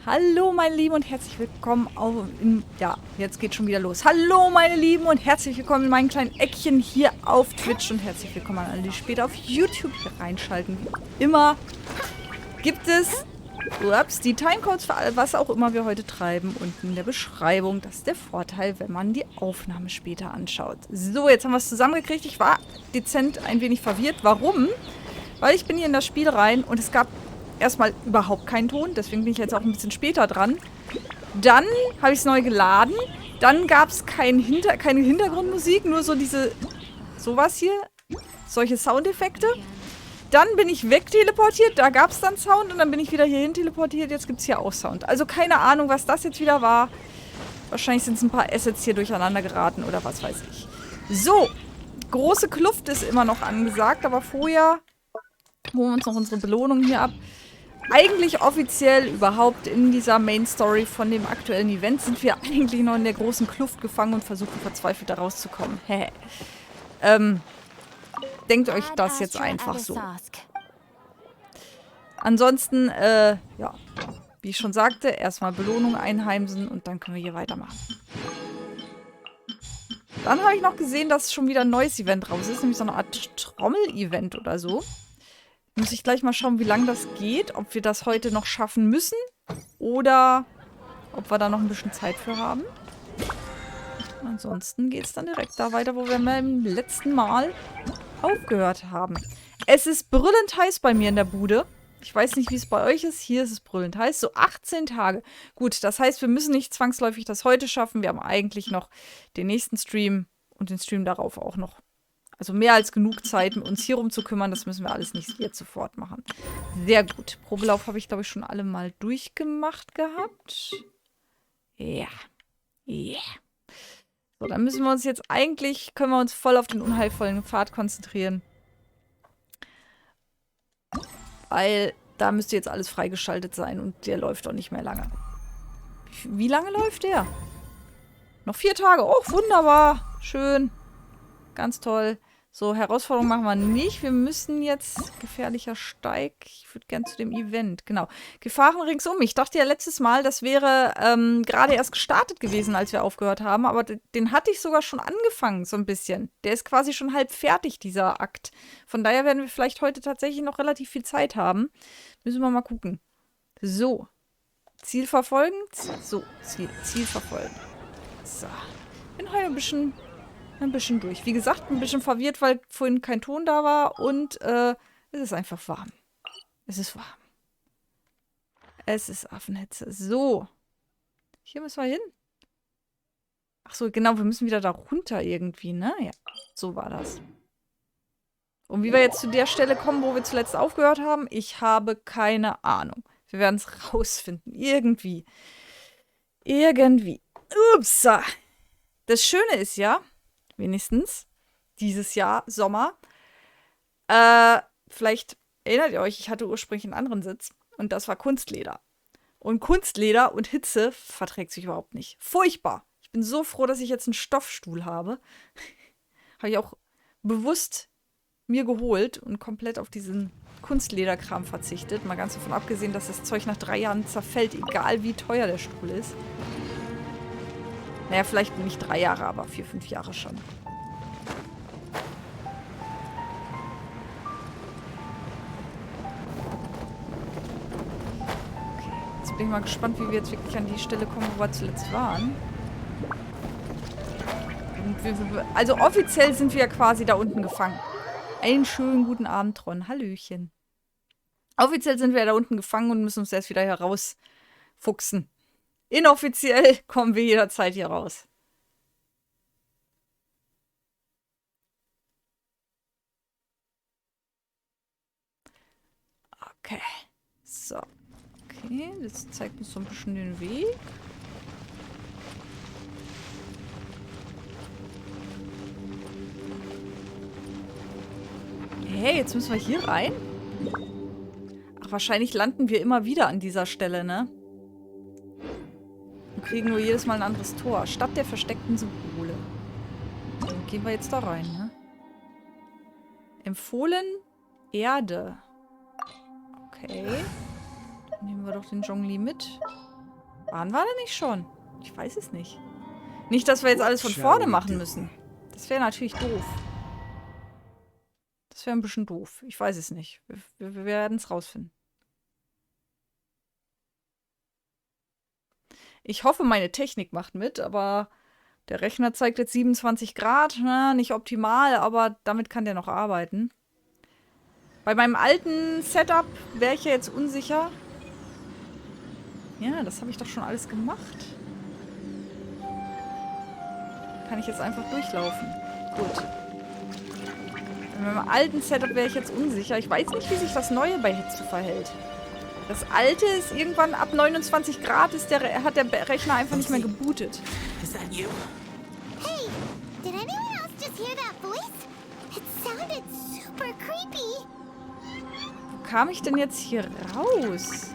Hallo meine Lieben und herzlich willkommen ja, jetzt geht schon wieder los. Hallo meine Lieben und herzlich willkommen in meinem kleinen Eckchen hier auf Twitch und herzlich willkommen an alle, die später auf YouTube hier reinschalten. Wie immer gibt es die Timecodes für was auch immer wir heute treiben unten in der Beschreibung. Das ist der Vorteil, wenn man die Aufnahme später anschaut. So, jetzt haben wir es zusammengekriegt. Ich war dezent ein wenig verwirrt. Warum? Weil ich bin hier in das Spiel rein und es gab erstmal überhaupt keinen Ton, deswegen bin ich jetzt auch ein bisschen später dran. Dann habe ich es neu geladen. Dann gab es keine Hintergrundmusik, nur so sowas hier. Solche Soundeffekte. Dann bin ich wegteleportiert, da gab es dann Sound und dann bin ich wieder hierhin teleportiert. Jetzt gibt es hier auch Sound. Also keine Ahnung, was das jetzt wieder war. Wahrscheinlich sind es ein paar Assets hier durcheinander geraten oder was weiß ich. So, große Kluft ist immer noch angesagt, aber vorher holen wir uns noch unsere Belohnung hier ab. Eigentlich offiziell überhaupt in dieser Main Story von dem aktuellen Event sind wir eigentlich noch in der großen Kluft gefangen und versuchen verzweifelt da rauszukommen. Denkt euch das jetzt einfach so. Ansonsten, ja, wie ich schon sagte, erstmal Belohnung einheimsen und dann können wir hier weitermachen. Dann habe ich noch gesehen, dass schon wieder ein neues Event raus ist, nämlich so eine Art Trommel-Event oder so. Muss ich gleich mal schauen, wie lange das geht. Ob wir das heute noch schaffen müssen. Oder ob wir da noch ein bisschen Zeit für haben. Ansonsten geht es dann direkt da weiter, wo wir beim letzten Mal aufgehört haben. Es ist brüllend heiß bei mir in der Bude. Ich weiß nicht, wie es bei euch ist. Hier ist es brüllend heiß. So 18 Tage. Gut, das heißt, wir müssen nicht zwangsläufig das heute schaffen. Wir haben eigentlich noch den nächsten Stream und den Stream darauf auch noch. Also mehr als genug Zeit, uns hier rum zu kümmern. Das müssen wir alles nicht jetzt sofort machen. Sehr gut. Probelauf habe ich, glaube ich, schon alle mal durchgemacht gehabt. Ja. Ja. So, dann müssen wir uns jetzt eigentlich, können wir uns voll auf den unheilvollen Pfad konzentrieren. Weil da müsste jetzt alles freigeschaltet sein und der läuft doch nicht mehr lange. Wie lange läuft der? Noch 4 Tage. Oh, wunderbar. Schön. Ganz toll. So, Herausforderung machen wir nicht. Wir müssen jetzt gefährlicher Steig. Ich würde gern zu dem Event. Genau. Gefahren ringsum. Ich dachte ja letztes Mal, das wäre gerade erst gestartet gewesen, als wir aufgehört haben. Aber den hatte ich sogar schon angefangen, so ein bisschen. Der ist quasi schon halb fertig, dieser Akt. Von daher werden wir vielleicht heute tatsächlich noch relativ viel Zeit haben. Müssen wir mal gucken. So. Ziel verfolgen. So, Ziel verfolgen. So. Bin heute ein bisschen durch. Wie gesagt, ein bisschen verwirrt, weil vorhin kein Ton da war und es ist einfach warm. Es ist warm. Es ist Affenhetze. So. Hier müssen wir hin. Ach so, genau, wir müssen wieder da runter irgendwie, ne? Ja, so war das. Und wie wir jetzt zu der Stelle kommen, wo wir zuletzt aufgehört haben, ich habe keine Ahnung. Wir werden es rausfinden. Irgendwie. Irgendwie. Ups. Das Schöne ist ja, wenigstens dieses Jahr, Sommer. Vielleicht erinnert ihr euch, ich hatte ursprünglich einen anderen Sitz und das war Kunstleder. Und Kunstleder und Hitze verträgt sich überhaupt nicht. Furchtbar. Ich bin so froh, dass ich jetzt einen Stoffstuhl habe. Habe ich auch bewusst mir geholt und komplett auf diesen Kunstlederkram verzichtet. Mal ganz davon abgesehen, dass das Zeug nach 3 Jahren zerfällt, egal wie teuer der Stuhl ist. Naja, vielleicht nicht 3 Jahre, aber 4, 5 Jahre schon. Okay, jetzt bin ich mal gespannt, wie wir jetzt wirklich an die Stelle kommen, wo wir zuletzt waren. Also offiziell sind wir ja quasi da unten gefangen. Einen schönen guten Abend, Ron. Hallöchen. Offiziell sind wir ja da unten gefangen und müssen uns erst wieder herausfuchsen. Inoffiziell kommen wir jederzeit hier raus. Okay. So. Okay, das zeigt uns so ein bisschen den Weg. Hey, jetzt müssen wir hier rein? Ach, wahrscheinlich landen wir immer wieder an dieser Stelle, ne? Und kriegen nur jedes Mal ein anderes Tor. Stadt der versteckten Symbole. Dann gehen wir jetzt da rein, ne? Empfohlen Erde. Okay. Dann nehmen wir doch den Zhongli mit. Waren wir da nicht schon? Ich weiß es nicht. Nicht, dass wir jetzt alles von vorne machen müssen. Das wäre natürlich doof. Das wäre ein bisschen doof. Ich weiß es nicht. Wir werden es rausfinden. Ich hoffe, meine Technik macht mit, aber der Rechner zeigt jetzt 27 Grad. Na, nicht optimal, aber damit kann der noch arbeiten. Bei meinem alten Setup wäre ich ja jetzt unsicher. Ja, das habe ich doch schon alles gemacht. Kann ich jetzt einfach durchlaufen. Gut. Bei meinem alten Setup wäre ich jetzt unsicher. Ich weiß nicht, wie sich das neue bei Hitze verhält. Das alte ist irgendwann ab 29 Grad hat der Rechner einfach nicht mehr gebootet. Hey, did anyone else just hear that voice? It sounded super creepy. Wo kam ich denn jetzt hier raus?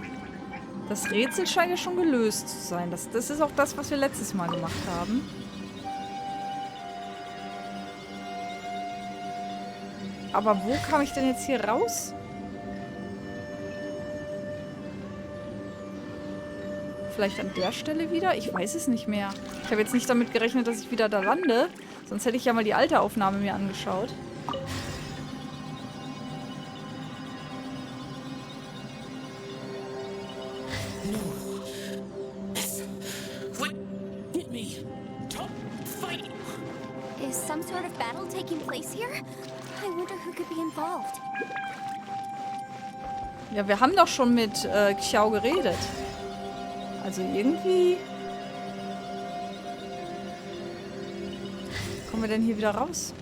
Das Rätsel scheint ja schon gelöst zu sein. Das ist auch das, was wir letztes Mal gemacht haben. Aber wo kam ich denn jetzt hier raus? Vielleicht an der Stelle wieder? Ich weiß es nicht mehr. Ich habe jetzt nicht damit gerechnet, dass ich wieder da lande. Sonst hätte ich ja mal die alte Aufnahme mir angeschaut. Is some sort of battle taking place here? I wonder who could be involved. Ja, wir haben doch schon mit Xiao geredet. Also irgendwie... Kommen wir denn hier wieder raus?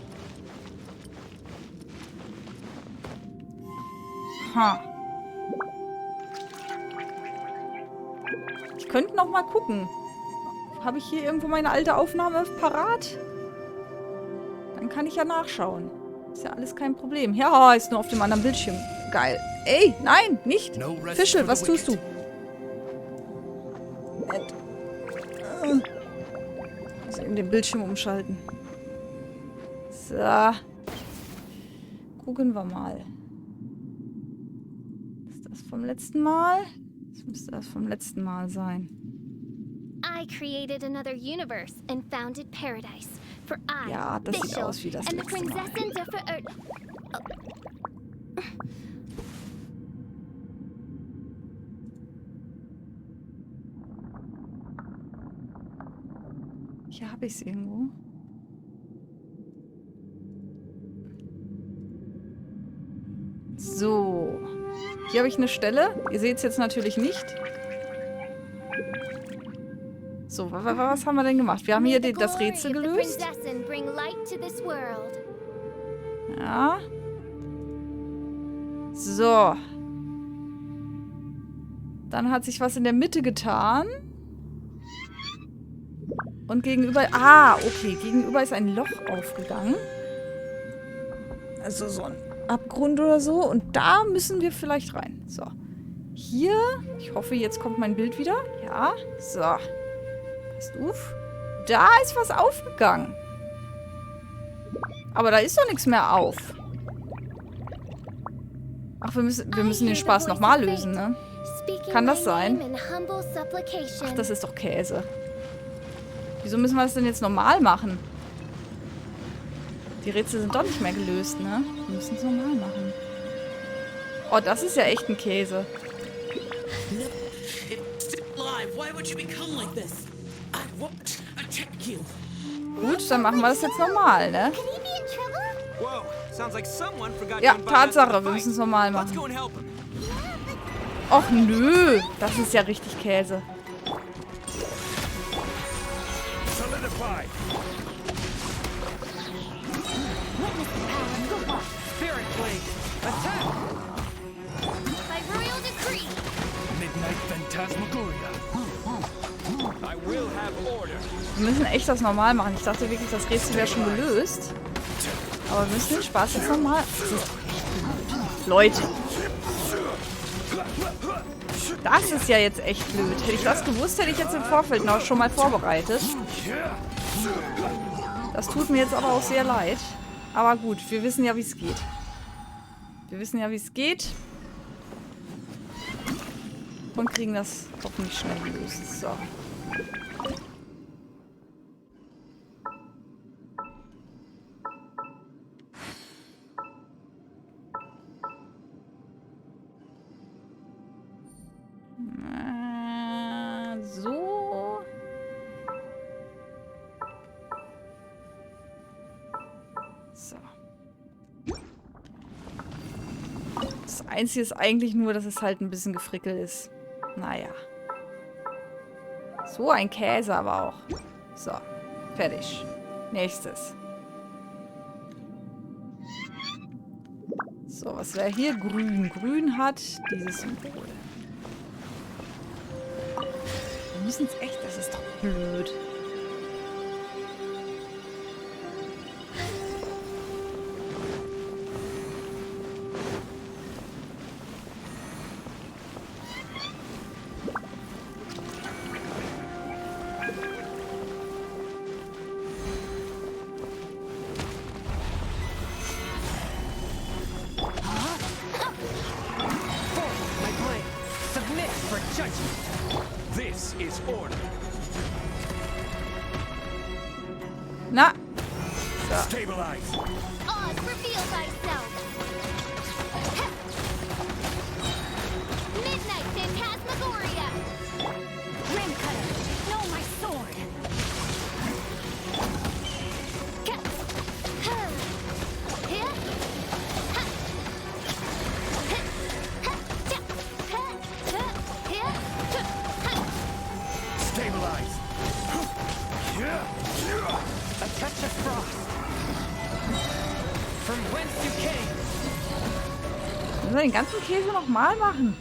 Ha. Ich könnte noch mal gucken. Habe ich hier irgendwo meine alte Aufnahme parat? Dann kann ich ja nachschauen. Ist ja alles kein Problem. Ja, ist nur auf dem anderen Bildschirm. Geil. Ey, nein, nicht. Fischl, was tust du? Also in den Bildschirm umschalten. So. Gucken wir mal. Ist das vom letzten Mal? Das müsste das vom letzten Mal sein. I created another universe and founded paradise. For I, Ja, das sieht aus wie das and the letzte Mal. princess Hier habe ich es irgendwo. So. Hier habe ich eine Stelle. Ihr seht es jetzt natürlich nicht. So, was haben wir denn gemacht? Wir haben hier das Rätsel gelöst. Ja. So. Dann hat sich was in der Mitte getan. Und gegenüber... Ah, okay. Gegenüber ist ein Loch aufgegangen. Also so ein Abgrund oder so. Und da müssen wir vielleicht rein. So. Hier. Ich hoffe, jetzt kommt mein Bild wieder. Ja. So. Passt auf. Da ist was aufgegangen. Aber da ist doch nichts mehr auf. Ach, wir müssen den Spaß nochmal lösen, ne? Kann das sein? Ach, das ist doch Käse. Wieso müssen wir das denn jetzt normal machen? Die Rätsel sind doch nicht mehr gelöst, ne? Wir müssen es normal machen. Oh, das ist ja echt ein Käse. Gut, dann machen wir das jetzt normal, ne? Ja, Tatsache, wir müssen es normal machen. Och nö, das ist ja richtig Käse. Wir müssen echt das normal machen. Ich dachte wirklich, das Rätsel wäre schon gelöst. Aber wir müssen den Spaß jetzt normal... Leute. Das ist ja jetzt echt blöd. Hätte ich das gewusst, hätte ich jetzt im Vorfeld noch schon mal vorbereitet. Das tut mir jetzt aber auch sehr leid. Aber gut, wir wissen ja, wie es geht. Wir wissen ja, wie es geht. Und kriegen das hoffentlich schnell gelöst. So. So. So. Das Einzige ist eigentlich nur, dass es halt ein bisschen gefrickelt ist. Naja. So ein Käse aber auch. So. Fertig. Nächstes. So, was wäre hier? Grün. Grün hat dieses Symbol. Wir müssen es echt... Das ist doch blöd. This is order. Na. So. Stabilize. Oz, reveal thyself. Midnight Phantasmagoria. Rim cutter, know my sword. Stabilize. A touch of frost. From whence you came. Müssen wir den ganzen Käse nochmal machen?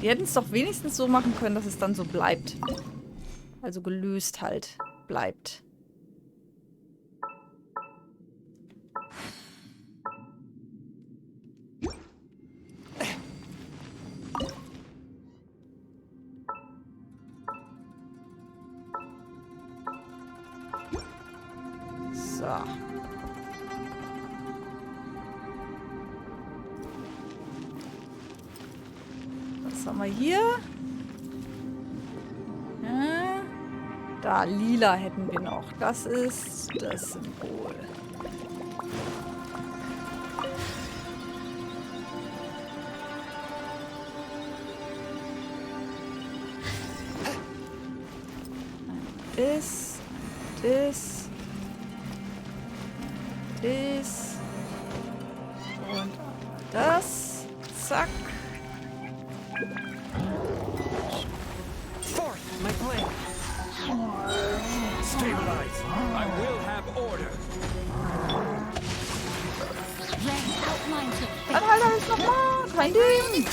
Die hätten es doch wenigstens so machen können, dass es dann so bleibt. Also gelöst halt bleibt. So. Was haben wir hier? Ja. Da, lila hätten wir noch. Das ist das Symbol. Das. Und das. Zack. Forth, my blade. Stabilize. I will have order. Dann halt alles nochmal. Kein Ding.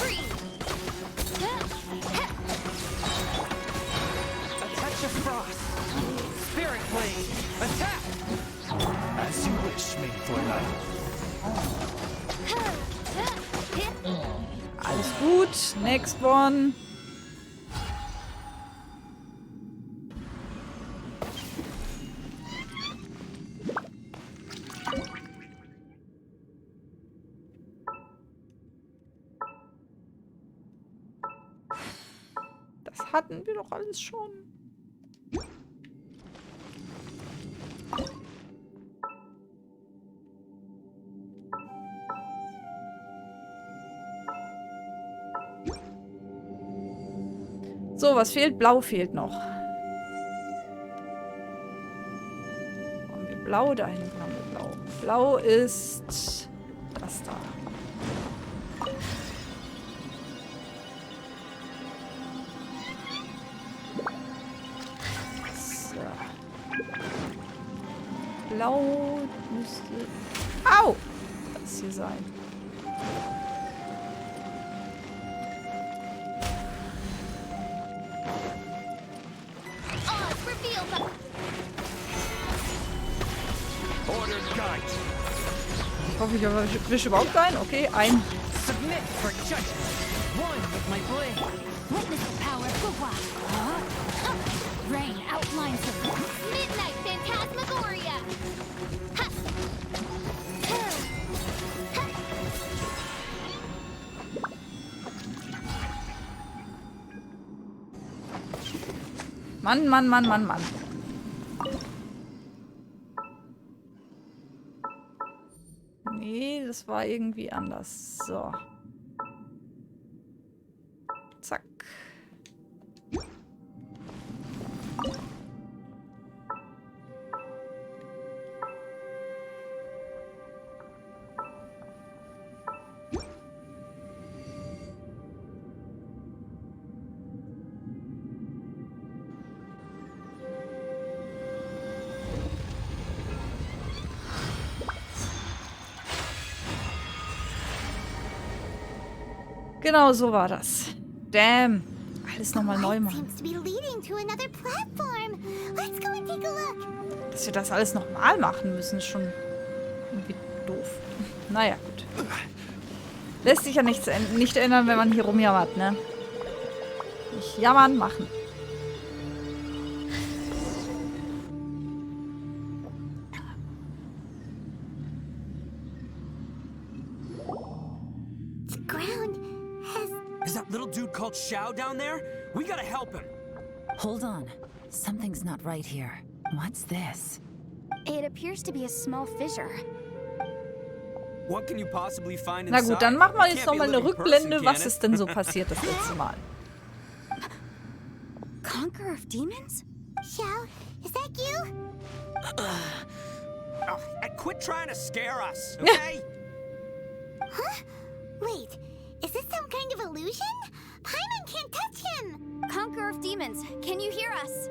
A touch of frost. Spirit blade. Attack. As you wish, made for life. Alles gut. Next one. Das hatten wir doch alles schon. So, was fehlt? Blau fehlt noch. Haben wir Blau? Da hinten haben wir Blau. Blau ist das da. So. Blau müsste... Au! Das hier sein. Ich hoffe, ich erwische überhaupt ein. Okay, ein. Submit for judgment. One with my blade. Witness the power of Rain outlines of Midnight Phantasmagoria. Mann, Mann, Mann, Mann, Mann. Nee, das war irgendwie anders. So. Zack. Genau so war das. Damn. Alles nochmal neu machen. Dass wir das alles nochmal machen müssen, ist schon irgendwie doof. Naja, gut. Lässt sich ja nicht ändern, wenn man hier rumjammert, ne? Nicht jammern, machen. Is that little dude called Xiao down there? We gotta help him. Hold on. Something's not right here. What's this? It appears to be a small fissure. What can you possibly find Na inside? gut, dann machen wir It jetzt can't be a nochmal eine living Rückblende, person, was can ist it? denn so passiert das letzte Mal. Conqueror of demons? Xiao, is that you? Oh, and quit trying to scare us, okay? Huh? Wait, is this some kind of illusion? Paimon can't touch him! Conqueror of demons, can you hear us?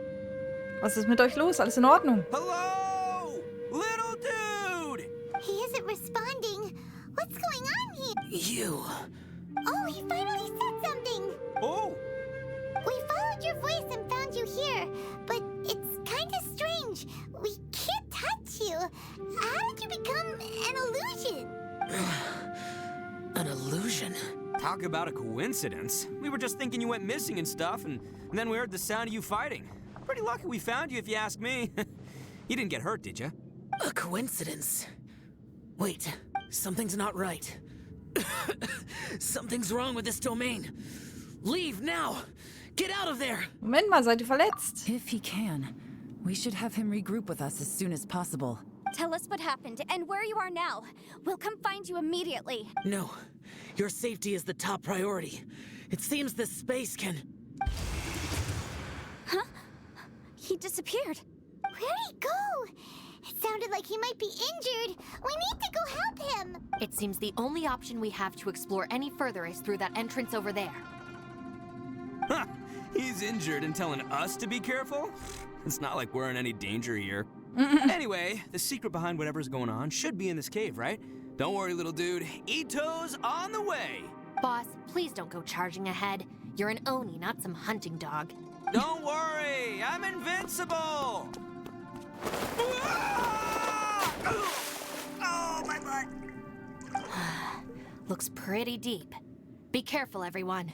Was ist mit euch los? Alles in Ordnung? Hello, little dude. He isn't responding. What's going on here? You. Oh, he finally said something! Oh, We followed your voice and found you here, but it's kind of strange. We can't touch you. How did you become an illusion? An illusion? talk about a coincidence. We were just thinking you went missing and stuff, and then we heard the sound of you fighting. Pretty lucky we found you, if you ask me. You didn't get hurt, did you? A coincidence? Wait, something's not right. Something's wrong with this domain. Leave now! Get out of there! Moment mal, seid ihr verletzt? If he can, we should have him regroup with us as soon as possible. Tell us what happened and where you are now. We'll come find you immediately. No, your safety is the top priority. It seems this space can... Huh? He disappeared. Where'd he go? It sounded like he might be injured. We need to go help him. It seems the only option we have to explore any further is through that entrance over there. Huh. He's injured and telling us to be careful? It's not like we're in any danger here. Anyway, the secret behind whatever's going on should be in this cave, right? Don't worry, little dude. Itto's on the way. Boss, please don't go charging ahead. You're an Oni, not some hunting dog. Don't worry, I'm invincible. Oh, my butt. Looks pretty deep. Be careful, everyone.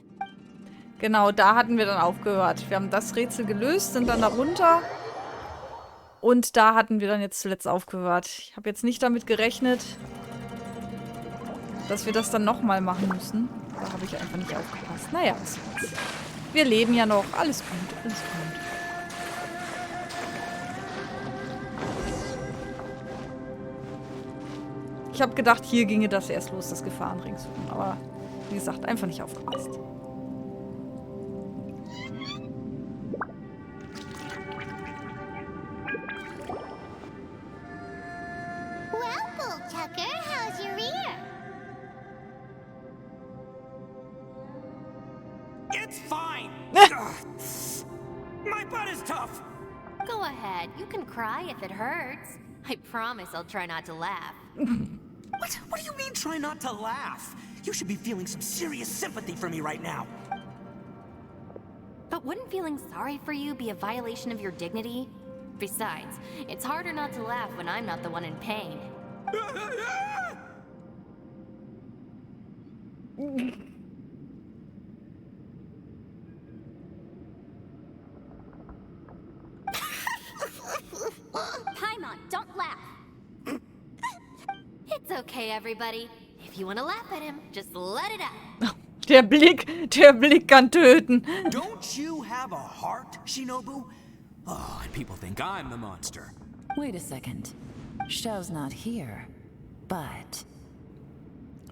Genau, da hatten wir dann aufgehört. Wir haben das Rätsel gelöst, sind dann da runter. Und da hatten wir dann jetzt zuletzt aufgehört. Ich habe jetzt nicht damit gerechnet, dass wir das dann nochmal machen müssen. Da habe ich einfach nicht aufgepasst. Naja, was soll's. Wir leben ja noch. Alles gut, alles gut. Ich habe gedacht, hier ginge das erst los, das Gefahren ringsum. Aber wie gesagt, einfach nicht aufgepasst. Well, Bullchucker, how's your ear? It's fine. Ugh. My butt is tough. Go ahead, you can cry if it hurts. I promise I'll try not to laugh. What do you mean, try not to laugh? You should be feeling some serious sympathy for me right now. But wouldn't feeling sorry for you be a violation of your dignity? Besides, it's harder not to laugh when I'm not the one in pain. Paimon, don't laugh. It's okay, everybody. If you want to laugh at him, just let it out. Der Blick kann töten. Don't you have a heart, Shinobu? Oh, and people think I'm the monster. Wait a second. Xiao's not here, but...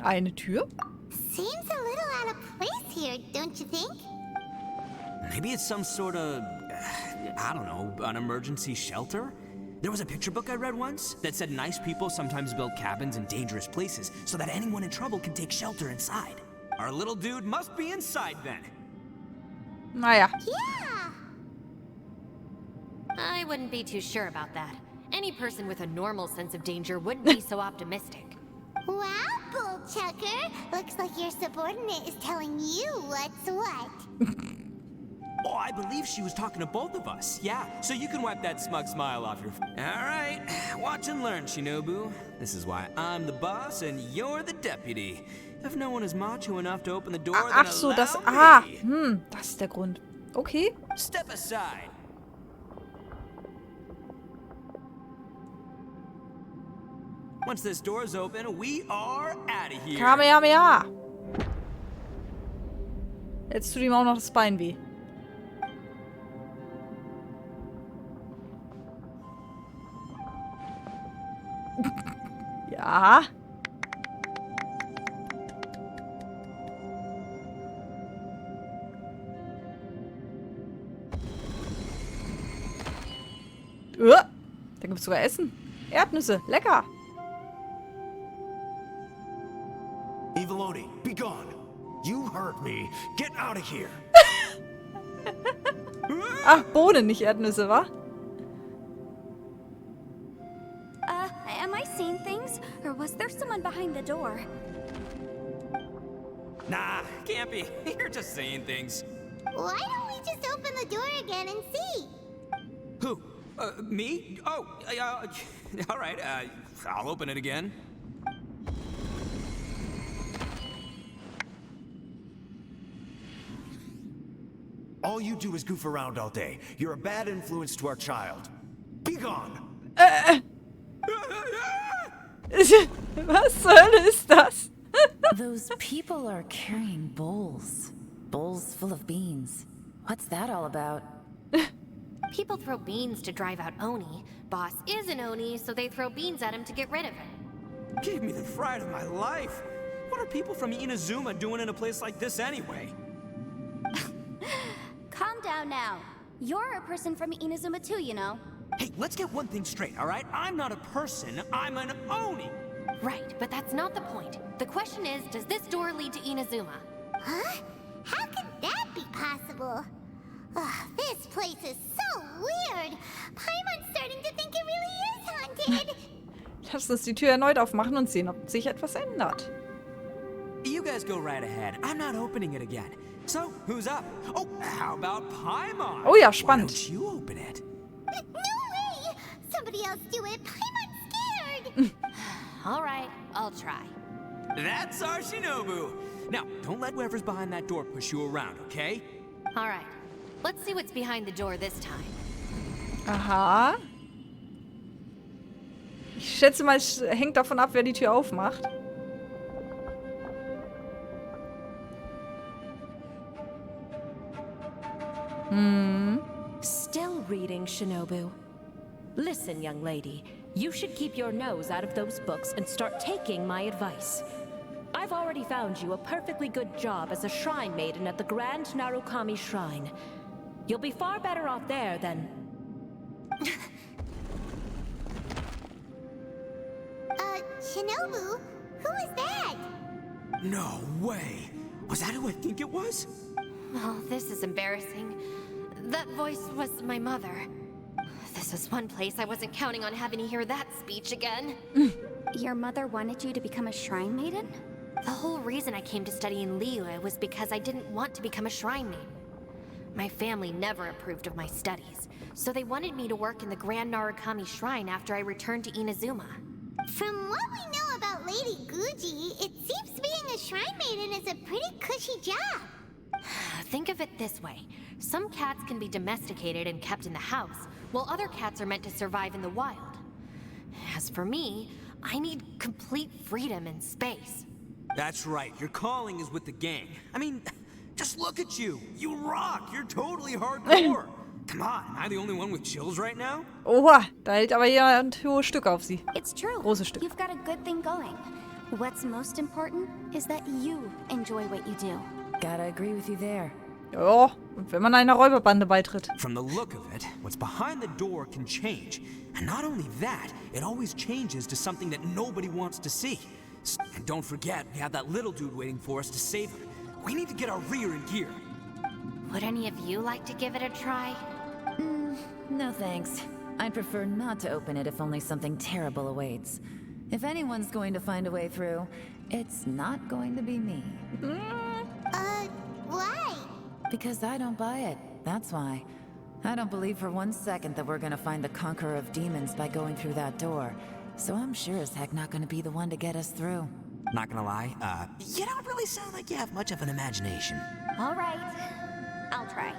Eine Tür? Seems a little out of place here, don't you think? Maybe it's some sort of, I don't know, an emergency shelter? There was a picture book I read once that said nice people sometimes build cabins in dangerous places so that anyone in trouble can take shelter inside. Our little dude must be inside then. Naja. Yeah. I wouldn't be too sure about that. Any person with a normal sense of danger wouldn't be so optimistic. Wow, Bullchucker. Looks like your subordinate is telling you what's what. Oh, I believe she was talking to both of us. Yeah, so you can wipe that smug smile off your face. All right, watch and learn, Shinobu. This is why I'm the boss and you're the deputy. If no one is macho enough to open the door, then Ach so, das... allow me. Das ist der Grund. Okay. Step aside. Once this door's open, we are out of here. Kamehameha. Jetzt tut ihm auch noch das Bein weh. Ja. Da gibt es sogar Essen. Erdnüsse. Lecker. Eviloni, be gone. You hurt me. Get out of here. Ach, Bohnen, nicht Erdnüsse, wa? Am I seeing things? Or was there someone behind the door? Nah, can't be. You're just saying things. Why don't we just open the door again and see? Who? Me? Oh, all right. I'll open it again. All you do is goof around all day. You're a bad influence to our child. Be gone. Was zur Hölle ist das? Those people are carrying bowls. Bowls full of beans. What's that all about? People throw beans to drive out Oni. Boss is an Oni, so they throw beans at him to get rid of him. Gave me the fright of my life. What are people from Inazuma doing in a place like this anyway? Calm down now. You're a person from Inazuma too, you know. Hey, let's get one thing straight, all right? I'm not a person, I'm an Oni. Right, but that's not the point. The question is, does this door lead to Inazuma? Huh? How could that be possible? Ugh, this place is so weird. Paimon's starting to think it really is haunted. Lass uns die Tür erneut aufmachen und sehen, ob sich etwas ändert. You guys go right ahead. I'm not opening it again. So, who's up? Oh, how about Paimon? Oh ja, Why spannend. don't you open it? No way! Somebody else do it. Paimon's scared. All right, I'll try. That's our Shinobu. Now, don't let whoever's behind that door push you around, okay? All right, let's see what's behind the door this time. Aha. Ich schätze mal, es hängt davon ab, wer die Tür aufmacht. Still reading, Shinobu. Listen, young lady. You should keep your nose out of those books and start taking my advice. I've already found you a perfectly good job as a shrine maiden at the Grand Narukami Shrine. You'll be far better off there than... Shinobu? Who is that? No way. Was that who I think it was? Oh, this is embarrassing. That voice was my mother. This was one place I wasn't counting on having to hear that speech again. Your mother wanted you to become a shrine maiden? The whole reason I came to study in Liyue was because I didn't want to become a shrine maiden. My family never approved of my studies, so they wanted me to work in the Grand Narukami Shrine after I returned to Inazuma. From what we know about Lady Guji, it seems being a shrine maiden is a pretty cushy job. Think of it this way. Some cats can be domesticated and kept in the house, while other cats are meant to survive in the wild. As for me, I need complete freedom and space. That's right. Your calling is with the gang. I mean, just look at you. You rock. You're totally hardcore. Come on, am I the only one with chills right now? Oha, da hält aber jemand hohe Stück auf sie. It's true. Große Stück. You've got a good thing going. What's most important is that you enjoy what you do. Gotta agree with you there. Ja, und wenn man einer Räuberbande beitritt. From the look of it, what's behind the door can change. And not only that, it always changes to something that nobody wants to see. And don't forget, we have that little dude waiting for us to save him. We need to get our rear in gear. Would any of you like to give it a try? No thanks. I'd prefer not to open it if only something terrible awaits. If anyone's going to find a way through, it's not going to be me. Why? Because I don't buy it, that's why. I don't believe for 1 second that we're gonna find the conqueror of demons by going through that door. So I'm sure as heck not gonna be the one to get us through. Not gonna lie, you don't really sound like you have much of an imagination. All right. I'll try.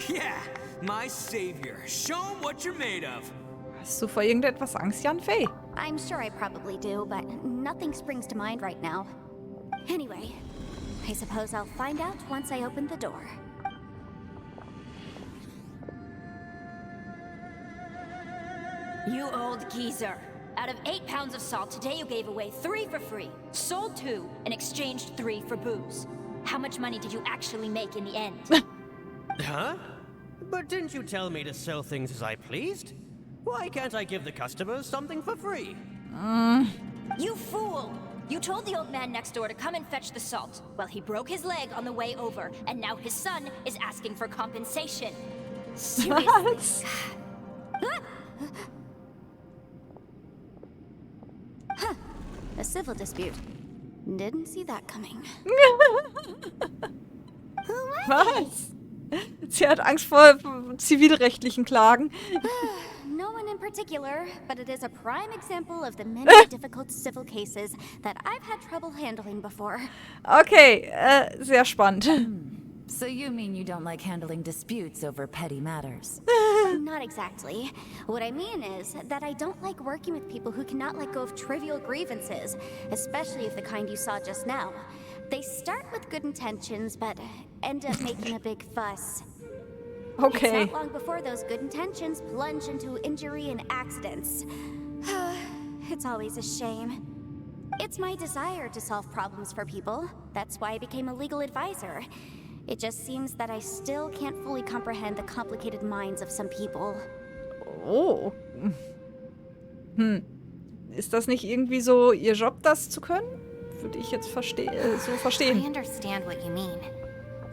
Yeah, my savior. Show 'em what you're made of. Hast du vor irgendetwas Angst, Yanfei? I'm sure I probably do, but nothing springs to mind right now. Anyway, I suppose I'll find out once I open the door. You old geezer. Out of 8 pounds of salt, today you gave away 3 for free, sold 2, and exchanged 3 for booze. How much money did you actually make in the end? Huh? But didn't you tell me to sell things as I pleased? Why can't I give the customers something for free? You fool! You told the old man next door to come and fetch the salt. Well, he broke his leg on the way over, and now his son is asking for compensation. Seriously. A civil dispute. Didn't see that coming. Was? Sie hat Angst vor zivilrechtlichen Klagen. No one in particular, but it is a prime example of the many difficult civil cases that I've had trouble handling before. Okay, sehr spannend. So you mean you don't like handling disputes over petty matters? Not exactly. What I mean is that I don't like working with people who cannot let go of trivial grievances, especially of the kind you saw just now. They start with good intentions, but end up making a big fuss. Okay. It's not long before those good intentions plunge into injury and accidents. It's always a shame. It's my desire to solve problems for people. That's why I became a legal advisor. It just seems that I still can't fully comprehend the complicated minds of some people. Oh. Ist das nicht irgendwie so ihr Job, das zu können? Würde ich jetzt so I verstehen. understand what you mean.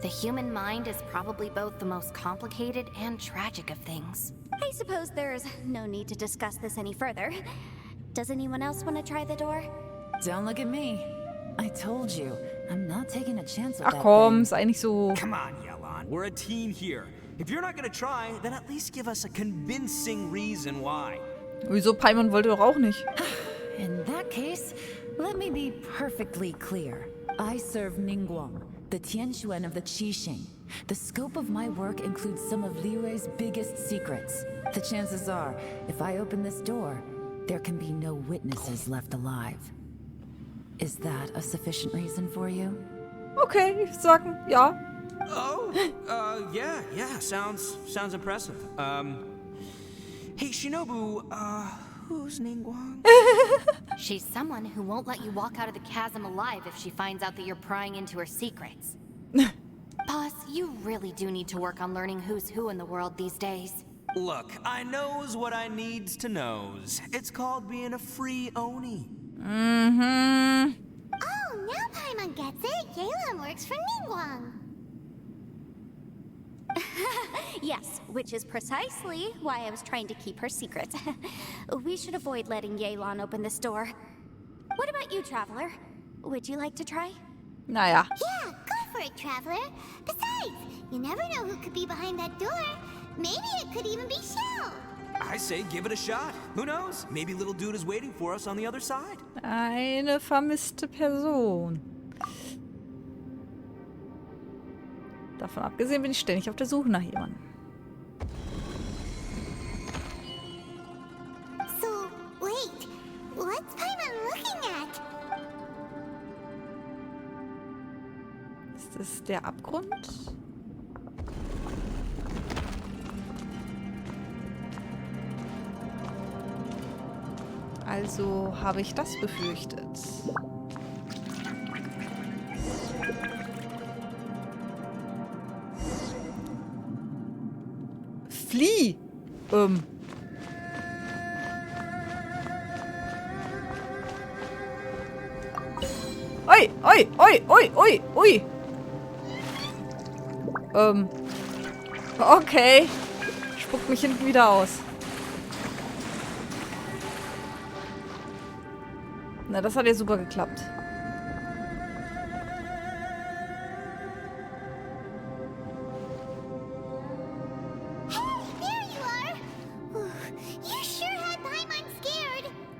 The human mind is probably both the most complicated and tragic of things. I suppose there's no need to discuss this any further. Does anyone else want to try the door? Don't look at me. I told you, I'm not taking a chance with Ach that komm, thing. ist eigentlich so. Come on, Yelan. We're a team here. If you're not gonna try, then at least give us a convincing reason why. Wieso Paimon wollte doch auch nicht. In that case, let me be perfectly clear. I serve Ningguang, the Tianquan of the Qixing. The scope of my work includes some of Liyue's biggest secrets. The chances are, if I open this door, there can be no witnesses left alive. Is that a sufficient reason for you? Okay, ich sag ja. Oh, yeah, sounds impressive. Hey, Shinobu, who's Ningguang? She's someone who won't let you walk out of the chasm alive if she finds out that you're prying into her secrets. Boss, you really do need to work on learning who's who in the world these days. Look, I knows what I needs to knows. It's called being a free Oni. Oh, now Paimon gets it. Yelan works for Ningguang. Yes, which is precisely why I was trying to keep her secret. We should avoid letting Yelan open this door. What about you, Traveler? Would you like to try? Naja. Yeah, go for it, Traveler. Besides, you never know who could be behind that door. Maybe it could even be Xiao. I say give it a shot. Who knows? Maybe little dude is waiting for us on the other side. Eine vermisste Person. Davon abgesehen bin ich ständig auf der Suche nach jemandem. So, wait. What's Paimon looking at? Ist das der Abgrund? Also habe ich das befürchtet. Flieh! Ui, ui, ui, ui, ui, ui. Okay. Spuckt mich hinten wieder aus. Na, das hat ja super geklappt.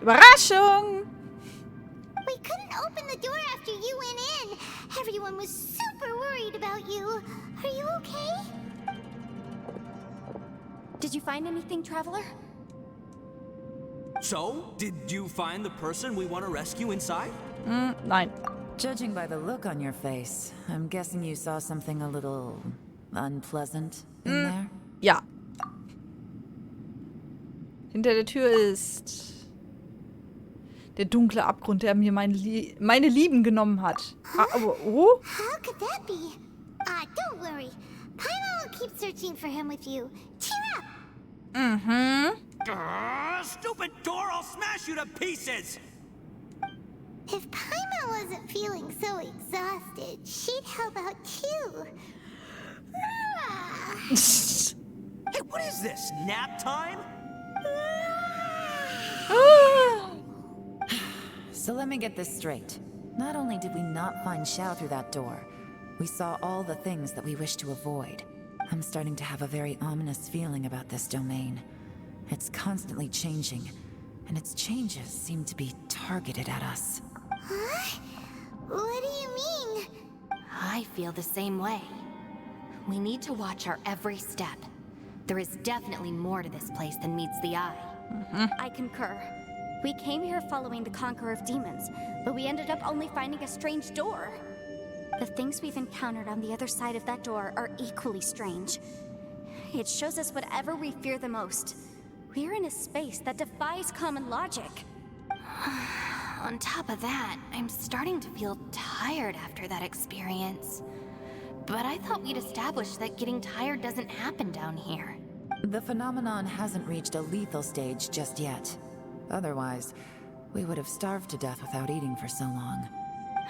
Überraschung! We couldn't open the door after you went in. Everyone was super worried about you. Are you okay? Did you find anything, Traveler? So, did you find the person we want to rescue inside? Nein. Judging by the look on your face, I'm guessing you saw something a little unpleasant in there? Ja. Hinter der Tür ist der dunkle Abgrund, der mir meine Lieben genommen hat. Aber, oh? How could that be? Don't worry. Paimon will keep searching for him with you. Cheer up! Stupid door! I'll smash you to pieces! If Paimon wasn't feeling so exhausted, she'd help out too. Hey, what is this? Nap time? So let me get this straight. Not only did we not find Xiao through that door, we saw all the things that we wish to avoid. I'm starting to have a very ominous feeling about this domain. It's constantly changing, and its changes seem to be targeted at us. Huh? What do you mean? I feel the same way. We need to watch our every step. There is definitely more to this place than meets the eye. I concur. We came here following the Conqueror of Demons, but we ended up only finding a strange door. The things we've encountered on the other side of that door are equally strange. It shows us whatever we fear the most. We're in a space that defies common logic. On top of that, I'm starting to feel tired after that experience. But I thought we'd established that getting tired doesn't happen down here. The phenomenon hasn't reached a lethal stage just yet. Otherwise, we would have starved to death without eating for so long.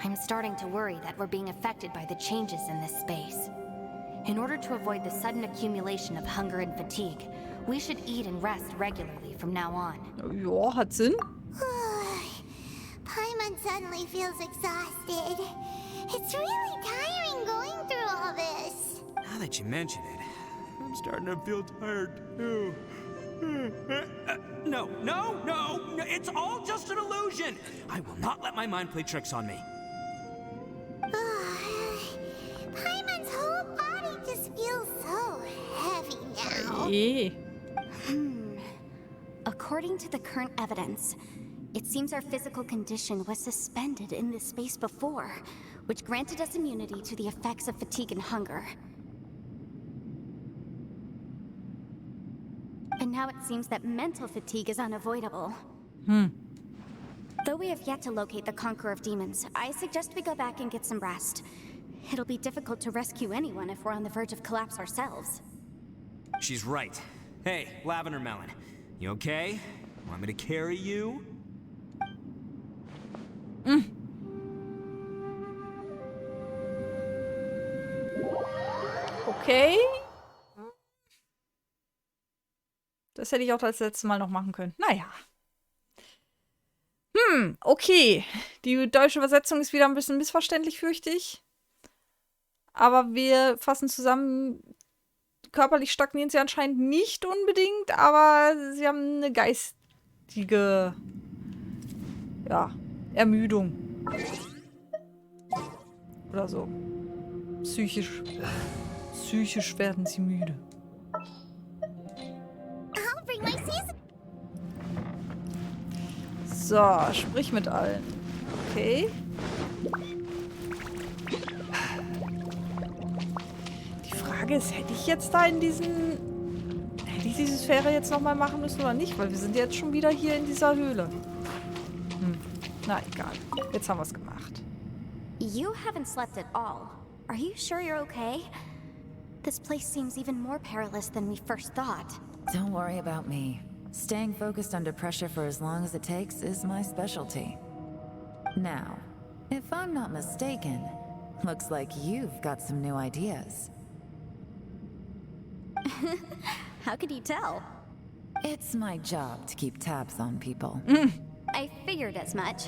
I'm starting to worry that we're being affected by the changes in this space. In order to avoid the sudden accumulation of hunger and fatigue, we should eat and rest regularly from now on. Ja, hat Sinn. Paimon suddenly feels exhausted. It's really tiring going through all this. Now that you mention it, I'm starting to feel tired too. No, it's all just an illusion. I will not let my mind play tricks on me. Paimon's whole body just feels so heavy now. Yeah. According to the current evidence, it seems our physical condition was suspended in this space before, which granted us immunity to the effects of fatigue and hunger. And now it seems that mental fatigue is unavoidable. Though we have yet to locate the Conqueror of Demons, I suggest we go back and get some rest. It'll be difficult to rescue anyone if we're on the verge of collapse ourselves. She's right. Hey, Lavender Melon, you okay? Want me to carry you? Okay. Das hätte ich auch das letzte Mal noch machen können. Naja. Okay. Die deutsche Übersetzung ist wieder ein bisschen missverständlich, fürchte ich. Aber wir fassen zusammen, körperlich stagnieren sie anscheinend nicht unbedingt, aber sie haben eine geistige, ja, Ermüdung. Oder so. Psychisch werden sie müde. So, sprich mit allen. Okay. Die Frage ist, hätte ich jetzt da in diesen... Hätte ich diese Sphäre jetzt nochmal machen müssen oder nicht? Weil wir sind jetzt schon wieder hier in dieser Höhle. Na egal. Jetzt haben wir es gemacht. You haven't slept at all. Are you sure you're okay? This place seems even more perilous than we first thought. Don't worry about me. Staying focused under pressure for as long as it takes is my specialty. Now, if I'm not mistaken, looks like you've got some new ideas. How could you tell? It's my job to keep tabs on people. I figured as much.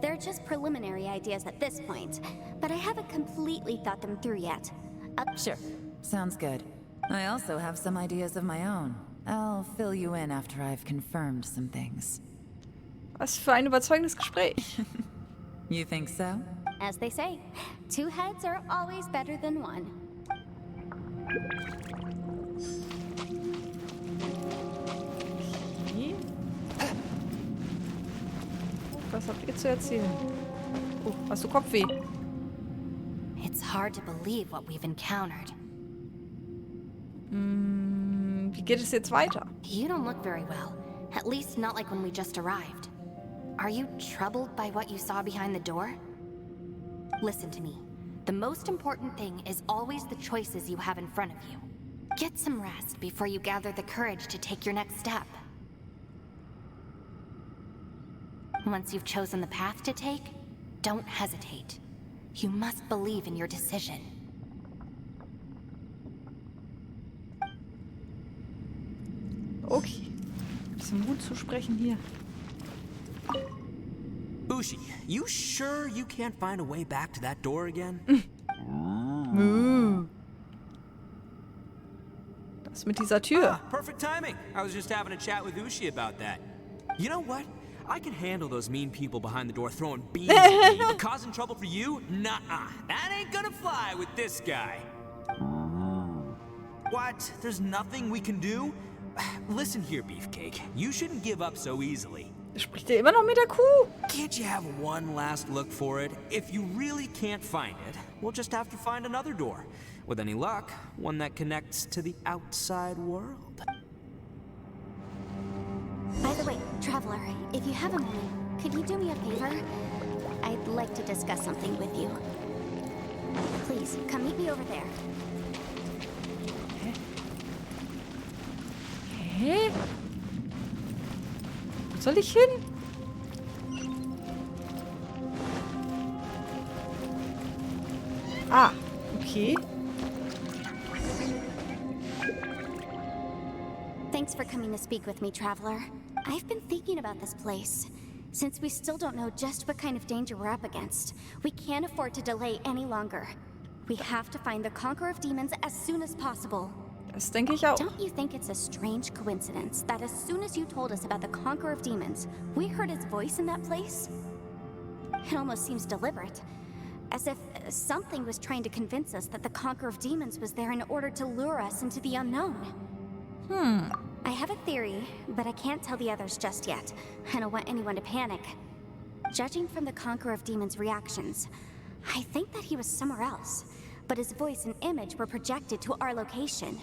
They're just preliminary ideas at this point, but I haven't completely thought them through yet. Sure, sounds good. I also have some ideas of my own. I'll fill you in after I've confirmed some things. Was für ein überzeugendes Gespräch. You think so? As they say, 2 heads are always better than 1. Okay. Was habt ihr zu erzählen? Oh, hast du Kopfweh? It's hard to believe what we've encountered. Wie geht es jetzt weiter? You don't look very well. At least not like when we just arrived. Are you troubled by what you saw behind the door? Listen to me. The most important thing is always the choices you have in front of you. Get some rest before you gather the courage to take your next step. Once you've chosen the path to take, don't hesitate. You must believe in your decision. Okay. Ein bisschen Mut zu sprechen hier. Bushi, you sure you can't find a way back to that door again? Das mit dieser Tür. Perfect timing. I was just having a chat with Ushi about that. You know what? I can handle those mean people behind the door throwing beans at me, but causing trouble for you? Nuh-uh. That ain't gonna fly with this guy. What? There's nothing we can do? Listen here, Beefcake. You shouldn't give up so easily. Spricht er immer noch mit der Kuh? Can't you have one last look for it? If you really can't find it, we'll just have to find another door. With any luck, one that connects to the outside world. By the way, Traveler, if you have a moment, could you do me a favor? I'd like to discuss something with you. Please, come meet me over there. Hä? Wo soll ich hin? Ah, okay. Thanks for coming to speak with me, Traveler. I've been thinking about this place. Since we still don't know just what kind of danger we're up against, we can't afford to delay any longer. We have to find the Conqueror of Demons as soon as possible. Das denke ich auch. Don't you think it's a strange coincidence that as soon as you told us about the Conqueror of Demons, we heard his voice in that place? It almost seems deliberate. As if something was trying to convince us that the Conqueror of Demons was there in order to lure us into the unknown. I have a theory, but I can't tell the others just yet. I don't want anyone to panic. Judging from the Conqueror of Demons' reactions, I think that he was somewhere else, but his voice and image were projected to our location.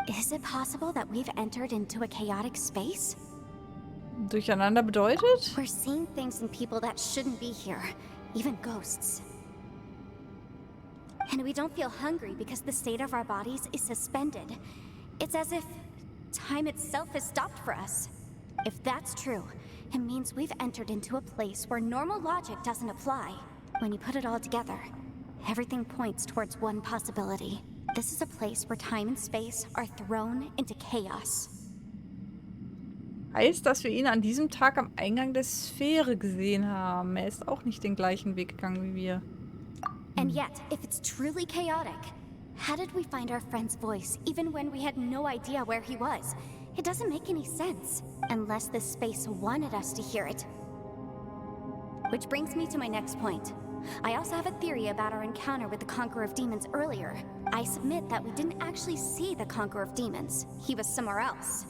Is it possible that we've entered into a chaotic space? Durcheinander bedeutet? We're seeing things in people that shouldn't be here, even ghosts. And we don't feel hungry because the state of our bodies is suspended. It's as if time itself has stopped for us. If that's true, it means we've entered into a place where normal logic doesn't apply. When you put it all together, everything points towards one possibility. This is a place where time and space are thrown into chaos. Heißt, dass wir ihn an diesem Tag am Eingang der Sphäre gesehen haben. Er ist auch nicht den gleichen Weg gegangen wie wir. And yet, if it's truly chaotic, how did we find our friend's voice even when we had no idea where he was? It doesn't make any sense, unless this space wanted us to hear it. Which brings me to my next point. I also have a theory about our encounter with the Conqueror of Demons earlier. I submit that we didn't actually see the Conqueror of Demons. He was somewhere else.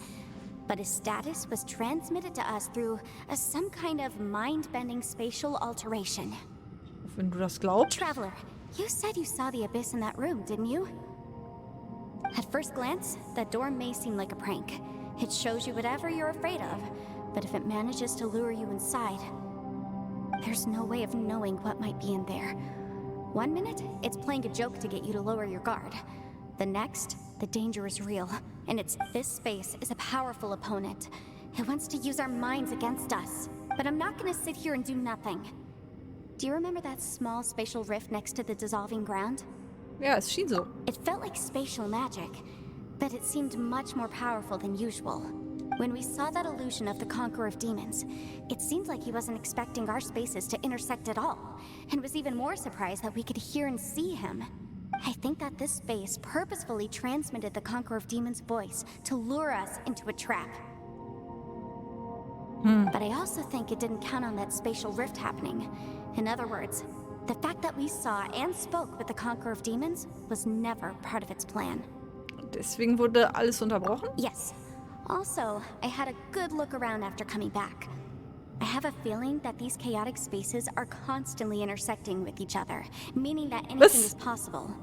But his status was transmitted to us through some kind of mind-bending spatial alteration. Wenn du das glaubst. Traveler, you said you saw the abyss in that room, didn't you? At first glance, that door may seem like a prank. It shows you whatever you're afraid of, but if it manages to lure you inside, there's no way of knowing what might be in there. One minute, it's playing a joke to get you to lower your guard. The next, the danger is real, and this space is a powerful opponent. It wants to use our minds against us. But I'm not gonna sit here and do nothing. Do you remember that small spatial rift next to the dissolving ground? Ja, es schien so. It felt like spatial magic, but it seemed much more powerful than usual. When we saw that illusion of the Conqueror of Demons, it seemed like he wasn't expecting our spaces to intersect at all, and was even more surprised that we could hear and see him. I think that this space purposefully transmitted the Conqueror of Demons' voice to lure us into a trap. But I also think it didn't count on that spatial rift happening. In other words, the fact that we saw and spoke with the Conqueror of Demons was never part of its plan. Deswegen wurde alles unterbrochen? Yes. Also, I had a good look around after coming back. I have a feeling that these chaotic spaces are constantly intersecting with each other, meaning that anything is possible.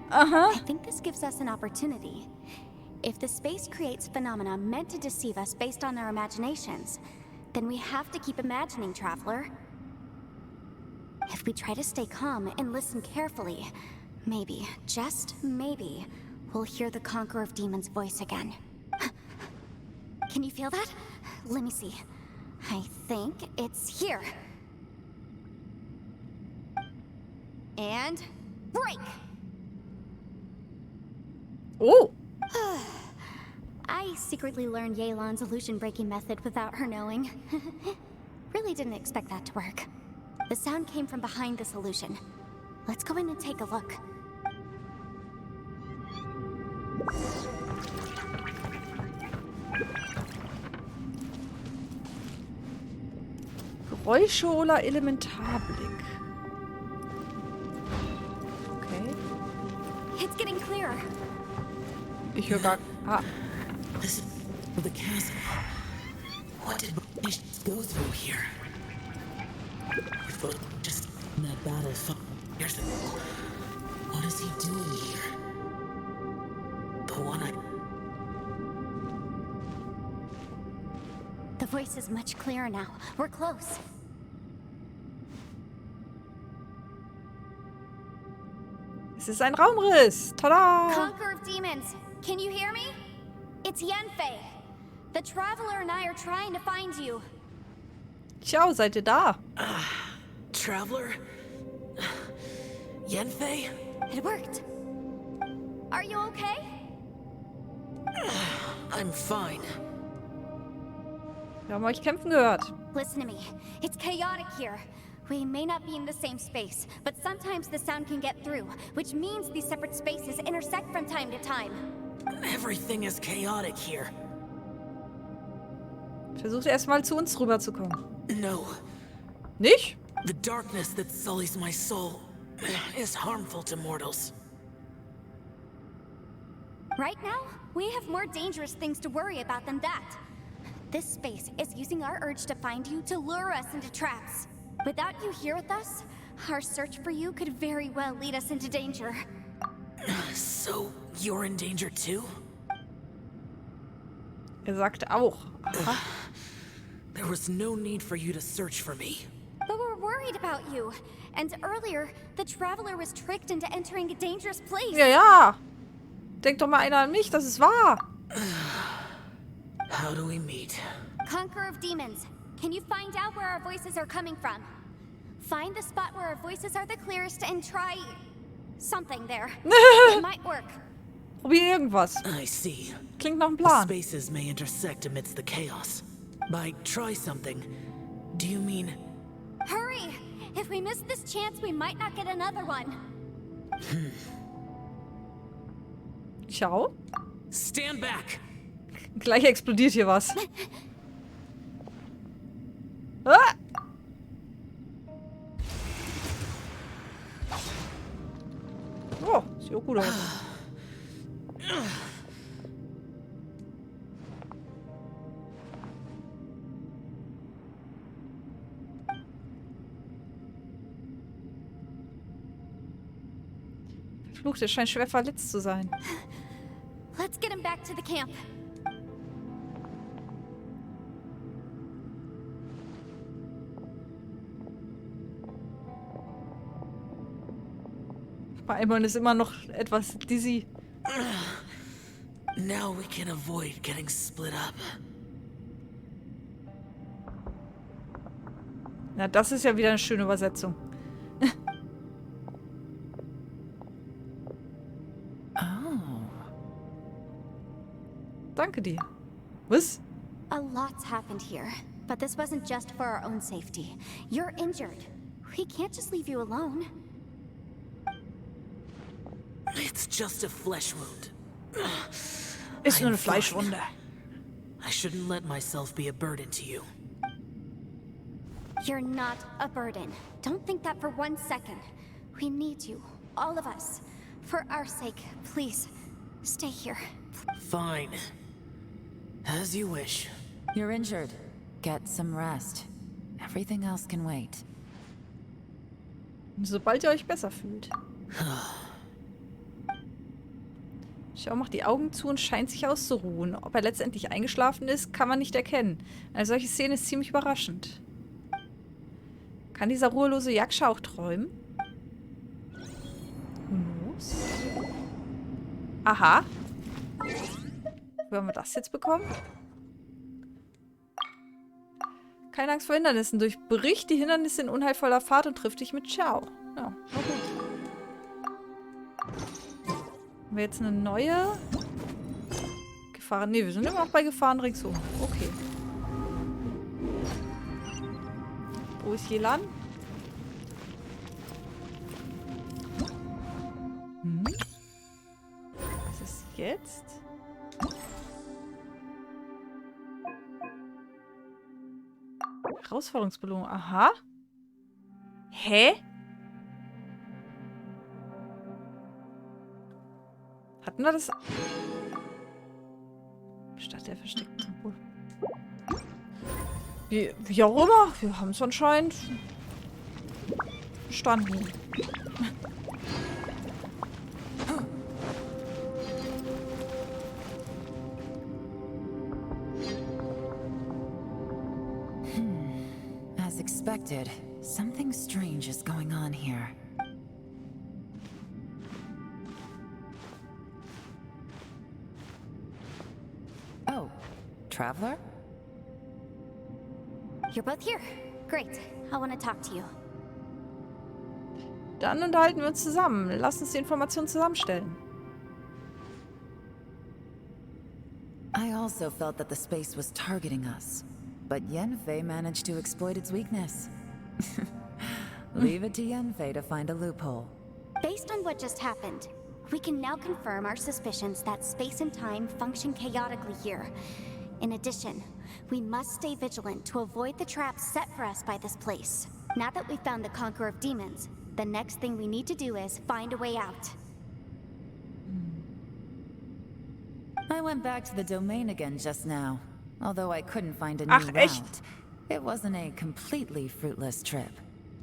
I think this gives us an opportunity. If the space creates phenomena meant to deceive us based on our imaginations, then we have to keep imagining, Traveler. If we try to stay calm and listen carefully, maybe, just maybe, we'll hear the Conqueror of Demons' voice again. Can you feel that? Let me see. I think it's here. And break! Oh! I secretly learned Yelan's illusion-breaking method without her knowing. Really didn't expect that to work. The sound came from behind this illusion. Let's go in and take a look. Geräuscheholer Elementarblick. Okay. It's getting clearer. Ich höre gar... Ah. This is the castle. What did Licht go through here? Just in that battle. Here's the... What is he doing here? The one I... The voice is much clearer now. We're close. Es ist ein Raumriss. Tada! Conqueror of Demons, can you hear me? It's Yanfei. The Traveler and I are trying to find you. Xiao, seid ihr da? Traveler? Yanfei? It worked. Are you okay? I'm fine. Wir haben euch kämpfen gehört. Listen to me. It's chaotic here. We may not be in the same space, but sometimes the sound can get through, which means these separate spaces intersect from time to time. Everything is chaotic here. Versucht erstmal zu uns rüberzukommen. No. Nicht? The darkness that sullies my soul is harmful to mortals. Right now, we have more dangerous things to worry about than that. This space is using our urge to find you to lure us into traps. Without you here with us, our search for you could very well lead us into danger. So, you're in danger too? Sagt auch. Aha. There was no need for you to search for me. But we're worried about you. And earlier, the Traveler was tricked into entering a dangerous place. Ja, ja. Denkt doch mal einer an mich, das ist wahr. How do we meet? Conqueror of Demons, can you find out where our voices are coming from? Find the spot where our voices are the clearest and try... something there. It might work. Probier irgendwas. I see. Klingt nach einem The Plan. spaces may intersect amidst the chaos. By try something, do you mean... Hurry! If we miss this chance, we might not get another one. Xiao? Stand back! Gleich explodiert hier was. Ah! Oh, sieht auch gut aus. Verflucht, er scheint schwer verletzt zu sein. Let's get him back to the camp. Paimon ist immer noch etwas dizzy. Now we can avoid getting split up. Na, das ist ja wieder eine schöne Übersetzung. Oh. Danke dir. Was? A lot's happened here, but this wasn't just for our own safety. You're injured. We can't just leave you alone. It's just a flesh wound. Ist nur eine I'm fine. Fleischwunde. I shouldn't let myself be a burden to you. You're not a burden. Don't think that for 1 second. We need you, all of us. For our sake, please, stay here. Fine. As you wish. You're injured. Get some rest. Everything else can wait. Sobald ihr euch besser fühlt. Xiao macht die Augen zu und scheint sich auszuruhen. Ob er letztendlich eingeschlafen ist, kann man nicht erkennen. Eine solche Szene ist ziemlich überraschend. Kann dieser ruhelose Yaksha auch träumen? Who knows? Aha. Wo haben wir das jetzt bekommen? Keine Angst vor Hindernissen. Durchbrich die Hindernisse in Unheilvoller Pfad und triff dich mit Xiao. Ja, na gut. Haben wir jetzt eine neue Gefahren? Ne, wir sind immer noch bei Gefahren ringsum. Okay. Wo ist Yelan? Was ist jetzt? Herausforderungsbelohnung. Aha. Hä? Hatten wir das? Statt der versteckten Symbol. Wie auch immer. Wir haben es anscheinend verstanden. As expected, something strange is going on here. Oh, Traveler? You're both here. Great. I want to talk to you. Dann unterhalten wir uns zusammen. Lass uns die Informationen zusammenstellen. I also felt that the space was targeting us, but Yanfei managed to exploit its weakness. Leave it to Yanfei to find a loophole. Based on what just happened, we can now confirm our suspicions that space and time function chaotically here. In addition, we must stay vigilant to avoid the traps set for us by this place. Now that we've found the Conqueror of Demons, the next thing we need to do is find a way out. I went back to the domain again just now, although I couldn't find a new Ach, route. echt? It wasn't a completely fruitless trip.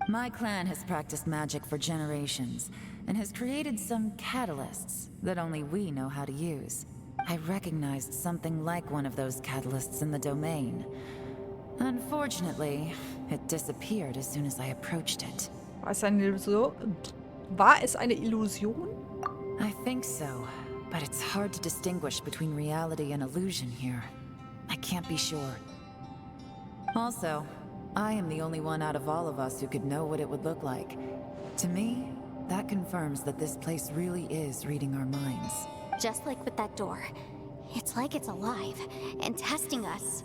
My clan has practiced magic for generations, and has created some catalysts that only we know how to use. I recognized something like one of those catalysts in the domain. Unfortunately, it disappeared as soon as I approached it. War es eine Illusion? War es eine Illusion? I think so, but it's hard to distinguish between reality and illusion here. I can't be sure. Also, I am the only one out of all of us who could know what it would look like. To me, that confirms that this place really is reading our minds. Just like with that door. It's like it's alive and testing us.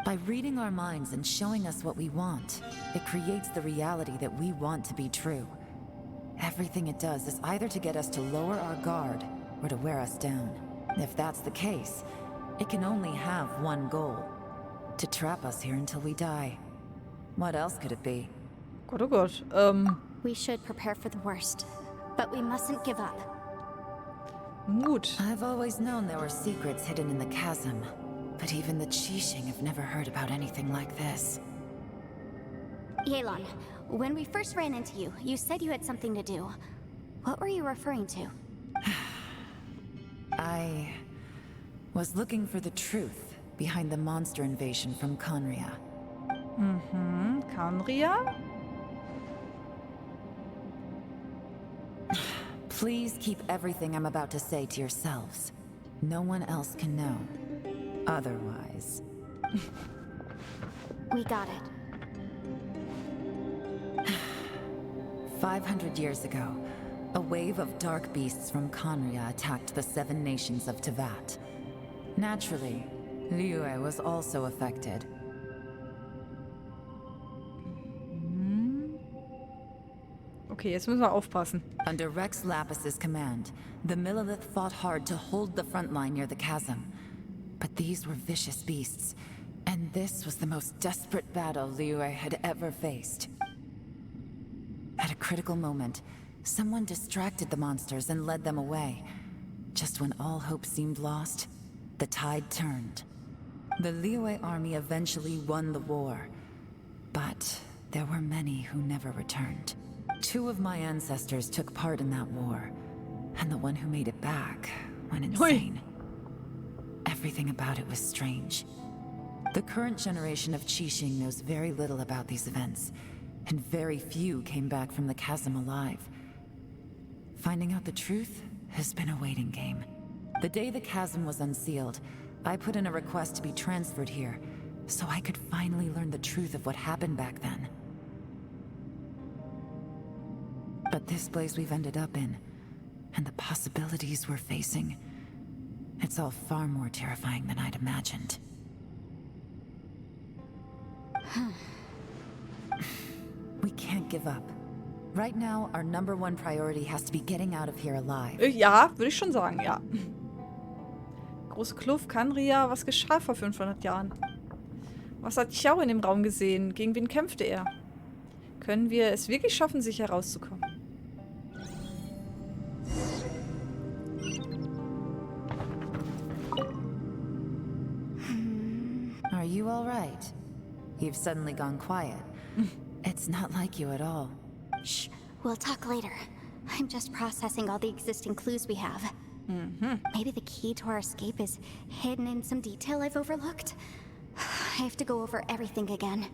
By reading our minds and showing us what we want, it creates the reality that we want to be true. Everything it does is either to get us to lower our guard or to wear us down. If that's the case, it can only have one goal: to trap us here until we die. What else could it be? Gott, oh Gott. We should prepare for the worst, but we mustn't give up. Mut. I've always known there were secrets hidden in the chasm, but even the Qixing have never heard about anything like this. Yelan, when we first ran into you, you said you had something to do. What were you referring to? I was looking for the truth behind the monster invasion from Conria. Kanria? Please keep everything I'm about to say to yourselves. No one else can know. Otherwise. We got it. 500 years ago, a wave of dark beasts from Conria attacked the 7 nations of Tevat. Naturally, Liyue was also affected. Okay, jetzt müssen wir aufpassen. Under Rex Lapis's command, the Millelith fought hard to hold the front line near the chasm. But these were vicious beasts, and this was the most desperate battle Liyue had ever faced. At a critical moment, someone distracted the monsters and led them away. Just when all hope seemed lost, the tide turned. The Liyue army eventually won the war, but there were many who never returned. 2 of my ancestors took part in that war, and the one who made it back went insane. Everything about it was strange. The current generation of Qixing knows very little about these events, and very few came back from the chasm alive. Finding out the truth has been a waiting game. The day the chasm was unsealed, I put in a request to be transferred here, so I could finally learn the truth of what happened back then. But this place we've ended up in, and the possibilities we're facing, it's all far more terrifying than I'd imagined. We can't give up. Right now, our #1 priority has to be getting out of here alive. Ja, würde ich schon sagen, ja. Große Kluft, Kanria, was geschah vor 500 Jahren? Was hat Xiao in dem Raum gesehen? Gegen wen kämpfte er? Können wir es wirklich schaffen, sich herauszukommen? Are you all right? You've suddenly gone quiet. It's not like you at all. Shh, we'll talk later. I'm just processing all the existing clues we have. Maybe the key to our escape is hidden in some detail I've overlooked. I have to go over everything again.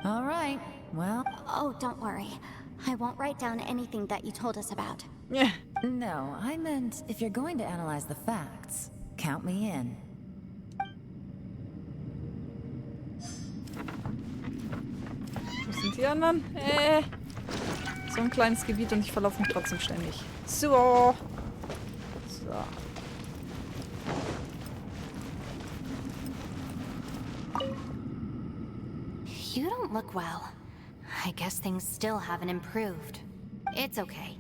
All right, well... Oh, don't worry. I won't write down anything that you told us about. Yeah. No, I meant if you're going to analyze the facts, count me in. Wo sind die anderen? So ein kleines Gebiet und ich verlaufe mich trotzdem ständig. So. You don't look well. I guess things still haven't improved. It's okay.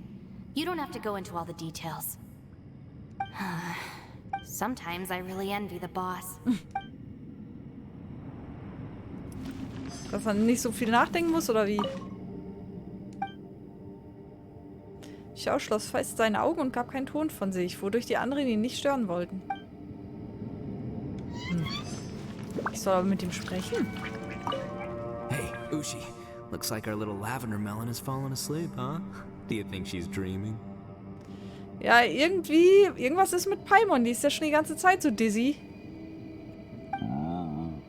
You don't have to go into all the details. Sometimes I really envy the boss. Dass man nicht so viel nachdenken muss, oder wie? Xiao schloss fest seine Augen und gab keinen Ton von sich, wodurch die anderen ihn nicht stören wollten. Ich soll aber mit ihm sprechen. Hey, Ushi. Looks like our little lavender melon has fallen asleep, huh? Do you think she's dreaming? Ja, irgendwas ist mit Paimon. Die ist ja schon die ganze Zeit so dizzy. Man,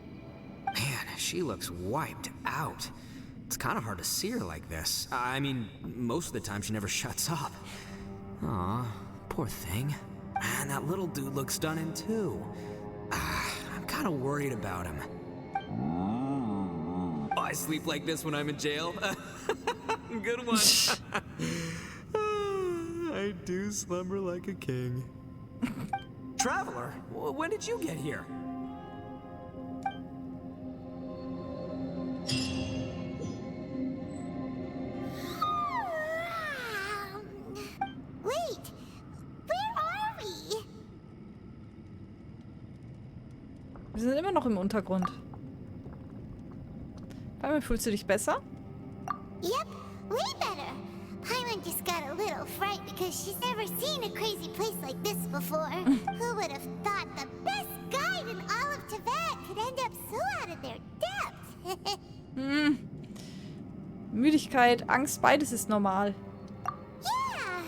she looks wiped out. It's kind of hard to see her like this. I mean, most of the time she never shuts up. Aw, poor thing. Man, that little dude looks stunning too. I'm kind of worried about him. Oh, I sleep like this when I'm in jail. Good one. I do slumber like a king. Traveler, when did you get here? Wait, where are we? Wir sind immer noch im Untergrund. Paimon, fühlst du dich besser? Yep, way better. Paimon just got a little fright because she's never seen a crazy place like this before. Who would have thought the best guide in all of Tibet could end up so out of their depth? Müdigkeit, Angst, beides ist normal. Yeah.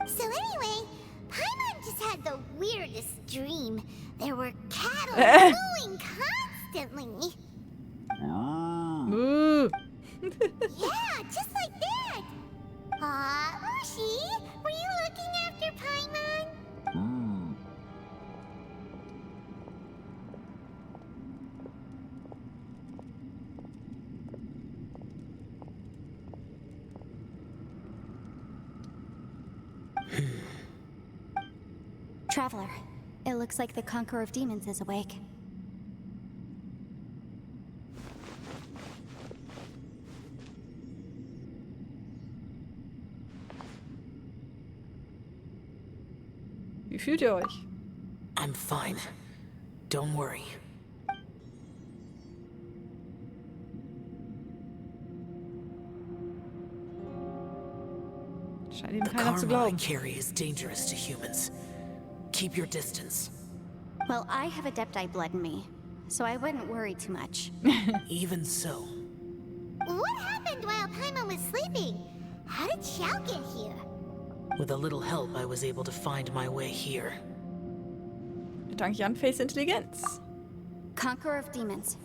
So anyway, Paimon just had the weirdest dream. There were cattle mooing constantly. Moo. Yeah, just like that. Aw, Traveler, it looks like the Conqueror of Demons is awake. Wie fühlt ihr euch? I'm fine. Don't worry. Scheint ihm The keiner zu karma I glauben. carry is dangerous to humans. Keep your distance. Well, I have Adepti blood in me, so I wouldn't worry too much. Even so, What happened while Paimon was sleeping? How did Xiao get here? with a little help, I was able to find my way here. Dank Yanfeis Intelligenz. Conqueror of Demons,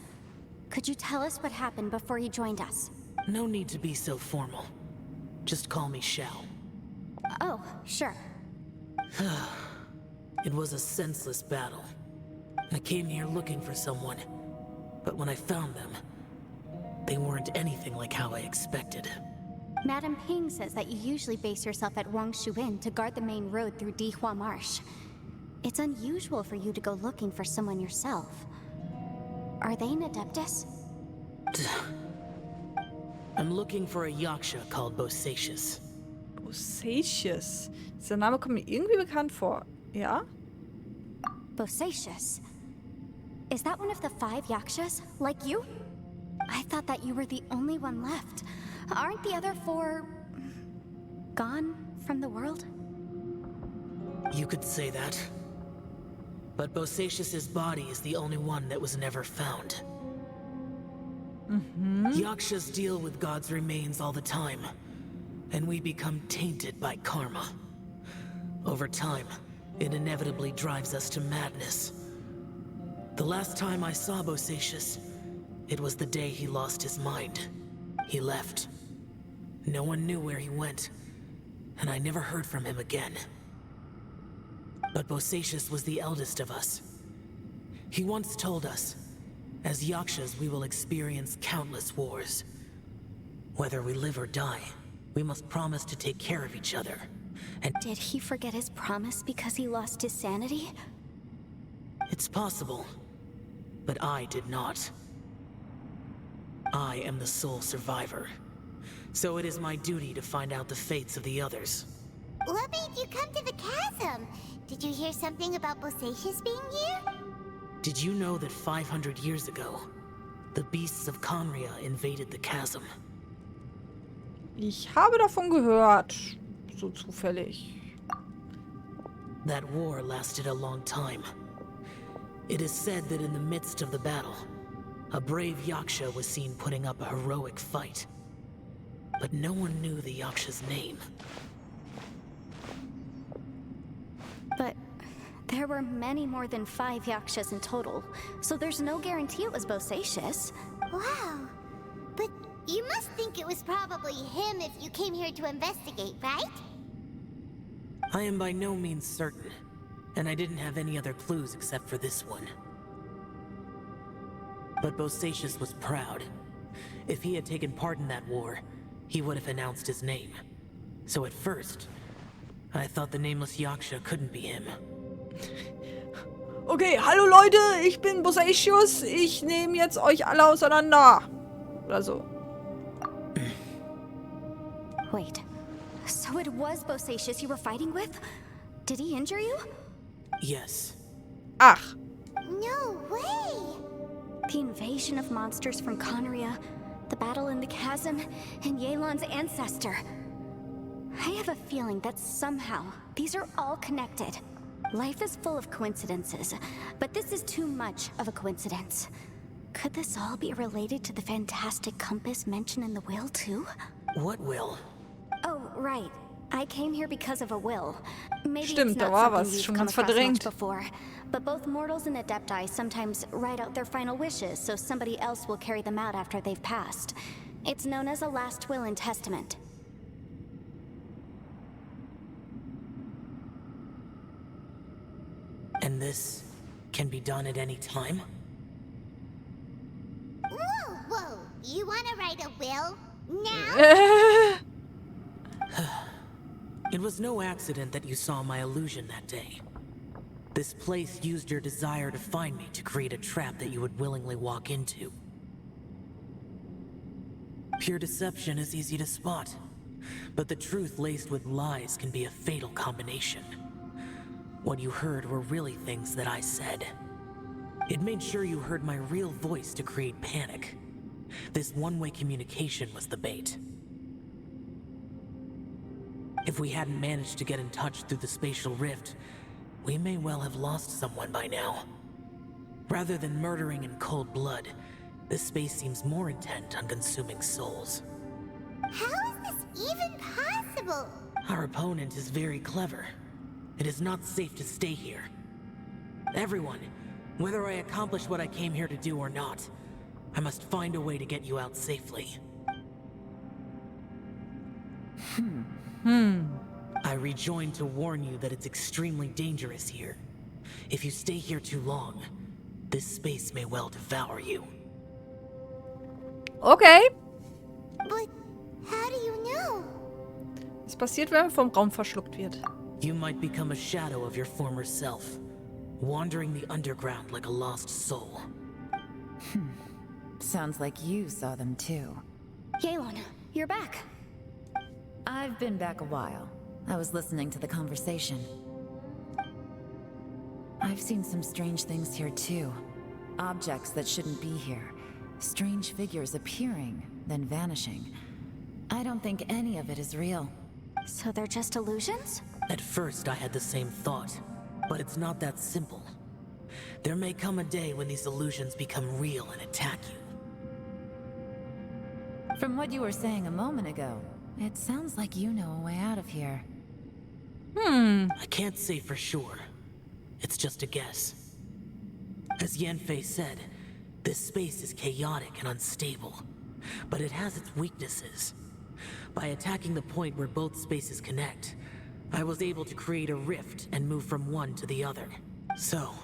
could you tell us what happened before you joined us? No need to be so formal. Just call me Xiao. Oh, sure. It was a senseless battle. I came here looking for someone, but when I found them, they weren't anything like how I expected. Madame Ping says that you usually base yourself at Wangshuin to guard the main road through Dihua Marsh. It's unusual for you to go looking for someone yourself. Are they an Adeptus? I'm looking for a Yaksha called Bosacius. Bosacius. Dieser Name kommt mir irgendwie bekannt vor. Ja? Bosacius? Is that one of the 5 Yakshas, like you? I thought that you were the only one left. Aren't the other 4... gone from the world? You could say that. But Bosacius's body is the only one that was never found. Yakshas deal with God's remains all the time, and we become tainted by karma. Over time, it inevitably drives us to madness. The last time I saw Bosacius, it was the day he lost his mind. He left. No one knew where he went, and I never heard from him again. But Bosacius was the eldest of us. He once told us, as Yakshas we will experience countless wars. Whether we live or die, we must promise to take care of each other. And Did he forget his promise because he lost his sanity? it's possible, but I did not. I am the sole survivor, so it is my duty to find out the fates of the others. What made you come to the chasm? Did you hear something about Bosacius being here? Did you know that 500 years ago, the beasts of Conria invaded the chasm? Ich habe davon gehört. So zufällig. That war lasted a long time. It is said that in the midst of the battle, a brave Yaksha was seen putting up a heroic fight. But no one knew the Yaksha's name. But there were many more than 5 Yakshas in total, so there's no guarantee it was Bosacius. Wow. But you must think it was probably him if you came here to investigate, right? I am by no means certain, and I didn't have any other clues except for this one. But Bosacius was proud. If he had taken part in that war, he would have announced his name. So at first, I thought the nameless Yaksha couldn't be him. Okay, hallo Leute, ich bin Bosacius. Ich nehme jetzt euch alle auseinander. Oder so. Wait, so it was Bosacius you were fighting with? Did he injure you? Yes. Ach. No way! The invasion of monsters from Conria, the battle in the chasm, and Yelan's ancestor. I have a feeling that somehow these are all connected. Life is full of coincidences, but this is too much of a coincidence. Could this all be related to the fantastic compass mentioned in the will, too? What will? Oh, right. I came here because of a will. Maybe Stimmt, it's da not war something was. we've Schon come ganz across much verdrängt. before. But both mortals and Adepti sometimes write out their final wishes so somebody else will carry them out after they've passed. It's known as a last will and testament. And this can be done at any time? Whoa, whoa! You wanna write a will? Now? It was no accident that you saw my illusion that day. This place used your desire to find me to create a trap that you would willingly walk into. Pure deception is easy to spot, but the truth laced with lies can be a fatal combination. What you heard were really things that I said. It made sure you heard my real voice to create panic. This one-way communication was the bait. If we hadn't managed to get in touch through the spatial rift, we may well have lost someone by now. Rather than murdering in cold blood, this space seems more intent on consuming souls. How is this even possible? Our opponent is very clever. It is not safe to stay here. Everyone, whether I accomplish what I came here to do or not, I must find a way to get you out safely. I rejoined to warn you that it's extremely dangerous here. If you stay here too long, this space may well devour you. Okay. But how do you know? Was passiert, wenn man vom Raum verschluckt wird? You might become a shadow of your former self, wandering the underground like a lost soul. Sounds like you saw them too. Yelan, you're back. I've been back a while. I was listening to the conversation. I've seen some strange things here too. Objects that shouldn't be here. Strange figures appearing, then vanishing. I don't think any of it is real. So they're just illusions? At first I had the same thought, but it's not that simple. There may come a day when these illusions become real and attack you. From what you were saying a moment ago, it sounds like you know a way out of here. I can't say for sure. It's just a guess. As Yanfei said, this space is chaotic and unstable, but it has its weaknesses. By attacking the point where both spaces connect, I was able to create a rift and move from one to the other. So,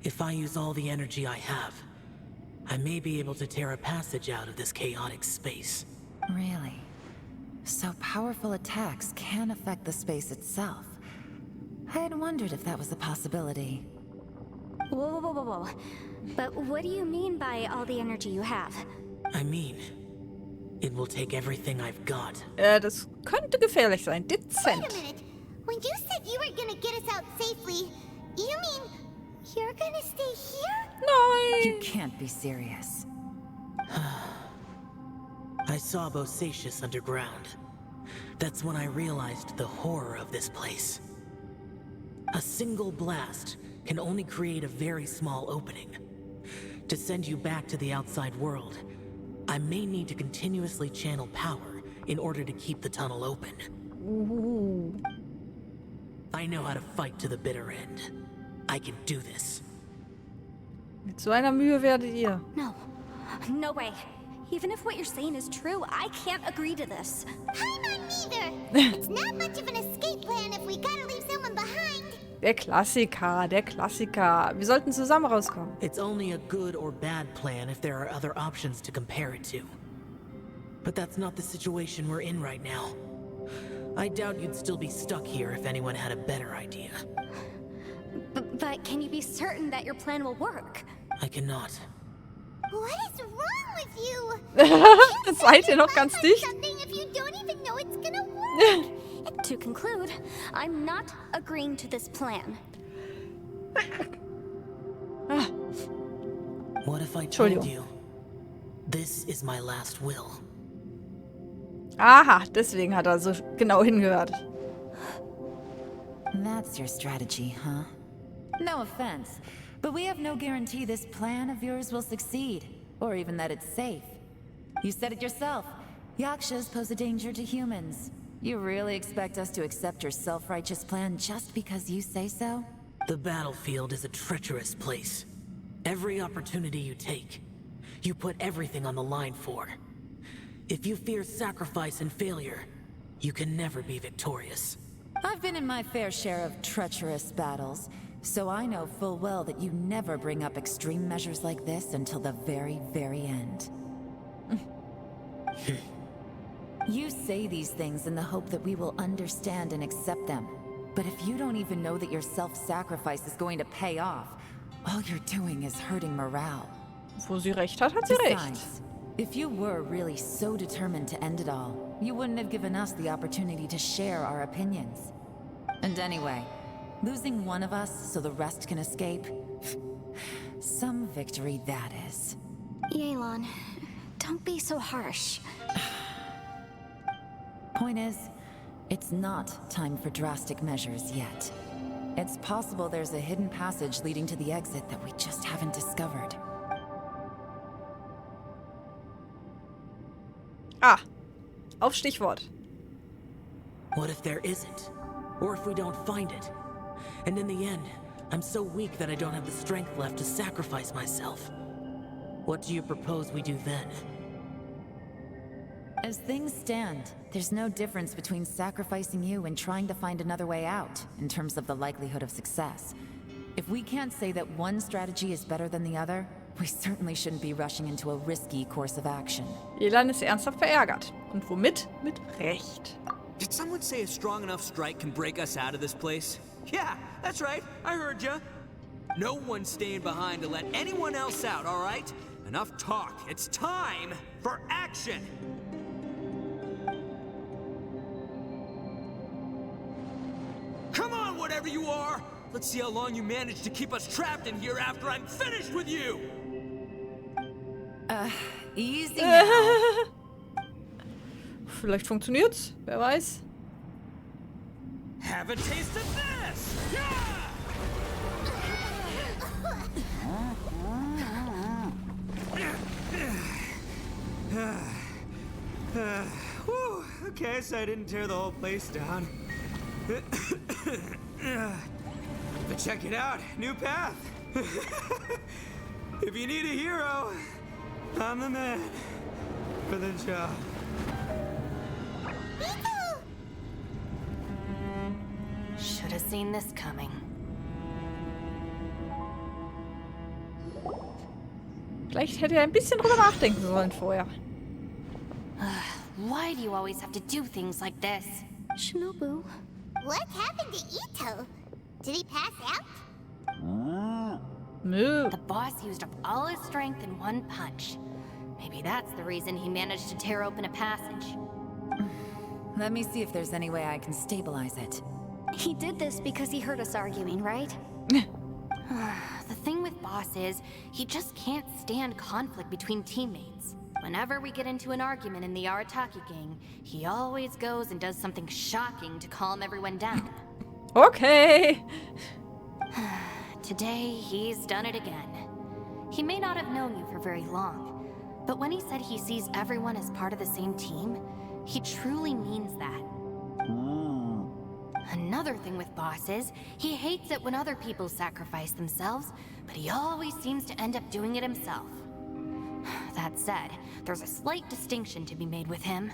if I use all the energy I have, I may be able to tear a passage out of this chaotic space. Really? So powerful attacks can affect the space itself. I had wondered if that was a possibility. Whoa, whoa, whoa, whoa. But what do you mean by all the energy you have? I mean, it will take everything I've got. Das könnte gefährlich sein. Wait Dezent. a minute. When you said you were gonna get us out safely, you mean you're gonna stay here? Nein. You can't be serious. I saw Bosacius underground. That's when I realized the horror of this place. A single blast can only create a very small opening. To send you back to the outside world, I may need to continuously channel power in order to keep the tunnel open. Ooh. I know how to fight to the bitter end. I can do this. Mit so einer Mühe werdet ihr. No. No way. Even if what you're saying is true, I can't agree to this. I'm not neither. It's not much of an escape plan if we gotta leave someone behind. Der Klassiker, der Klassiker. Wir sollten zusammen rauskommen. It's only a good or bad plan if there are other options to compare it to. But that's not the situation we're in right now. I doubt you'd still be stuck here if anyone had a better idea. But can you be certain that your plan will work? I cannot. What is wrong with you? Seid ihr noch ganz dicht? Something if you don't even know it's gonna work. To conclude, I'm not agreeing to this plan. What if I told you this is my last will? Aha, deswegen hat er so genau hingehört. That's your strategy, huh? No offense, but we have no guarantee this plan of yours will succeed, or even that it's safe. You said it yourself. Yakshas pose a danger to humans. You really expect us to accept your self-righteous plan just because you say so? The battlefield is a treacherous place. Every opportunity you take, you put everything on the line for. If you fear sacrifice and failure, you can never be victorious. I've been in my fair share of treacherous battles, so I know full well that you never bring up extreme measures like this until the very, very end. You say these things in the hope that we will understand and accept them. But if you don't even know that your self-sacrifice is going to pay off, all you're doing is hurting morale. Wo sie recht hat, hat sie recht. Besides, if you were really so determined to end it all, you wouldn't have given us the opportunity to share our opinions. And anyway, losing one of us so the rest can escape? Some victory that is. Yelan, don't be so harsh. Point is, it's not time for drastic measures yet. It's possible there's a hidden passage leading to the exit that we just haven't discovered. Ah, auf Stichwort. What if there isn't? Or if we don't find it? And in the end, I'm so weak that I don't have the strength left to sacrifice myself. What do you propose we do then? As things stand, there's no difference between sacrificing you and trying to find another way out, in terms of the likelihood of success. If we can't say that one strategy is better than the other, we certainly shouldn't be rushing into a risky course of action. Yelan ist ernsthaft verärgert. Und womit? Mit Recht. Did someone say a strong enough strike can break us out of this place? Yeah, that's right. I heard ya. No one's staying behind to let anyone else out, all right? Enough talk. It's time for action. Come on, whatever you are! Let's see how long you manage to keep us trapped in here after I'm finished with you! Easy now. Vielleicht funktioniert's, wer weiß. Have a taste of this! Whew, okay, so I didn't tear the whole place down. But check it out, new path. If you need a hero, I'm the man for the job. Should have seen this coming. Vielleicht hätte er ein bisschen drüber nachdenken sollen vorher. Why do you always have to do things like this? Shinobu. What happened to Itto? Did he pass out? Nö. The boss used up all his strength in one punch. Maybe that's the reason he managed to tear open a passage. Let me see if there's any way I can stabilize it. He did this because he heard us arguing, right? The thing with Boss is, he just can't stand conflict between teammates. Whenever we get into an argument in the Arataki gang, he always goes and does something shocking to calm everyone down. Okay. Today, he's done it again. He may not have known you for very long, but when he said he sees everyone as part of the same team, he truly means that. Another thing with Boss is, he hates it when other people sacrifice themselves, but he always seems to end up doing it himself. That said, there's a slight distinction to be made with him.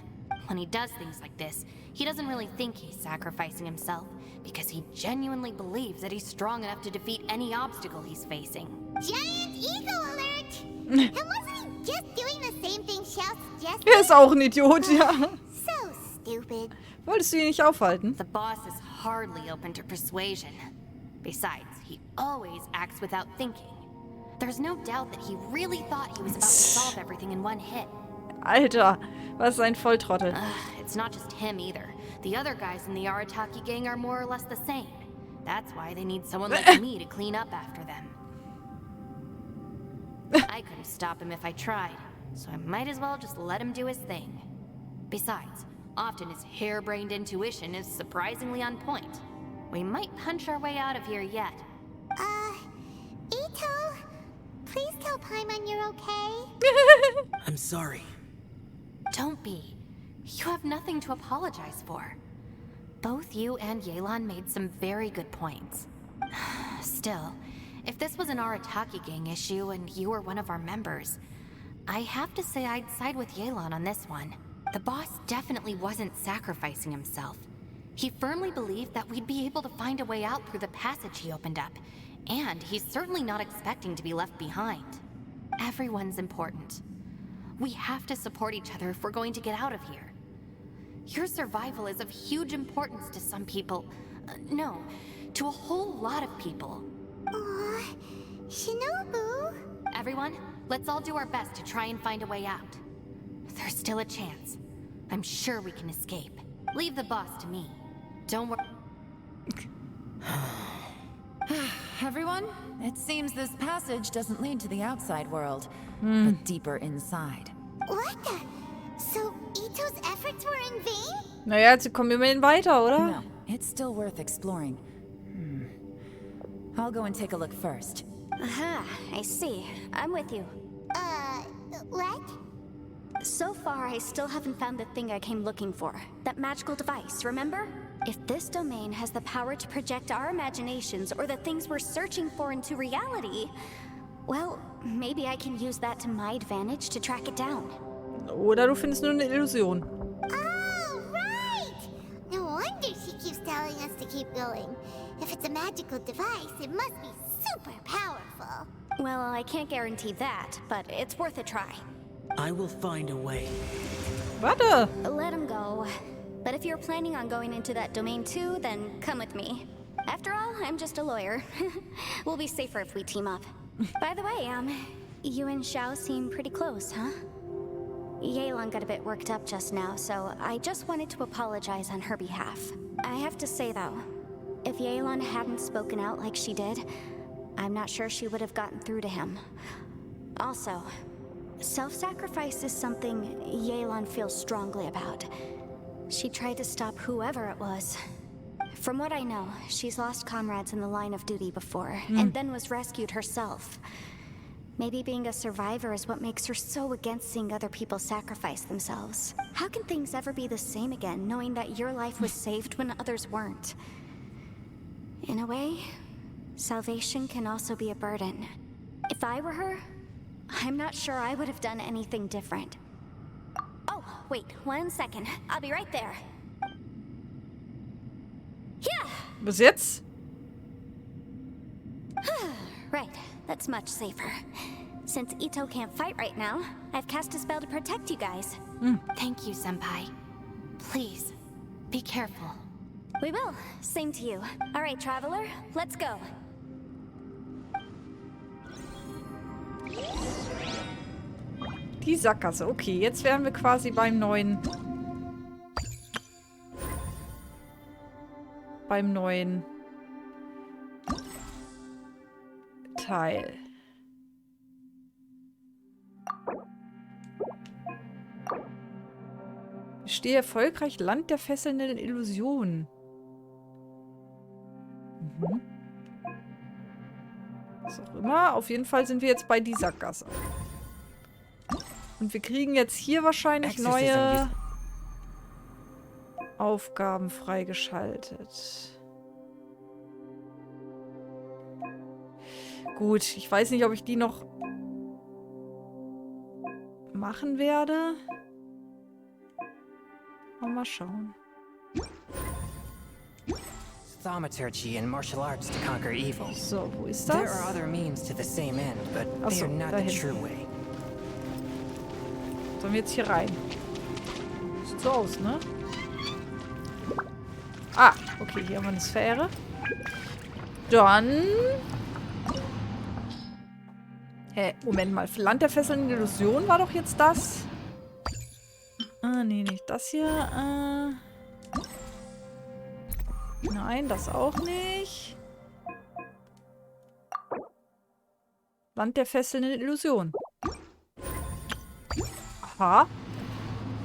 When he does things like this, he doesn't really think he's sacrificing himself, because he genuinely believes that he's strong enough to defeat any obstacle he's facing. Giant ego alert! And wasn't he just doing the same thing Xiao suggested? Er ist auch ein Idiot, ja. So stupid. Wolltest du ihn nicht aufhalten? The boss is hardly open to persuasion. Besides, he always acts without thinking. There's no doubt that he really thought he was about to solve everything in one hit. Alter, was ein Volltrottel. It's not just him either. The other guys in the Arataki gang are more or less the same. That's why they need someone like me to clean up after them. I couldn't stop him if I tried, so I might as well just let him do his thing. Besides, often his harebrained intuition is surprisingly on point. We might punch our way out of here yet. Itto, please tell Paimon you're okay. I'm sorry. Don't be. You have nothing to apologize for. Both you and Yelan made some very good points. Still, if this was an Arataki gang issue and you were one of our members, I have to say I'd side with Yelan on this one. The boss definitely wasn't sacrificing himself. He firmly believed that we'd be able to find a way out through the passage he opened up, and he's certainly not expecting to be left behind. Everyone's important. We have to support each other if we're going to get out of here. Your survival is of huge importance to some people, No, to a whole lot of people. Aw, Shinobu. Everyone, let's all do our best to try and find a way out. There's still a chance. I'm sure we can escape. Leave the boss to me. Don't worry. Everyone, it seems this passage doesn't lead to the outside world, but deeper inside. What the? So Itto's efforts were in vain? Naja, sie kommen immerhin weiter, oder? No, it's still worth exploring. I'll go and take a look first. Aha, I see. I'm with you. What? So far, I still haven't found the thing I came looking for. That magical device, remember? If this domain has the power to project our imaginations or the things we're searching for into reality, well, maybe I can use that to my advantage to track it down. Oder du findest nur eine Illusion. Oh, right! No wonder she keeps telling us to keep going. If it's a magical device, it must be super powerful. Well, I can't guarantee that, but it's worth a try. I will find a way. Warte! Let him go. But if you're planning on going into that domain too, then come with me. After all, I'm just a lawyer. We'll be safer if we team up. By the way, you and Xiao seem pretty close, huh? Yelan got a bit worked up just now, so I just wanted to apologize on her behalf. I have to say though, if Yelan hadn't spoken out like she did, I'm not sure she would have gotten through to him. Also, self-sacrifice is something Yelan feels strongly about. She tried to stop whoever it was. From what I know, she's lost comrades in the line of duty before, and then was rescued herself. Maybe being a survivor is what makes her so against seeing other people sacrifice themselves. How can things ever be the same again, knowing that your life was saved when others weren't? In a way, salvation can also be a burden. If I were her, I'm not sure I would have done anything different. Oh, wait, 1 second. I'll be right there. Yeah! Bis jetzt? Right, that's much safer. Since Itto can't fight right now, I've cast a spell to protect you guys. Thank you, Senpai. Please, be careful. We will. Same to you. All right, Traveler, let's go. Die Sackgasse. Okay, jetzt wären wir quasi beim neuen Teil. Stehe erfolgreich Land der fesselnden Illusionen. Was auch immer. Auf jeden Fall sind wir jetzt bei die Sackgasse. Und wir kriegen jetzt hier wahrscheinlich neue Aufgaben freigeschaltet. Gut, ich weiß nicht, ob ich die noch machen werde. Mal schauen. Thaumaturgy and martial arts to conquer evil. So, wo ist There das? are other means to the same end, but Ach they so, are not the dahin. true way. Sollen wir jetzt hier rein? Sieht so aus, ne? Ah, okay, hier haben wir eine Sphäre. Dann... Hä, Moment mal. Land der fesselnden Illusion war doch jetzt das? Ah, nee, nicht das hier. Nein, das auch nicht. Land der fesselnden Illusion. Aha.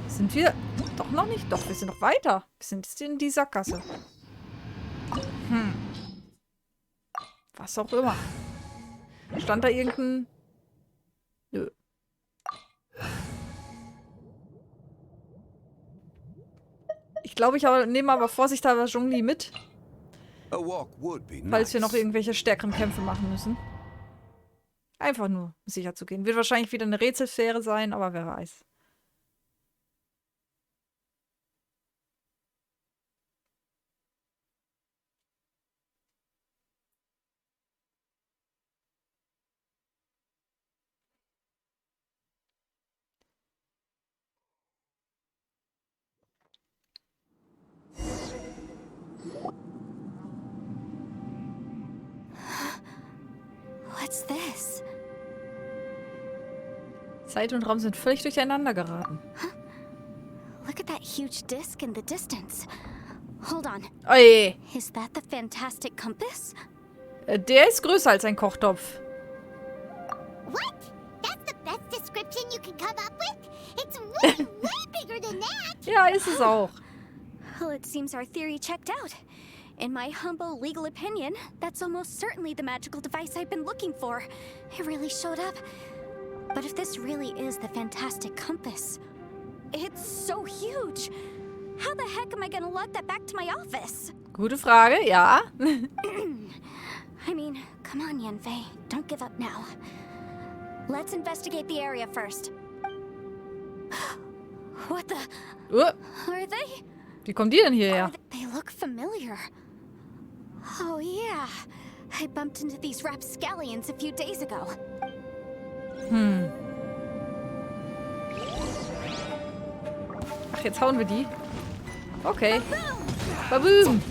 Sind wir doch noch nicht? Doch, wir sind noch weiter. Wir sind jetzt in die Sackgasse. Was auch immer. Stand da irgendein... Nö. Ich glaube, ich nehme aber vorsichtshalber Zhongli mit. Falls wir noch irgendwelche stärkeren Kämpfe machen müssen. Einfach nur, um sicher zu gehen. Wird wahrscheinlich wieder eine Rätselsphäre sein, aber wer weiß. What's this? Zeit und Raum sind völlig durcheinander geraten. Look at that huge disc in the distance. Hold on. Oje. Is that the fantastic compass? Der ist größer als ein Kochtopf. What? That's the best description you can come up with? It's way, way bigger than that! Ja, ist es auch. Well, it seems our theory checked out. In my humble legal opinion, that's almost certainly the magical device I've been looking for. It really showed up. But if this really is the fantastic compass, it's so huge. How the heck am I gonna lug that back to my office? Gute Frage, ja. I mean, come on, Yanfei. Don't give up now. Let's investigate the area first. What the? Are they? Wie kommen die denn hierher? They look familiar. Oh yeah. I bumped into these rapscallions a few days ago. Ach, jetzt hauen wir die. Okay. Baboom.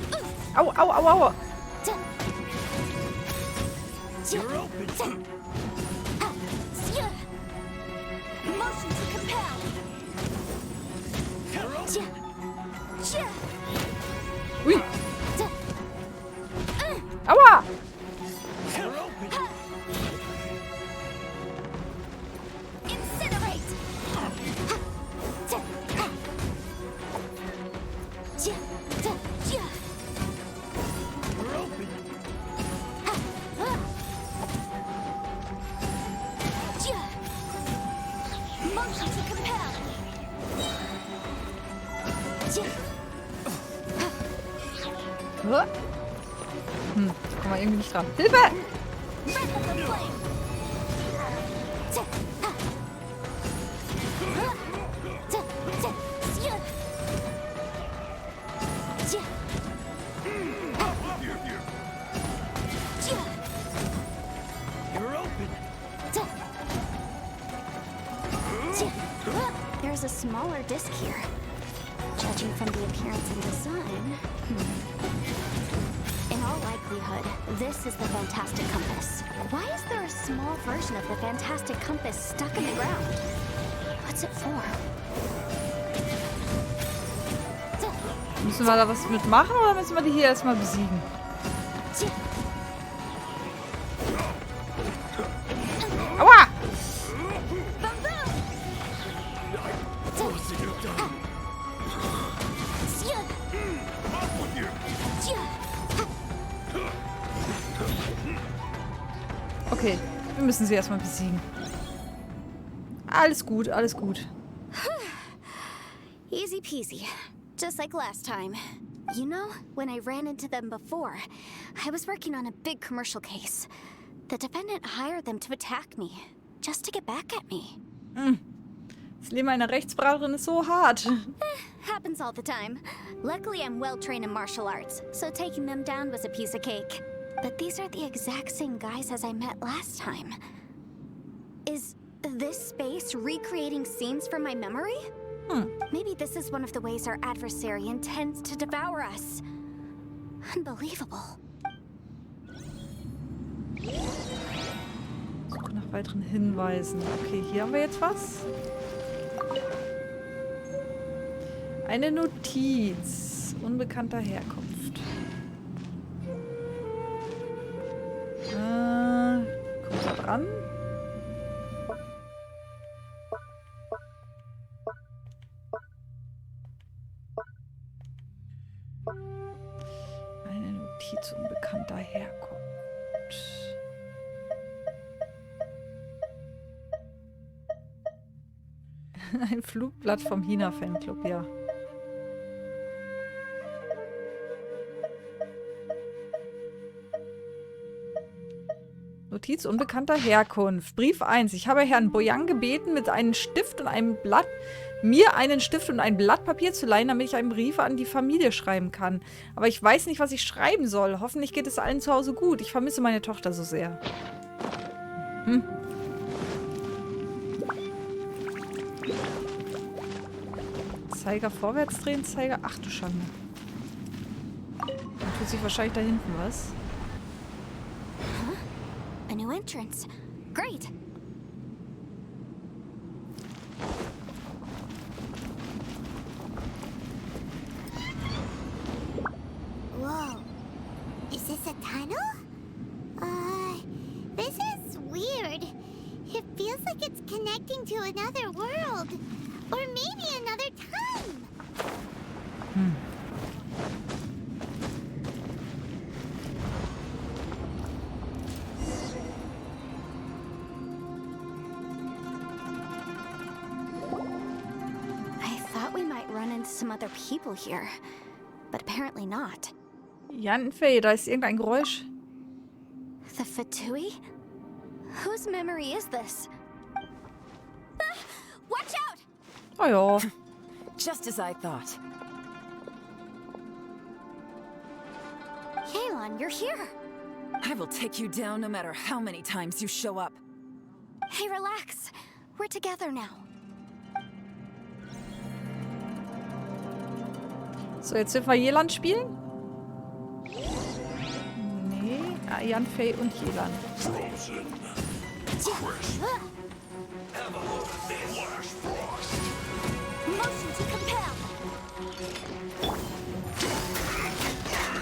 Au, au, au, au. Motion to compel. Ui. Aua. Incinerate. Motion to compel. Komm mal irgendwie nicht dran. Hilfe! There's a smaller disc here. Judging from the appearance and design, in all likelihood, this is the fantastic compass. Why is there a small version of the fantastic compass stuck in the ground? What's it for? Müssen wir da was mitmachen oder müssen wir die hier erstmal besiegen? Aua! Okay, wir müssen sie erstmal besiegen. Alles gut, alles gut. Easy peasy. Just like last time. You know, when I ran into them before, I was working on a big commercial case. The defendant hired them to attack me, just to get back at me. Das Leben einer Rechtsberaterin ist so hart. Happens all the time. Luckily, I'm well trained in martial arts, so taking them down was a piece of cake. But these are the exact same guys as I met last time. Is this space recreating scenes from my memory? Maybe this is one of the ways our adversary intends to devour us. Unbelievable. Suche nach weiteren Hinweisen. Okay, hier haben wir jetzt was. Eine Notiz unbekannter Herkunft. Kommt da dran? Eine Notiz unbekannter Herkunft. Ein Flugblatt vom Hina-Fanclub, ja. Notiz unbekannter Herkunft. Brief 1. Ich habe Herrn Boyang gebeten, mir einen Stift und ein Blatt Papier zu leihen, damit ich einen Brief an die Familie schreiben kann. Aber ich weiß nicht, was ich schreiben soll. Hoffentlich geht es allen zu Hause gut. Ich vermisse meine Tochter so sehr. Zeiger vorwärts drehen, Zeiger... Ach du Schande. Dann tut sich wahrscheinlich da hinten was. A new entrance. Great. Whoa. Is this a tunnel? This is weird. It feels like it's connecting to another world. Or maybe another time. I thought we might run into some other people here, but apparently not. Yanfei, da ist irgendein Geräusch. The Fatui? Whose memory is this? Ah, watch out! Oh ja. Just as I thought. Yelan, you're here. I will take you down no matter how many times you show up. Hey, relax. We're together now. So, jetzt dürfen wir Yelan spielen? Nee. Ah, Yanfei und Yelan. Motion to compel.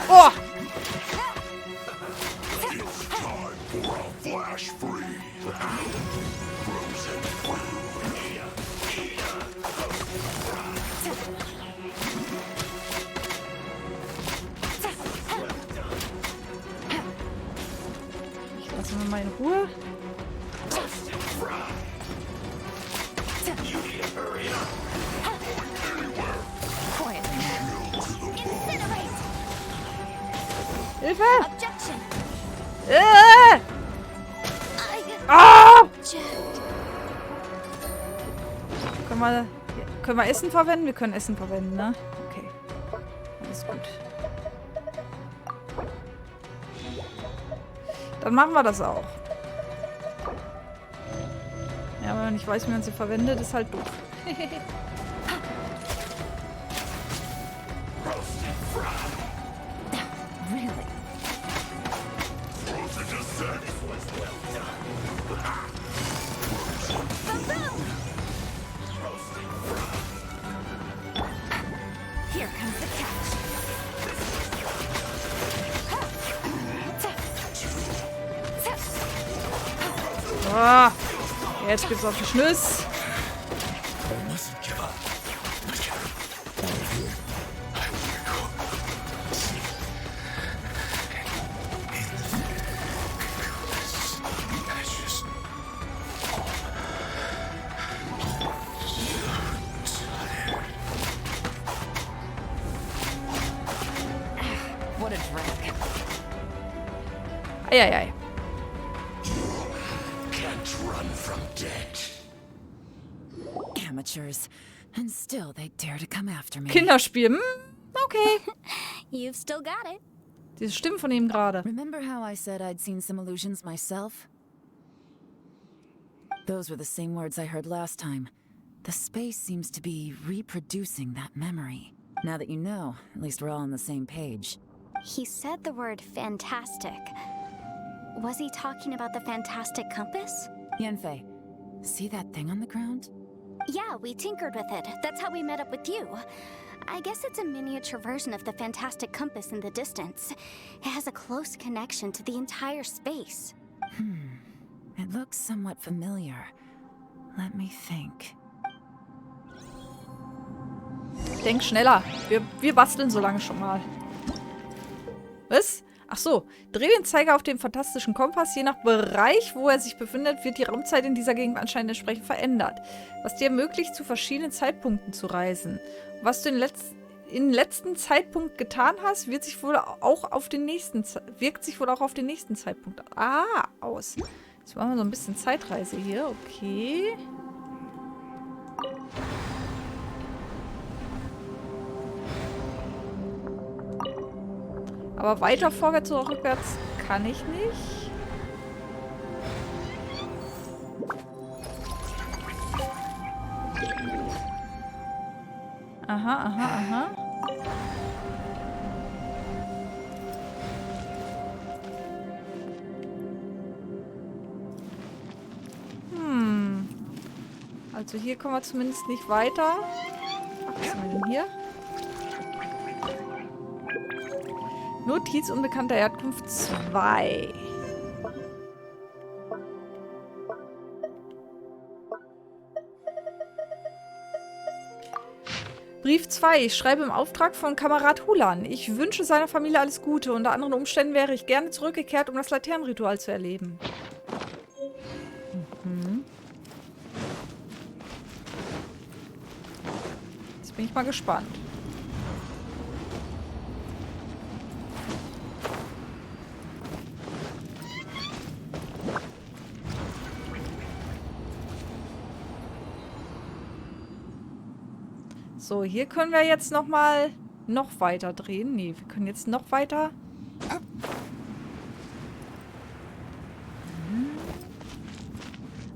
Oh! Lassen wir mal in Ruhe. Hilfe! Objection. Ah! Können wir Essen verwenden? Wir können Essen verwenden, ne? Okay. Alles gut. Dann machen wir das auch. Ja, wenn man nicht weiß, wie man sie verwendet, ist halt doof. Ah, jetzt gibt's auf den Schnüss. What a drag. Eieiei. Amateurs. And still they dare to come after me. Kinderspiel. Okay. You've still got it. Diese Stimmen von ihm gerade. Remember how I said I'd seen some illusions myself? Those were the same words I heard last time. The space seems to be reproducing that memory. Now that you know, at least we're all on the same page. He said the word fantastic. Was he talking about the fantastic compass? Yanfei, see that thing on the ground? Yeah, we tinkered with it. That's how we met up with you. I guess it's a miniature version of the fantastic compass in the distance. It has a close connection to the entire space. It looks somewhat familiar. Let me think. Denk schneller. Wir basteln so lange schon mal. Was? Ach so. Dreh den Zeiger auf dem fantastischen Kompass. Je nach Bereich, wo er sich befindet, wird die Raumzeit in dieser Gegend anscheinend entsprechend verändert. Was dir ermöglicht, zu verschiedenen Zeitpunkten zu reisen. Was du im letzten Zeitpunkt getan hast, wirkt sich wohl auch auf den nächsten Zeitpunkt aus. Jetzt machen wir so ein bisschen Zeitreise hier. Okay. Aber weiter vorwärts oder rückwärts kann ich nicht. Aha, aha, aha. Also hier kommen wir zumindest nicht weiter. Ach, was haben wir denn hier? Notiz unbekannter Herkunft 2. Brief 2. Ich schreibe im Auftrag von Kamerad Hulan. Ich wünsche seiner Familie alles Gute. Unter anderen Umständen wäre ich gerne zurückgekehrt, um das Laternenritual zu erleben. Jetzt bin ich mal gespannt. So, hier können wir jetzt noch weiter drehen. Nee, wir können jetzt noch weiter.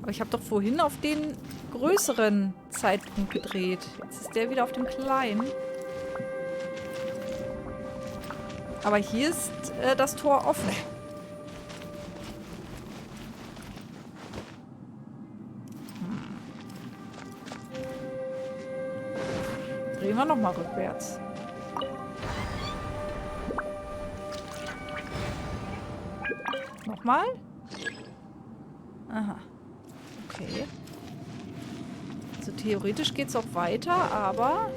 Aber ich habe doch vorhin auf den größeren Zeitpunkt gedreht. Jetzt ist der wieder auf dem kleinen. Aber hier ist das Tor offen. Drehen wir nochmal rückwärts. Nochmal? Aha. Okay. Also theoretisch geht es auch weiter, aber...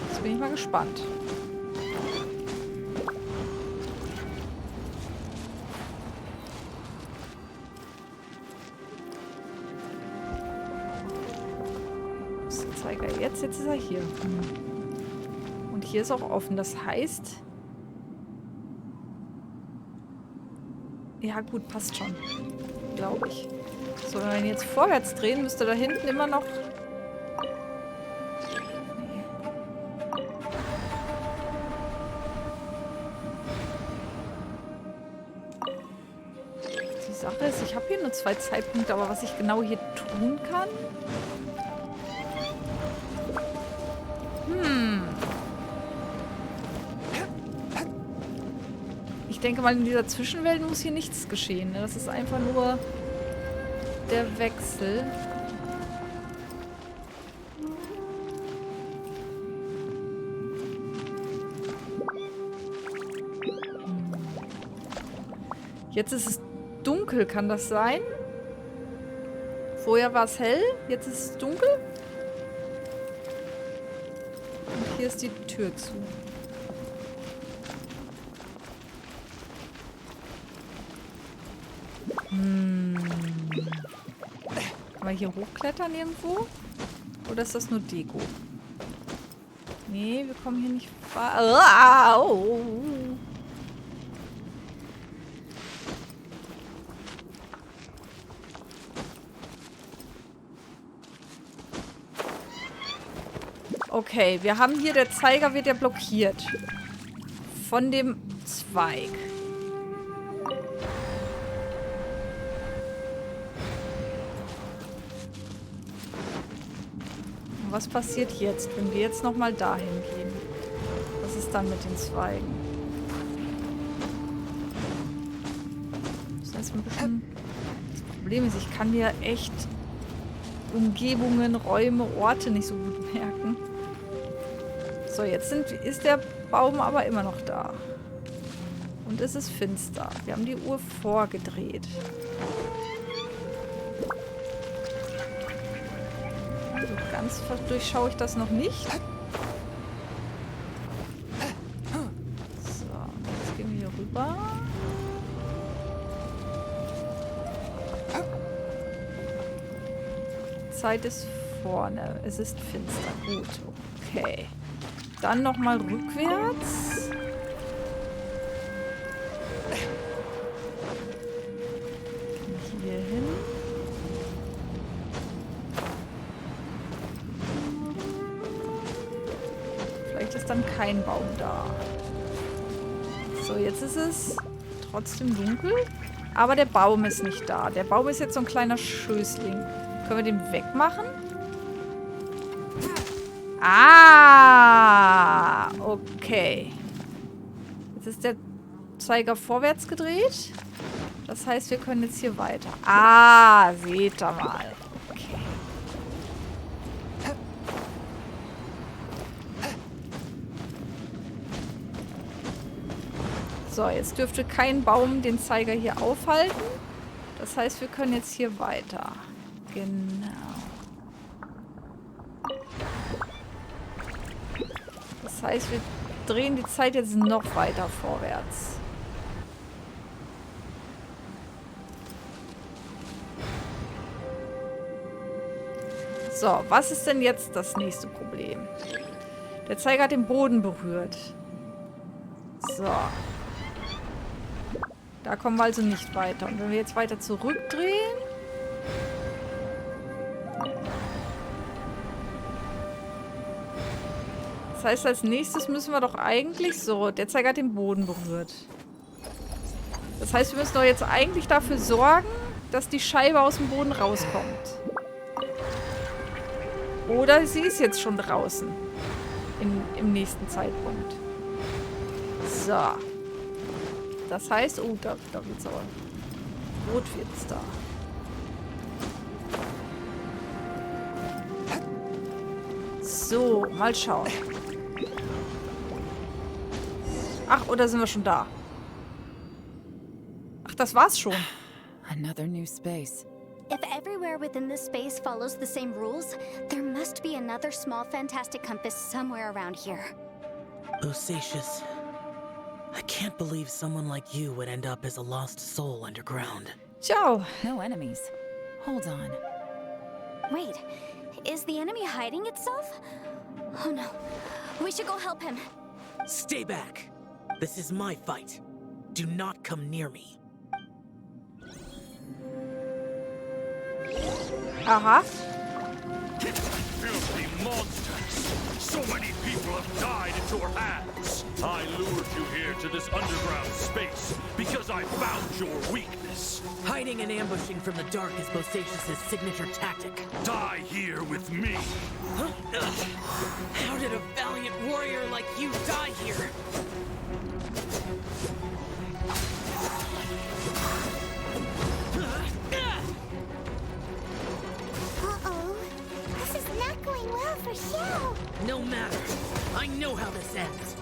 Jetzt bin ich mal gespannt. Jetzt ist er hier. Und hier ist auch offen. Das heißt... Ja gut, passt schon. Glaube ich. So, wenn wir ihn jetzt vorwärts drehen, müsste da hinten immer noch... Nee. Die Sache ist, ich habe hier nur 2 Zeitpunkte, aber was ich genau hier tun kann... Ich denke mal, in dieser Zwischenwelt muss hier nichts geschehen. Ne? Das ist einfach nur der Wechsel. Jetzt ist es dunkel, kann das sein? Vorher war es hell, jetzt ist es dunkel. Und hier ist die Tür zu. Kann man hier hochklettern irgendwo? Oder ist das nur Deko? Nee, wir kommen hier nicht weiter. Oh. Okay, wir haben hier, der Zeiger wird ja blockiert. Von dem Zweig. Was passiert jetzt, wenn wir jetzt nochmal dahin gehen? Was ist dann mit den Zweigen? Das heißt ein bisschen... Das Problem ist, ich kann mir echt Umgebungen, Räume, Orte nicht so gut merken. So, jetzt ist der Baum aber immer noch da. Und es ist finster. Wir haben die Uhr vorgedreht. Ganz durchschaue ich das noch nicht. So, jetzt gehen wir hier rüber. Zeit ist vorne. Es ist finster. Gut, okay. Dann nochmal rückwärts. Hier hin. Ist dann kein Baum da. So, jetzt ist es trotzdem dunkel. Aber der Baum ist nicht da. Der Baum ist jetzt so ein kleiner Schößling. Können wir den wegmachen? Ah! Okay. Jetzt ist der Zeiger vorwärts gedreht. Das heißt, wir können jetzt hier weiter. Ah, seht ihr mal. Okay. So, jetzt dürfte kein Baum den Zeiger hier aufhalten. Das heißt, wir können jetzt hier weiter. Genau. Das heißt, wir drehen die Zeit jetzt noch weiter vorwärts. So, was ist denn jetzt das nächste Problem? Der Zeiger hat den Boden berührt. So. Da kommen wir also nicht weiter. Und wenn wir jetzt weiter zurückdrehen... Das heißt, als nächstes müssen wir doch eigentlich... So, der Zeiger hat den Boden berührt. Das heißt, wir müssen doch jetzt eigentlich dafür sorgen, dass die Scheibe aus dem Boden rauskommt. Oder sie ist jetzt schon draußen. Im nächsten Zeitpunkt. So. Das heißt... Oh, da wird's aber... Rot wird's da. So, mal schauen. Ach, oder sind wir schon da? Ach, das war's schon. Another new space. If everywhere within this space follows the same rules, there must be another small fantastic compass somewhere around here. Bosacious. I can't believe someone like you would end up as a lost soul underground. Ciao. No enemies. Hold on. Wait, is the enemy hiding itself? Oh no, we should go help him. Stay back. This is my fight. Do not come near me. Aha. Filthy monsters! So many people have died at your hands! I lured you here to this underground space because I found your weakness. Hiding and ambushing from the dark is Bosacious's signature tactic. Die here with me! How did a valiant warrior like you die here? Uh-oh. This is not going well for Xiao. No matter. I know how this ends.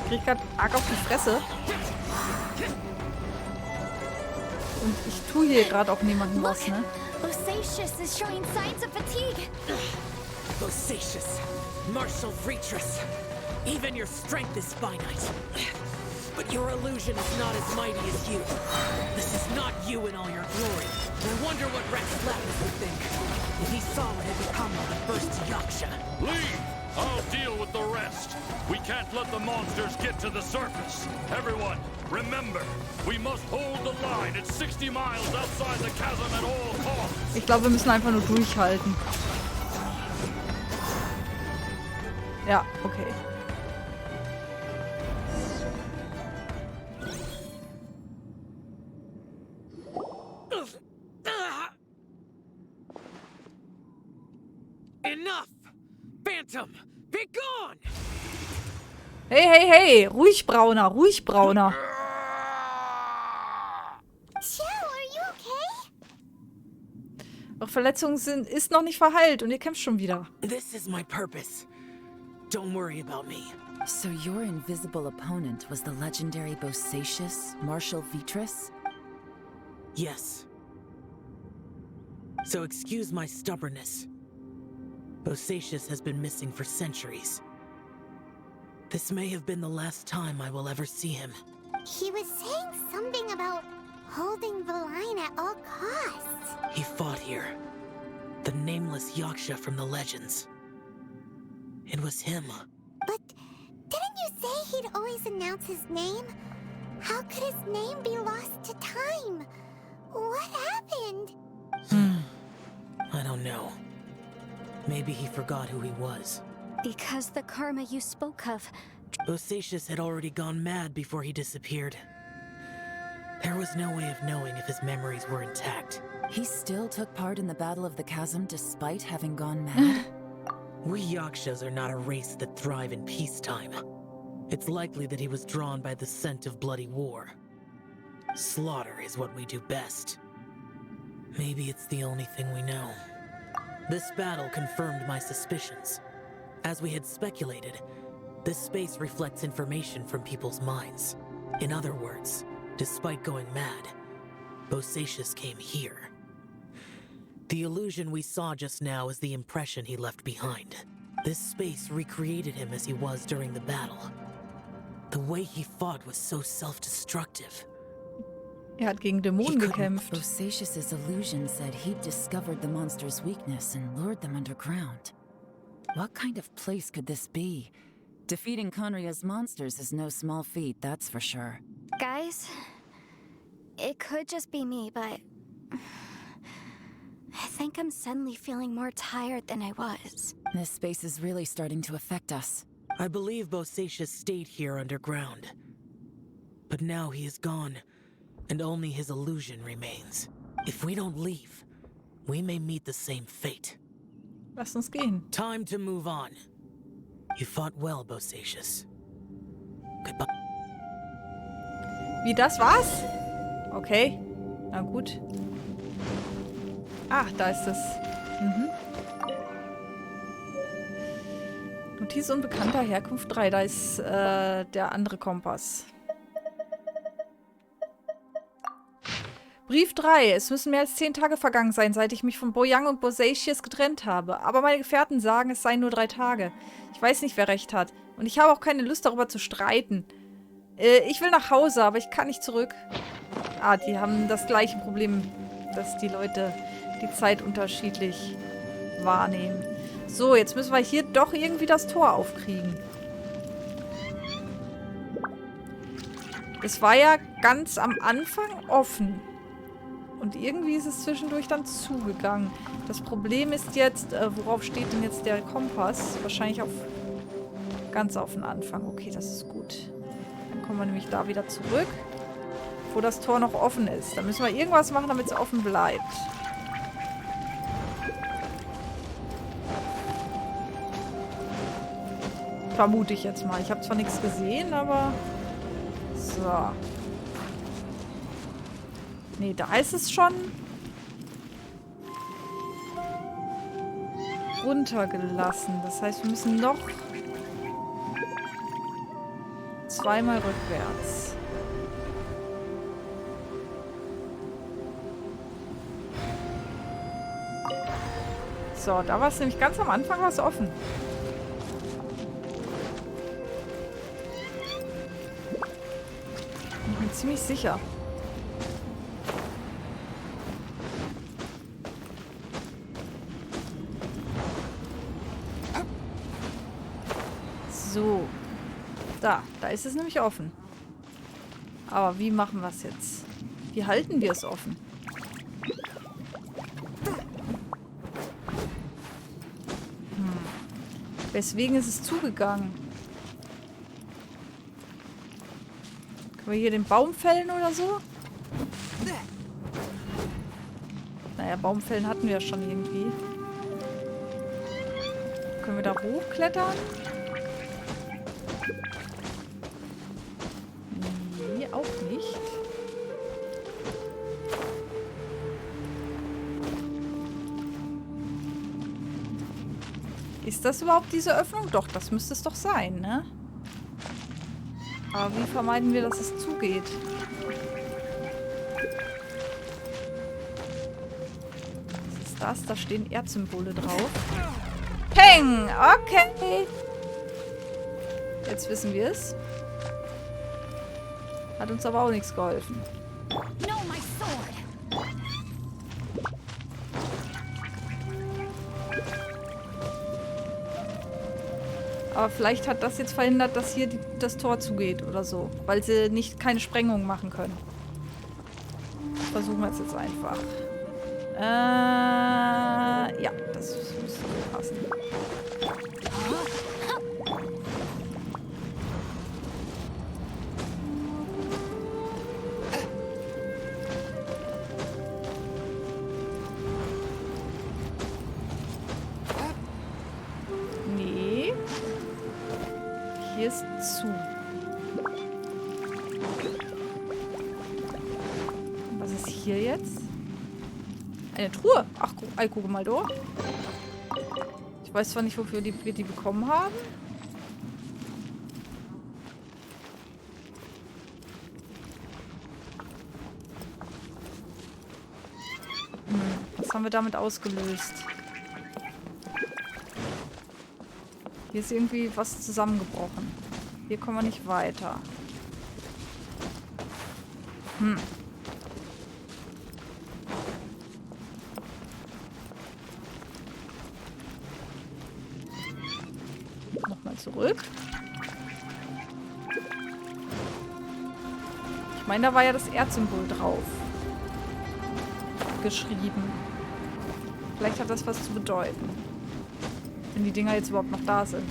Krieg grad arg auf die Fresse. Und ich tue hier gerade auch niemandem was, ne? Bosacious is showing signs of fatigue. Bosacious, martial Retris. Even your strength is finite. But your illusion is not as mighty as you. This is not you in all your glory. I wonder what Rex Lapis would think if he saw what had become of the first Yaksha. Leave! I'll deal with the rest. We can't let the monsters get to the surface. Everyone, remember, we must hold the line at 60 miles outside the chasm at all costs. Ich glaube, wir müssen einfach nur durchhalten. Ja, okay. Enough! Phantom, be gone! Hey, hey, hey! Ruhig, Brauner, ruhig, Brauner. Xiao, are you okay? Eure Verletzung ist noch nicht verheilt und ihr kämpft schon wieder. This is my purpose. Don't worry about me. So your invisible opponent was the legendary Bosacious, Marshal Vitris? Yes. So excuse my stubbornness. Bosacious has been missing for centuries. This may have been the last time I will ever see him. He was saying something about holding the line at all costs. He fought here. The nameless Yaksha from the legends. It was him. But didn't you say he'd always announce his name? How could his name be lost to time? What happened? I don't know. Maybe he forgot who he was. Because the karma you spoke of. Bosacious had already gone mad before he disappeared. There was no way of knowing if his memories were intact. He still took part in the Battle of the Chasm despite having gone mad? We Yakshas are not a race that thrive in peacetime. It's likely that he was drawn by the scent of bloody war. Slaughter is what we do best. Maybe it's the only thing we know. This battle confirmed my suspicions. As we had speculated, this space reflects information from people's minds. In other words, despite going mad, Bosacius came here. The illusion we saw just now is the impression he left behind. This space recreated him as he was during the battle. The way he fought was so self-destructive. Hat gegen Dämonen gekämpft. Bosacius's illusion said he'd discovered the monster's weakness and lured them underground. What kind of place could this be? Defeating Conria's monsters is no small feat, that's for sure. Guys, it could just be me, but I think I'm suddenly feeling more tired than I was. This space is really starting to affect us. I believe Bosacius stayed here underground. But now he is gone, and only his illusion remains. If we don't leave, we may meet the same fate. Lass uns gehen. Time to move on. You fought well, Bosacius. Goodbye. Wie, das war's? Okay. Na gut. Ach, da ist es. Mhm. Notiz unbekannter Herkunft 3. Da ist der andere Kompass. Brief 3. Es müssen mehr als 10 Tage vergangen sein, seit ich mich von Boyang und Bosacius getrennt habe. Aber meine Gefährten sagen, es seien nur 3 Tage. Ich weiß nicht, wer recht hat. Und ich habe auch keine Lust, darüber zu streiten. Ich will nach Hause, aber ich kann nicht zurück. Ah, die haben das gleiche Problem, dass die Leute die Zeit unterschiedlich wahrnehmen. So, jetzt müssen wir hier doch irgendwie das Tor aufkriegen. Es war ja ganz am Anfang offen. Und irgendwie ist es zwischendurch dann zugegangen. Das Problem ist jetzt, worauf steht denn jetzt der Kompass? Wahrscheinlich auf ganz auf den Anfang. Okay, das ist gut. Dann kommen wir nämlich da wieder zurück, wo das Tor noch offen ist. Da müssen wir irgendwas machen, damit es offen bleibt. Vermute ich jetzt mal. Ich habe zwar nichts gesehen, aber... So. Nee, da ist es schon runtergelassen. Das heißt, wir müssen noch zweimal rückwärts. So, da war es nämlich ganz am Anfang was offen. Ich bin ziemlich sicher. So. Da ist es nämlich offen. Aber wie machen wir es jetzt? Wie halten wir es offen? Weswegen ist es zugegangen? Können wir hier den Baum fällen oder so? Naja, Baumfällen hatten wir ja schon irgendwie. Können wir da hochklettern? Nee, auch nicht. Ist das überhaupt diese Öffnung? Doch, das müsste es doch sein, ne? Aber wie vermeiden wir, dass es zugeht? Was ist das? Da stehen Erdsymbole drauf. Peng! Okay. Jetzt wissen wir es. Hat uns aber auch nichts geholfen. No, my sword. Aber vielleicht hat das jetzt verhindert, dass hier das Tor zugeht oder so. Weil sie keine Sprengung machen können. Versuchen wir es jetzt einfach. Ja, das müsste passen. Hier ist zu. Und was ist hier jetzt? Eine Truhe. Ach, guck mal da. Ich weiß zwar nicht, wofür wir die bekommen haben. Was haben wir damit ausgelöst? Hier ist irgendwie was zusammengebrochen. Hier kommen wir nicht weiter. Nochmal zurück. Ich meine, da war ja das Erdsymbol drauf. Geschrieben. Vielleicht hat das was zu bedeuten. Wenn die Dinger jetzt überhaupt noch da sind.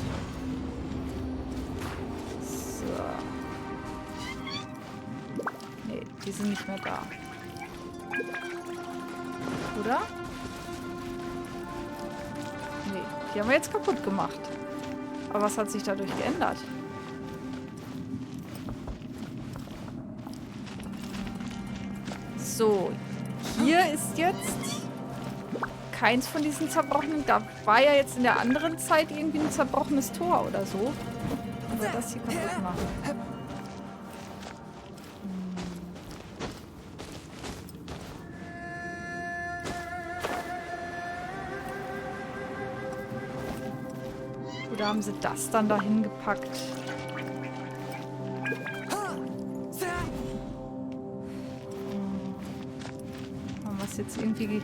So. Nee, die sind nicht mehr da. Oder? Nee, die haben wir jetzt kaputt gemacht. Aber was hat sich dadurch geändert? So, hier ist jetzt keins von diesen zerbrochenen. Da war ja jetzt in der anderen Zeit irgendwie ein zerbrochenes Tor oder so. Also das hier kaputt machen. Oder haben sie das dann dahin gepackt? Haben wir es jetzt irgendwie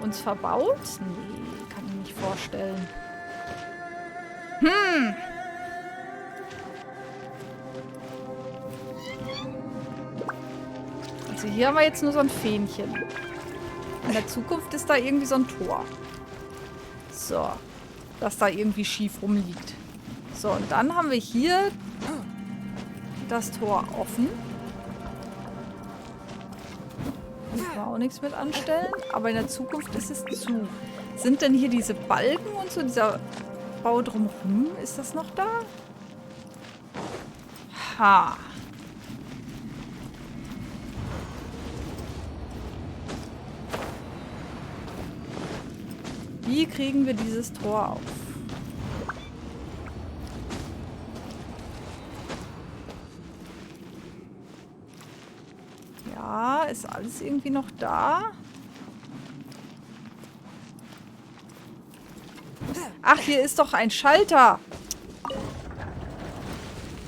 uns verbaut? Nee, kann ich mir nicht vorstellen. Also hier haben wir jetzt nur so ein Fähnchen. In der Zukunft ist da irgendwie so ein Tor. So. Das da irgendwie schief rumliegt. So, und dann haben wir hier das Tor offen. Da kann man auch nichts mit anstellen. Aber in der Zukunft ist es zu. Sind denn hier diese Balken und so, dieser Bau drumherum? Ist das noch da? Ha. Wie kriegen wir dieses Tor auf? Ja, ist alles irgendwie noch da? Ach, hier ist doch ein Schalter.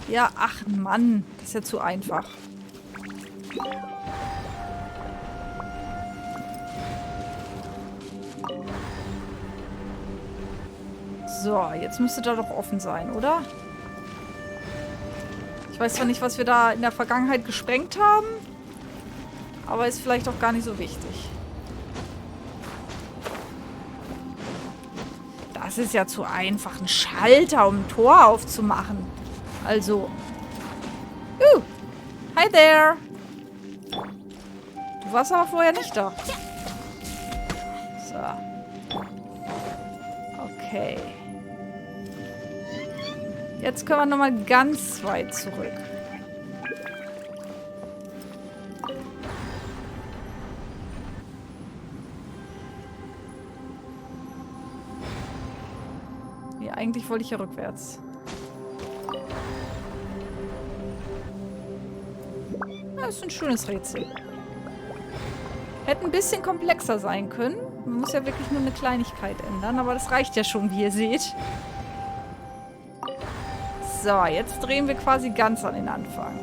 Ja, ach Mann, das ist ja zu einfach. So, jetzt müsste da doch offen sein, oder? Ich weiß zwar nicht, was wir da in der Vergangenheit gesprengt haben, aber ist vielleicht auch gar nicht so wichtig. Das ist ja zu einfach, ein Schalter, um ein Tor aufzumachen. Also. Hi there. Du warst aber vorher nicht da. So. Okay. Jetzt können wir nochmal ganz weit zurück. Nee, eigentlich wollte ich ja rückwärts. Das ist ein schönes Rätsel. Hätte ein bisschen komplexer sein können. Man muss ja wirklich nur eine Kleinigkeit ändern, aber das reicht ja schon, wie ihr seht. So, jetzt drehen wir quasi ganz an den Anfang.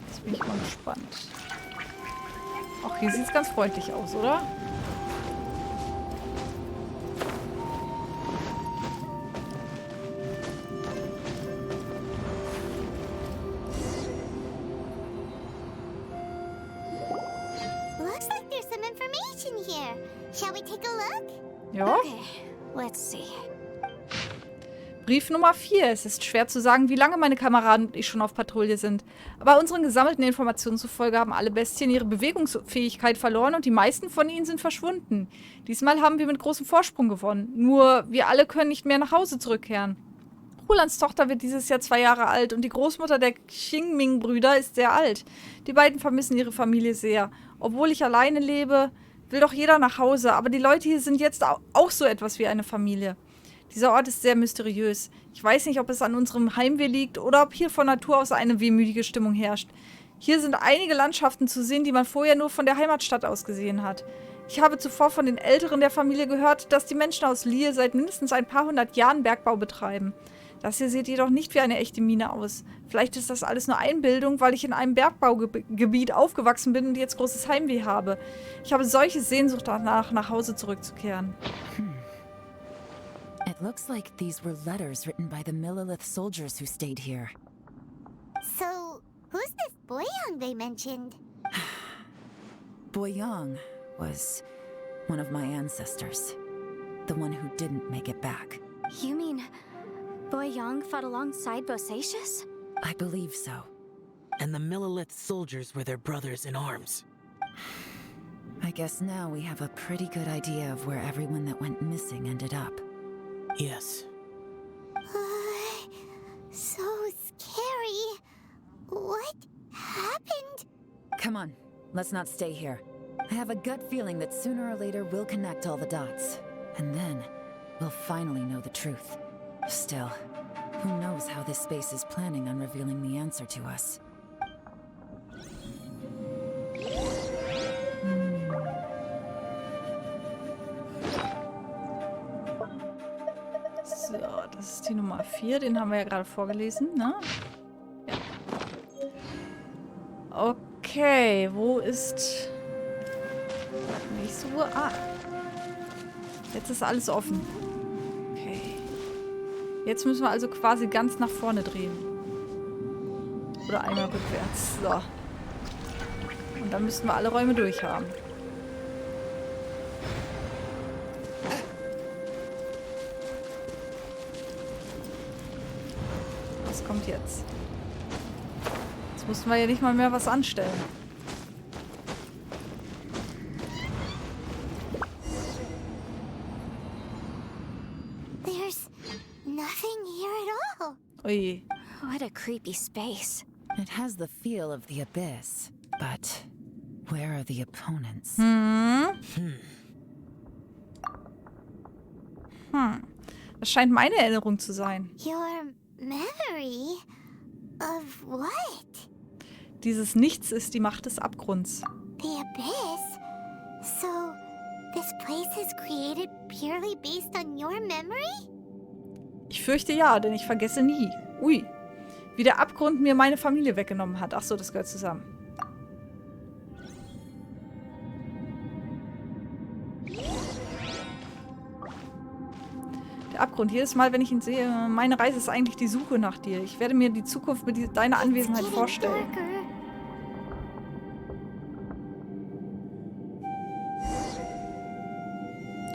Jetzt bin ich mal gespannt. Ach, hier sieht es ganz freundlich aus, oder? Brief Nummer 4. Es ist schwer zu sagen, wie lange meine Kameraden und ich schon auf Patrouille sind. Aber unseren gesammelten Informationen zufolge haben alle Bestien ihre Bewegungsfähigkeit verloren und die meisten von ihnen sind verschwunden. Diesmal haben wir mit großem Vorsprung gewonnen. Nur wir alle können nicht mehr nach Hause zurückkehren. Rulans Tochter wird dieses Jahr 2 Jahre alt und die Großmutter der Xingming-Brüder ist sehr alt. Die beiden vermissen ihre Familie sehr. Obwohl ich alleine lebe, will doch jeder nach Hause, aber die Leute hier sind jetzt auch so etwas wie eine Familie. Dieser Ort ist sehr mysteriös. Ich weiß nicht, ob es an unserem Heimweh liegt oder ob hier von Natur aus eine wehmütige Stimmung herrscht. Hier sind einige Landschaften zu sehen, die man vorher nur von der Heimatstadt aus gesehen hat. Ich habe zuvor von den Älteren der Familie gehört, dass die Menschen aus Lier seit mindestens ein paar 100 Jahren Bergbau betreiben. Das hier sieht jedoch nicht wie eine echte Mine aus. Vielleicht ist das alles nur Einbildung, weil ich in einem Bergbaugebiet aufgewachsen bin und jetzt großes Heimweh habe. Ich habe solche Sehnsucht danach, nach Hause zurückzukehren. It looks like these were letters written by the Millelith soldiers who stayed here. So, who's this Boyang they mentioned? Boyang was one of my ancestors. The one who didn't make it back. You mean Boyang fought alongside Bosacius? I believe so. And the Millelith soldiers were their brothers in arms. I guess now we have a pretty good idea of where everyone that went missing ended up. Yes. So scary. What happened? Come on, let's not stay here. I have a gut feeling that sooner or later we'll connect all the dots. And then, we'll finally know the truth. Still, who knows how this space is planning on revealing the answer to us. So, das ist die Nummer 4. Den haben wir ja gerade vorgelesen, ne? Ja. Okay, wo ist... Nächste Uhr? Ah. Jetzt ist alles offen. Okay. Jetzt müssen wir also quasi ganz nach vorne drehen. Oder einmal rückwärts. So. Und dann müssten wir alle Räume durchhaben. Was kommt jetzt? Jetzt mussten wir ja nicht mal mehr was anstellen. There's nothing here at all. Oje. What a creepy space. It has the feel of the abyss, but where are the opponents? Das scheint meine Erinnerung zu sein. Your memory of what? Dieses Nichts ist die Macht des Abgrunds. The abyss? So, this place is created purely based on your memory? Ich fürchte ja, denn ich vergesse nie. Ui. Wie der Abgrund mir meine Familie weggenommen hat. Ach so, das gehört zusammen. Der Abgrund. Jedes Mal, wenn ich ihn sehe, meine Reise ist eigentlich die Suche nach dir. Ich werde mir die Zukunft mit deiner Anwesenheit vorstellen.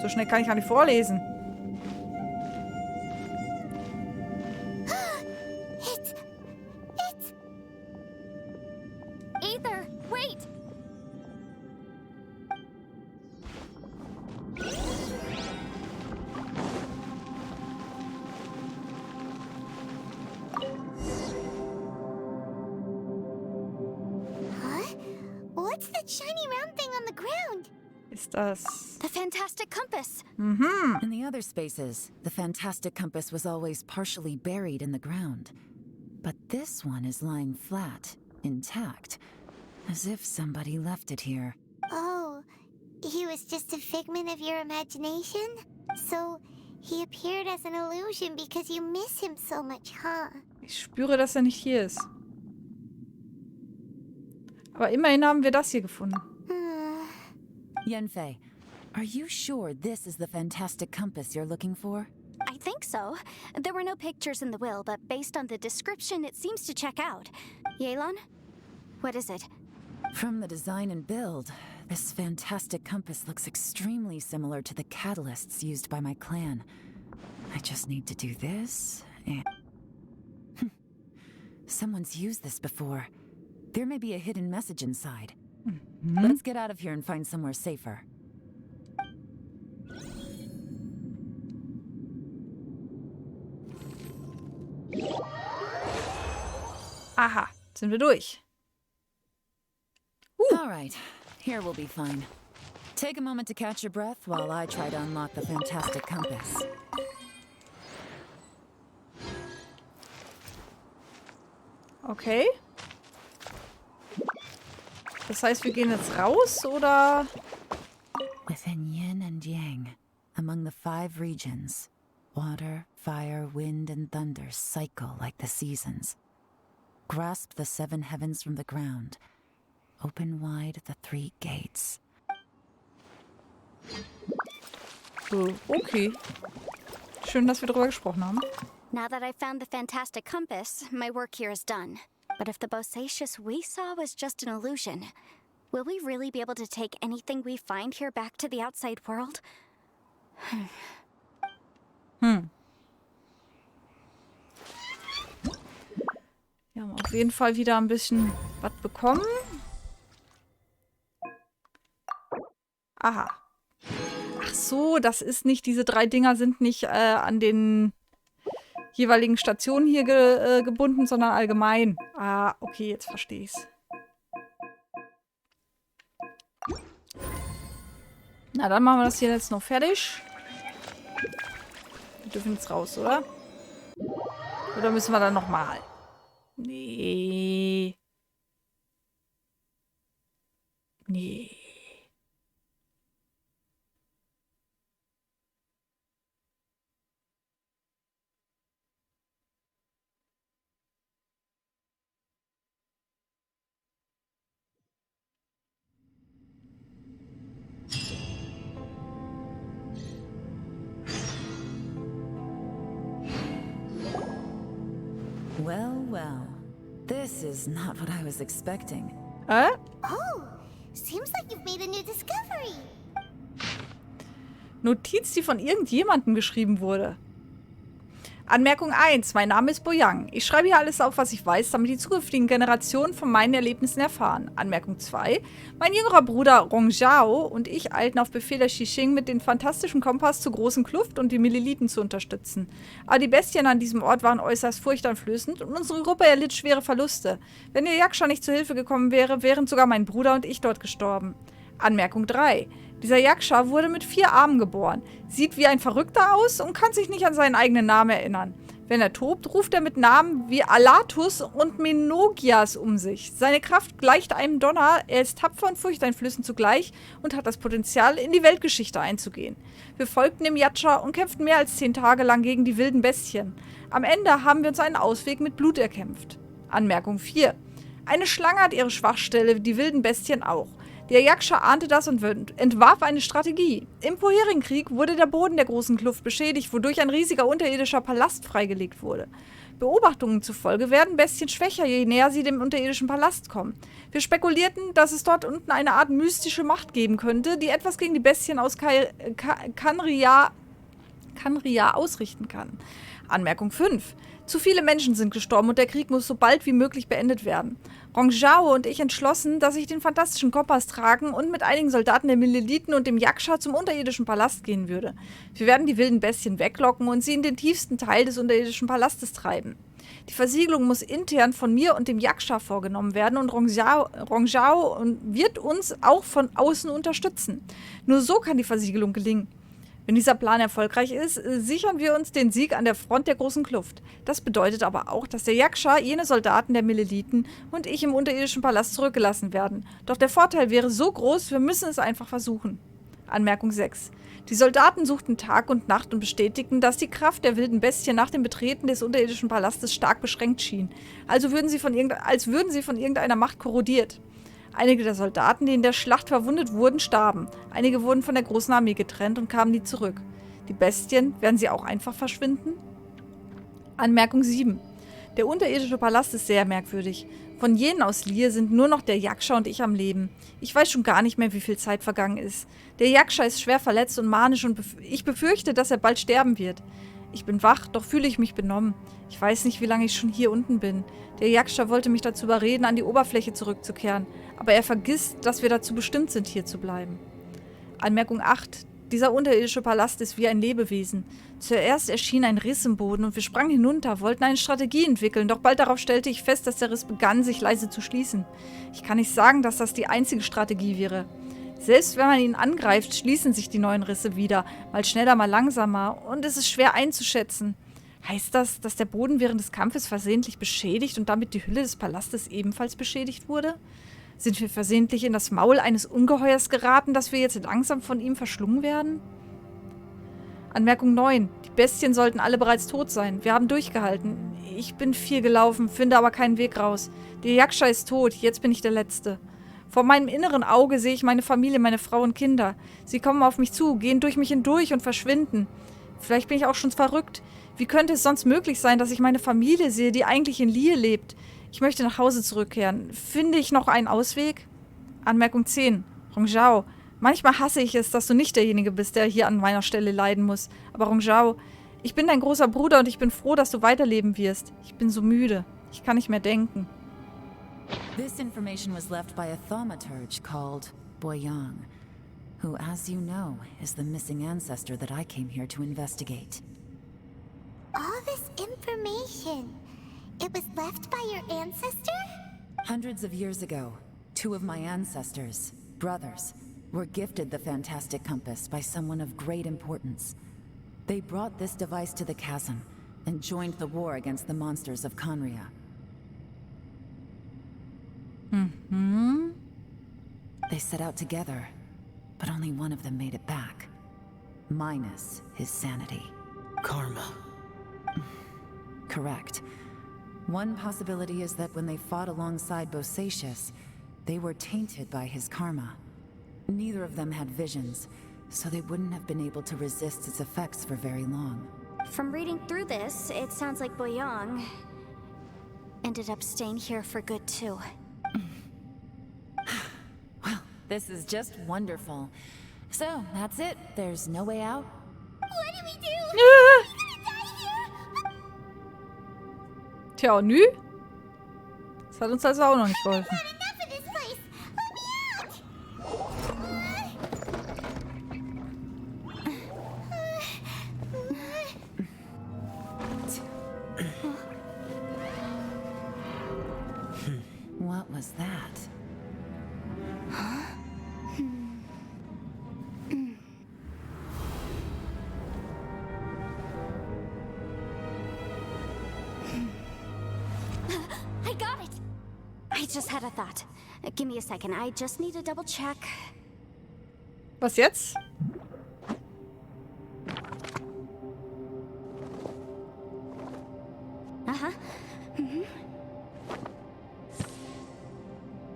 So schnell kann ich gar nicht vorlesen. Aether, wait! Huh? What's that shiny round thing on the ground? Ist das... The fantastic compass. In the other spaces, the fantastic compass was always partially buried in the ground. But this one is lying flat, intact, as if somebody left it here. Oh, he was just a figment of your imagination? So, he appeared as an illusion because you miss him so much, huh? Ich spüre, dass er nicht hier ist. Aber immerhin haben wir das hier gefunden. Yanfei, are you sure this is the fantastic compass you're looking for? I think so. There were no pictures in the will, but based on the description, it seems to check out. Yelan? What is it? From the design and build, this fantastic compass looks extremely similar to the catalysts used by my clan. I just need to do this, and... Someone's used this before. There may be a hidden message inside. Let's get out of here and find somewhere safer. Aha, sind wir durch. All right, here we'll be fine. Take a moment to catch your breath while I try to unlock the fantastic compass. Okay. Das heißt, wir gehen jetzt raus, oder? Within yin and yang, among the 5 regions, water, fire, wind, and thunder cycle like the seasons. Grasp the 7 heavens from the ground. Open wide the 3 gates. Okay. Schön, dass wir darüber gesprochen haben. Now that I've found the fantastic compass, my work here is done. But if the bosacious we saw was just an illusion, will we really be able to take anything we find here back to the outside world? Wir haben auf jeden Fall wieder ein bisschen was bekommen. Aha. Ach so, das ist nicht, diese 3 Dinger sind nicht an den jeweiligen Stationen hier gebunden, sondern allgemein. Ah, okay, jetzt verstehe ich's. Na, dann machen wir das hier jetzt noch fertig. Wir dürfen jetzt raus, oder? Oder müssen wir dann nochmal? Nee. Nee. Well, well. This is not what I was expecting. Oh, seems like you've made a new discovery. Notiz, die von irgendjemandem geschrieben wurde. Anmerkung 1. Mein Name ist Boyang. Ich schreibe hier alles auf, was ich weiß, damit die zukünftigen Generationen von meinen Erlebnissen erfahren. Anmerkung 2. Mein jüngerer Bruder Xiao und ich eilten auf Befehl der Xixing mit dem fantastischen Kompass zur großen Kluft und die Meleliten zu unterstützen. Aber die Bestien an diesem Ort waren äußerst furchteinflößend und unsere Gruppe erlitt schwere Verluste. Wenn der Yaksha nicht zu Hilfe gekommen wäre, wären sogar mein Bruder und ich dort gestorben. Anmerkung 3. Dieser Yaksha wurde mit 4 Armen geboren, sieht wie ein Verrückter aus und kann sich nicht an seinen eigenen Namen erinnern. Wenn er tobt, ruft er mit Namen wie Alatus und Menogias um sich. Seine Kraft gleicht einem Donner, er ist tapfer und furchteinflößend zugleich und hat das Potenzial, in die Weltgeschichte einzugehen. Wir folgten dem Yaksha und kämpften mehr als 10 Tage lang gegen die wilden Bestien. Am Ende haben wir uns einen Ausweg mit Blut erkämpft. Anmerkung 4. Eine Schlange hat ihre Schwachstelle, die wilden Bestien auch. Der Yaksha ahnte das und entwarf eine Strategie. Im vorherigen Krieg wurde der Boden der großen Kluft beschädigt, wodurch ein riesiger unterirdischer Palast freigelegt wurde. Beobachtungen zufolge werden Bestien schwächer, je näher sie dem unterirdischen Palast kommen. Wir spekulierten, dass es dort unten eine Art mystische Macht geben könnte, die etwas gegen die Bestien aus Kanria ausrichten kann. Anmerkung 5. Zu viele Menschen sind gestorben und der Krieg muss so bald wie möglich beendet werden. Xiao und ich entschlossen, dass ich den fantastischen Kompass tragen und mit einigen Soldaten der Meleliten und dem Yaksha zum unterirdischen Palast gehen würde. Wir werden die wilden Bestien weglocken und sie in den tiefsten Teil des unterirdischen Palastes treiben. Die Versiegelung muss intern von mir und dem Yaksha vorgenommen werden und Xiao wird uns auch von außen unterstützen. Nur so kann die Versiegelung gelingen. Wenn dieser Plan erfolgreich ist, sichern wir uns den Sieg an der Front der großen Kluft. Das bedeutet aber auch, dass der Yaksha, jene Soldaten der Meleliten und ich im unterirdischen Palast zurückgelassen werden. Doch der Vorteil wäre so groß, wir müssen es einfach versuchen. Anmerkung 6. Die Soldaten suchten Tag und Nacht und bestätigten, dass die Kraft der wilden Bestien nach dem Betreten des unterirdischen Palastes stark beschränkt schien. Also würden sie von irgendeiner Macht korrodiert. Einige der Soldaten, die in der Schlacht verwundet wurden, starben. Einige wurden von der großen Armee getrennt und kamen nie zurück. Die Bestien, werden sie auch einfach verschwinden? Anmerkung 7. Der unterirdische Palast ist sehr merkwürdig. Von jenen aus Lier sind nur noch der Yaksha und ich am Leben. Ich weiß schon gar nicht mehr, wie viel Zeit vergangen ist. Der Yaksha ist schwer verletzt und manisch und ich befürchte, dass er bald sterben wird. Ich bin wach, doch fühle ich mich benommen. Ich weiß nicht, wie lange ich schon hier unten bin. Der Yaksha wollte mich dazu überreden, an die Oberfläche zurückzukehren. Aber er vergisst, dass wir dazu bestimmt sind, hier zu bleiben. Anmerkung 8. Dieser unterirdische Palast ist wie ein Lebewesen. Zuerst erschien ein Riss im Boden und wir sprangen hinunter, wollten eine Strategie entwickeln, doch bald darauf stellte ich fest, dass der Riss begann, sich leise zu schließen. Ich kann nicht sagen, dass das die einzige Strategie wäre. Selbst wenn man ihn angreift, schließen sich die neuen Risse wieder, mal schneller, mal langsamer, und es ist schwer einzuschätzen. Heißt das, dass der Boden während des Kampfes versehentlich beschädigt und damit die Hülle des Palastes ebenfalls beschädigt wurde? Sind wir versehentlich in das Maul eines Ungeheuers geraten, dass wir jetzt langsam von ihm verschlungen werden? Anmerkung 9. Die Bestien sollten alle bereits tot sein. Wir haben durchgehalten. Ich bin viel gelaufen, finde aber keinen Weg raus. Der Yaksha ist tot, jetzt bin ich der Letzte. Vor meinem inneren Auge sehe ich meine Familie, meine Frau und Kinder. Sie kommen auf mich zu, gehen durch mich hindurch und verschwinden. Vielleicht bin ich auch schon verrückt. Wie könnte es sonst möglich sein, dass ich meine Familie sehe, die eigentlich in Lihe lebt? Ich möchte nach Hause zurückkehren. Finde ich noch einen Ausweg? Anmerkung 10. Rongjao. Manchmal hasse ich es, dass du nicht derjenige bist, der hier an meiner Stelle leiden muss. Aber Rongjao, ich bin dein großer Bruder und ich bin froh, dass du weiterleben wirst. Ich bin so müde. Ich kann nicht mehr denken. This information was left by a thaumaturge called Boyang, who, as you know, is the missing ancestor that I came here to investigate. All this information, it was left by your ancestor? Hundreds of years ago, 2 of my ancestors, brothers, were gifted the fantastic compass by someone of great importance. They brought this device to the chasm and joined the war against the monsters of Conria. They set out together, but only one of them made it back, minus his sanity. Karma. Correct. One possibility is that when they fought alongside Bosacius, they were tainted by his karma. Neither of them had visions, so they wouldn't have been able to resist its effects for very long. From reading through this, it sounds like Boyang ended up staying here for good too. Well, this is just wonderful. So, that's it. There's no way out? What do we do? Ja. We're gonna die here! Tja, nü? Das hat uns also auch noch nicht geholfen. I've had enough of this place! Let me out! What was that? I got it! I just had a thought. Give me a second. I just need to double check. Was jetzt? Uh-huh.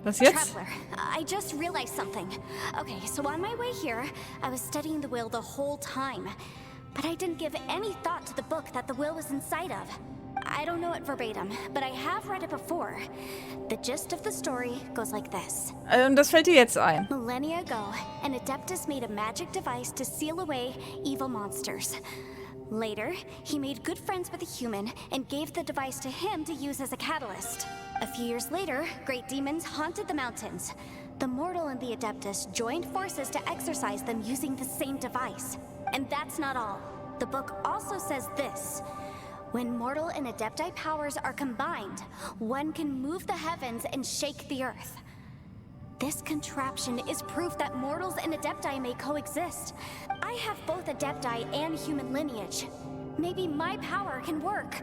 Was jetzt? Traveler, I just realized something. Okay, so on my way here, I was studying the will the whole time. But I didn't give any thought to the book that the will was inside of. I don't know it verbatim, but I have read it before. The gist of the story goes like this. Und das fällt dir jetzt ein. Millennia ago, an Adeptus made a magic device to seal away evil monsters. Later, he made good friends with a human and gave the device to him to use as a catalyst. A few years later, great demons haunted the mountains. The mortal and the Adeptus joined forces to exorcise them using the same device. And that's not all. The book also says this. When mortal and Adepti powers are combined, one can move the heavens and shake the earth. This contraption is proof that mortals and Adepti may coexist. I have both Adepti and human lineage. Maybe my power can work.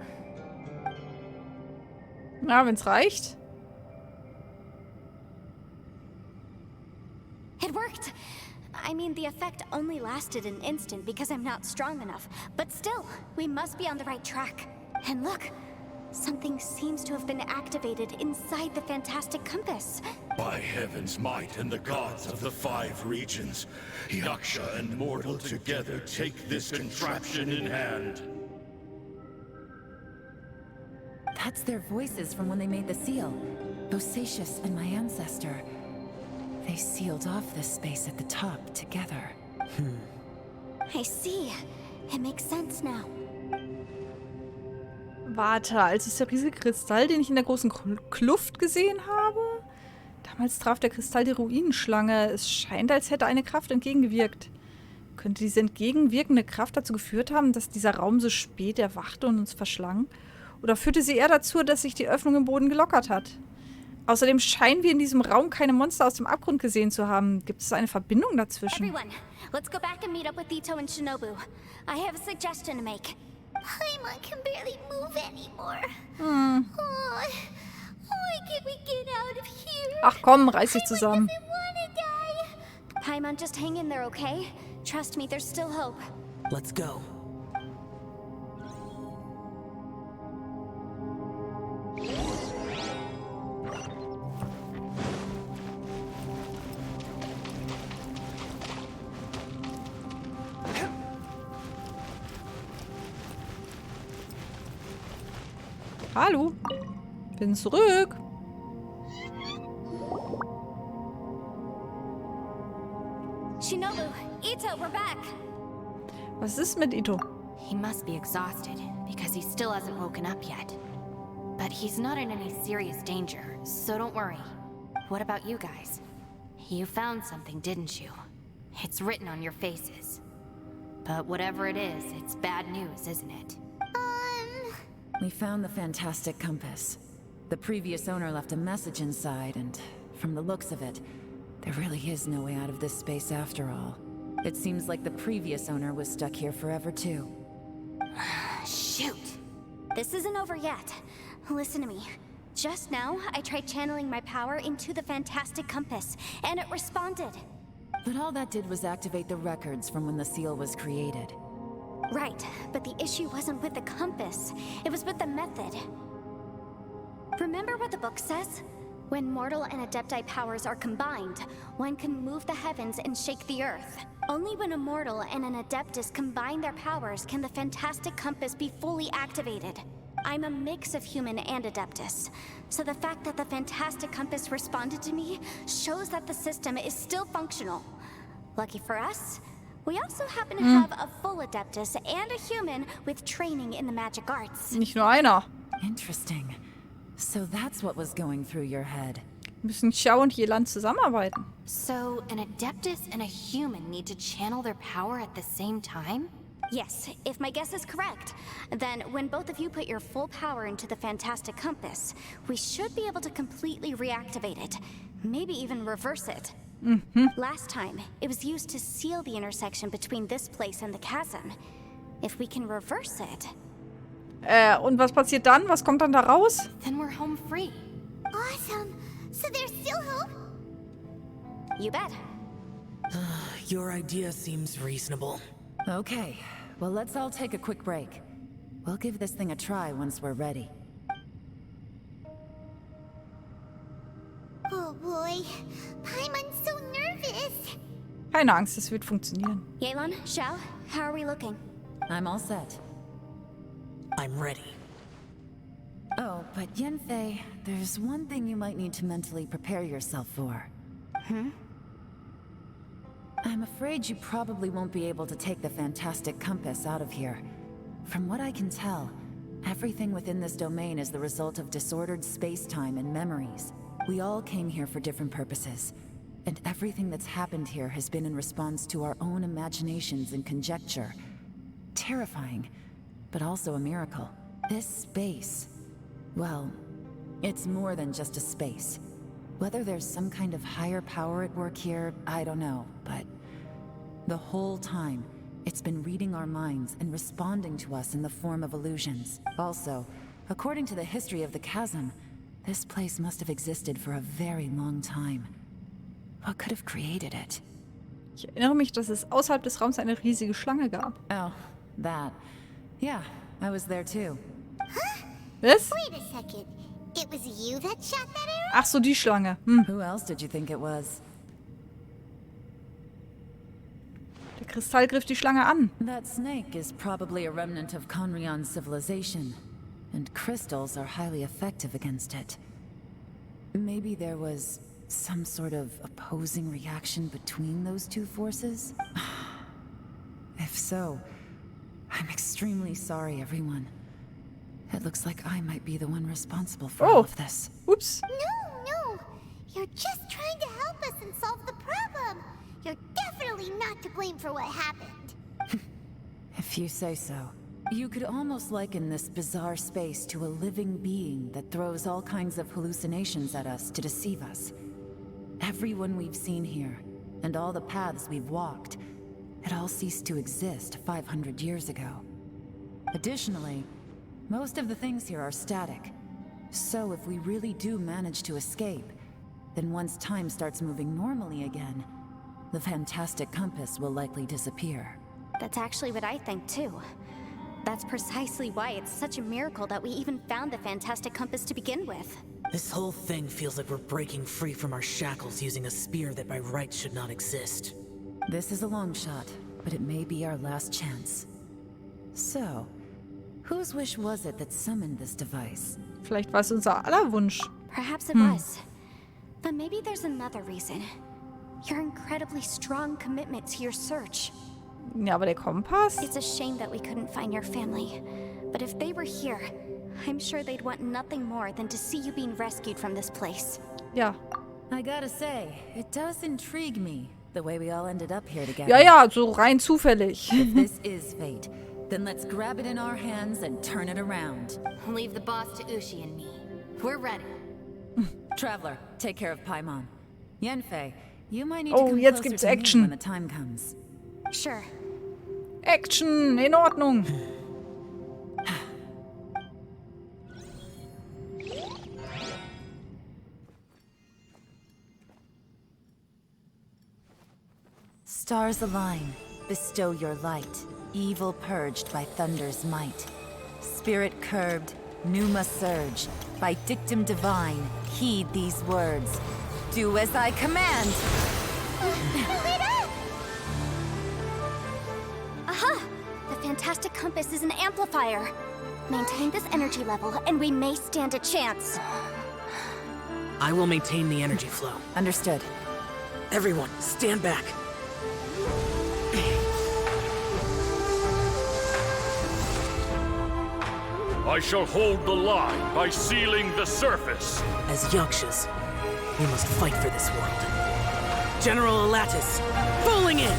Na, wenn's reicht. It worked! I mean, the effect only lasted an instant because I'm not strong enough. But still, we must be on the right track. And look, something seems to have been activated inside the fantastic compass. By heaven's might and the gods of the 5 regions, Yaksha and mortal together take this contraption in hand. That's their voices from when they made the seal. Bosacius and my ancestor. They sealed off this space at the top together. I see. It makes sense now. Warte, also ist der riesige Kristall, den ich in der großen Kluft gesehen habe? Damals traf der Kristall die Ruinenschlange. Es scheint, als hätte eine Kraft entgegengewirkt. Könnte diese entgegenwirkende Kraft dazu geführt haben, dass dieser Raum so spät erwachte und uns verschlang? Oder führte sie eher dazu, dass sich die Öffnung im Boden gelockert hat? Außerdem scheinen wir in diesem Raum keine Monster aus dem Abgrund gesehen zu haben. Gibt es eine Verbindung dazwischen? Everyone, let's go back and meet up with Itto and Shinobu. I have a suggestion to make. Paimon can barely move anymore. Oh, why can't we get out of here? Ach komm, reiß dich zusammen. Paimon doesn't wanna die. Paimon, just hang in there, okay? Trust me, there's still hope. Let's go. Hallo. Bin zurück. Shinobu, Itto, we're back. Was ist mit Itto? He must be exhausted, because he still hasn't woken up yet. But he's not in any serious danger, so don't worry. What about you guys? You found something, didn't you? It's written on your faces. But whatever it is, it's bad news, isn't it? We found the fantastic compass. The previous owner left a message inside, and from the looks of it, there really is no way out of this space after all. It seems like the previous owner was stuck here forever too. Shoot! This isn't over yet. Listen to me. Just now, I tried channeling my power into the fantastic compass, and it responded. But all that did was activate the records from when the seal was created. Right, but the issue wasn't with the compass. It was with the method. Remember what the book says? When mortal and Adepti powers are combined, one can move the heavens and shake the earth. Only when a mortal and an Adeptus combine their powers can the fantastic compass be fully activated. I'm a mix of human and Adeptus, so the fact that the fantastic compass responded to me shows that the system is still functional. Lucky for us, we also happen to have a full Adeptus and a human with training in the magic arts. Nicht nur einer. Interesting. So that's what was going through your head. Müssen Xiao und Yelan zusammenarbeiten. So, an Adeptus and a human need to channel their power at the same time? Yes, if my guess is correct, then when both of you put your full power into the fantastic compass, we should be able to completely reactivate it. Maybe even reverse it. Last time, it was used to seal the intersection between this place and the chasm. If we can reverse it... Und was passiert dann? Was kommt dann da raus? Then we're home free. Awesome. So there's still hope? You bet. Your idea seems reasonable. Okay, well let's all take a quick break. We'll give this thing a try once we're ready. Oh boy. Paimon's so nervous. Keine Angst, es wird funktionieren. Yelan, Xiao, how are we looking? I'm all set. I'm ready. Oh, but Yanfei, there's one thing you might need to mentally prepare yourself for. I'm afraid you probably won't be able to take the fantastic compass out of here. From what I can tell, everything within this domain is the result of disordered space-time and memories. We all came here for different purposes, and everything that's happened here has been in response to our own imaginations and conjecture. Terrifying, but also a miracle. This space, well, it's more than just a space. Whether there's some kind of higher power at work here, I don't know, but the whole time, it's been reading our minds and responding to us in the form of illusions. Also, according to the history of the chasm, this place must have existed for a very long time. What could have created it? Ich erinnere mich, dass es außerhalb des Raums eine riesige Schlange gab. Oh, that. Yeah, I was there too. Was? Wait a second. It was you that shot that arrow? Ach so, die Schlange. Who else did you think it was? Der Kristall griff die Schlange an. That snake is probably a remnant of Conrion's civilization, and crystals are highly effective against it. Maybe there was some sort of opposing reaction between those two forces? If so, I'm extremely sorry, everyone. It looks like I might be the one responsible for all of this. Oops. No. You're just trying to help us and solve the problem. You're definitely not to blame for what happened. If you say so. You could almost liken this bizarre space to a living being that throws all kinds of hallucinations at us to deceive us. Everyone we've seen here, and all the paths we've walked, it all ceased to exist 500 years ago. Additionally, most of the things here are static. So if we really do manage to escape, then once time starts moving normally again, the fantastic compass will likely disappear. That's actually what I think too. That's precisely why it's such a miracle that we even found the fantastic compass to begin with. This whole thing feels like we're breaking free from our shackles using a spear that by right should not exist. This is a long shot, but it may be our last chance. So, whose wish was it that summoned this device? Vielleicht war es unser aller Wunsch. Perhaps it was. But maybe there's another reason. Your incredibly strong commitment to your search. Ja, aber der Kompass? It's a shame that we couldn't find your family. But if they were here, I'm sure they'd want nothing more than to see you being rescued from this place. Ja. I gotta say, it does intrigue me, the way we all ended up here together. Ja, so rein zufällig. If this is fate, then let's grab it in our hands and turn it around. Leave the boss to Ushi and me. We're ready. Traveler, take care of Paimon. Yanfei, you might need to Oh, come jetzt closer gibt's to me Action. when the time comes. Sure. Action, in Ordnung. Stars align, bestow your light. Evil purged by thunder's might. Spirit curbed, pneuma surge. By dictum divine, heed these words. Do as I command! Aha! The fantastic compass is an amplifier. Maintain this energy level, and we may stand a chance. I will maintain the energy flow. Understood. Everyone, stand back. I shall hold the line by sealing the surface. As Yakshas, we must fight for this world. General Alatus, falling in!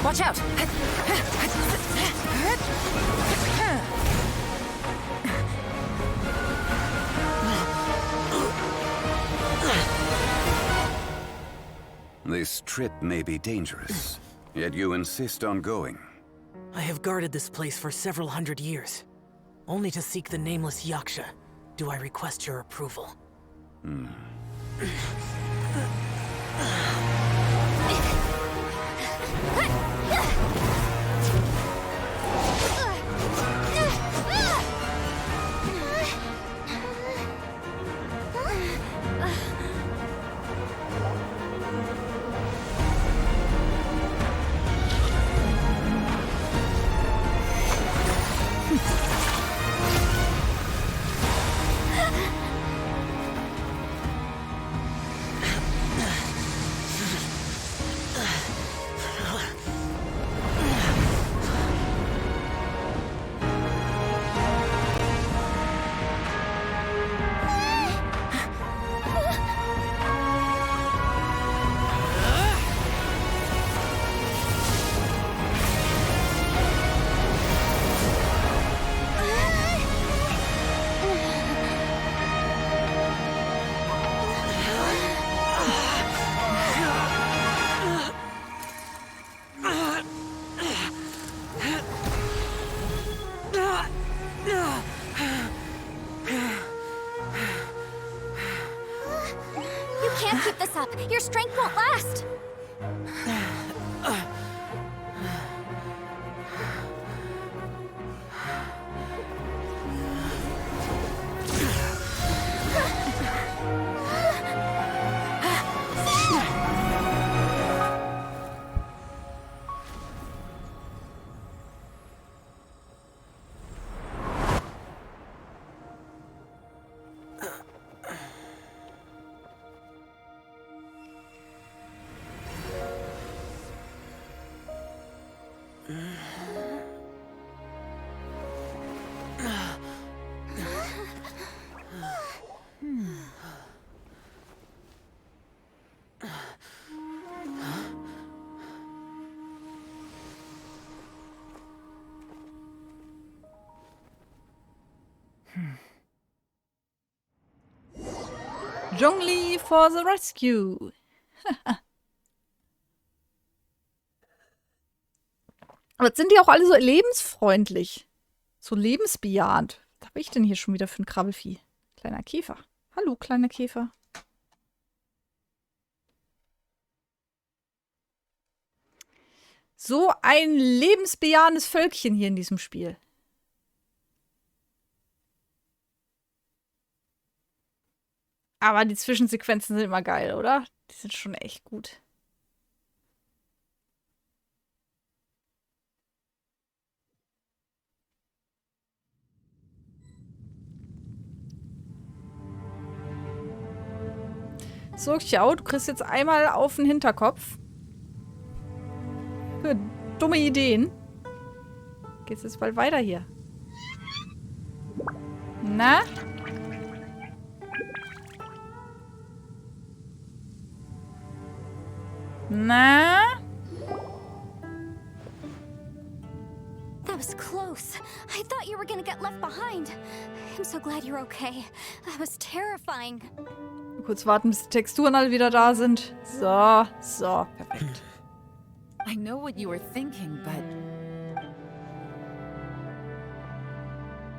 Watch out! This trip may be dangerous, yet you insist on going. I have guarded this place for several hundred years. Only to seek the nameless Yaksha, do I request your approval. Your strength won't last! Zhongli for the rescue. Aber jetzt sind die auch alle so lebensfreundlich. So lebensbejahend. Was habe ich denn hier schon wieder für ein Krabbelvieh? Kleiner Käfer. Hallo, kleiner Käfer. So ein lebensbejahendes Völkchen hier in diesem Spiel. Aber die Zwischensequenzen sind immer geil, oder? Die sind schon echt gut. So, Xiao, du kriegst jetzt einmal auf den Hinterkopf. Für dumme Ideen. Geht's jetzt bald weiter hier. Na? Na? That was close. I thought you were gonna get left behind. I'm so glad you're okay. That was terrifying. Kurz warten, bis die Texturen alle wieder da sind. So, so, perfekt. I know what you were thinking, but...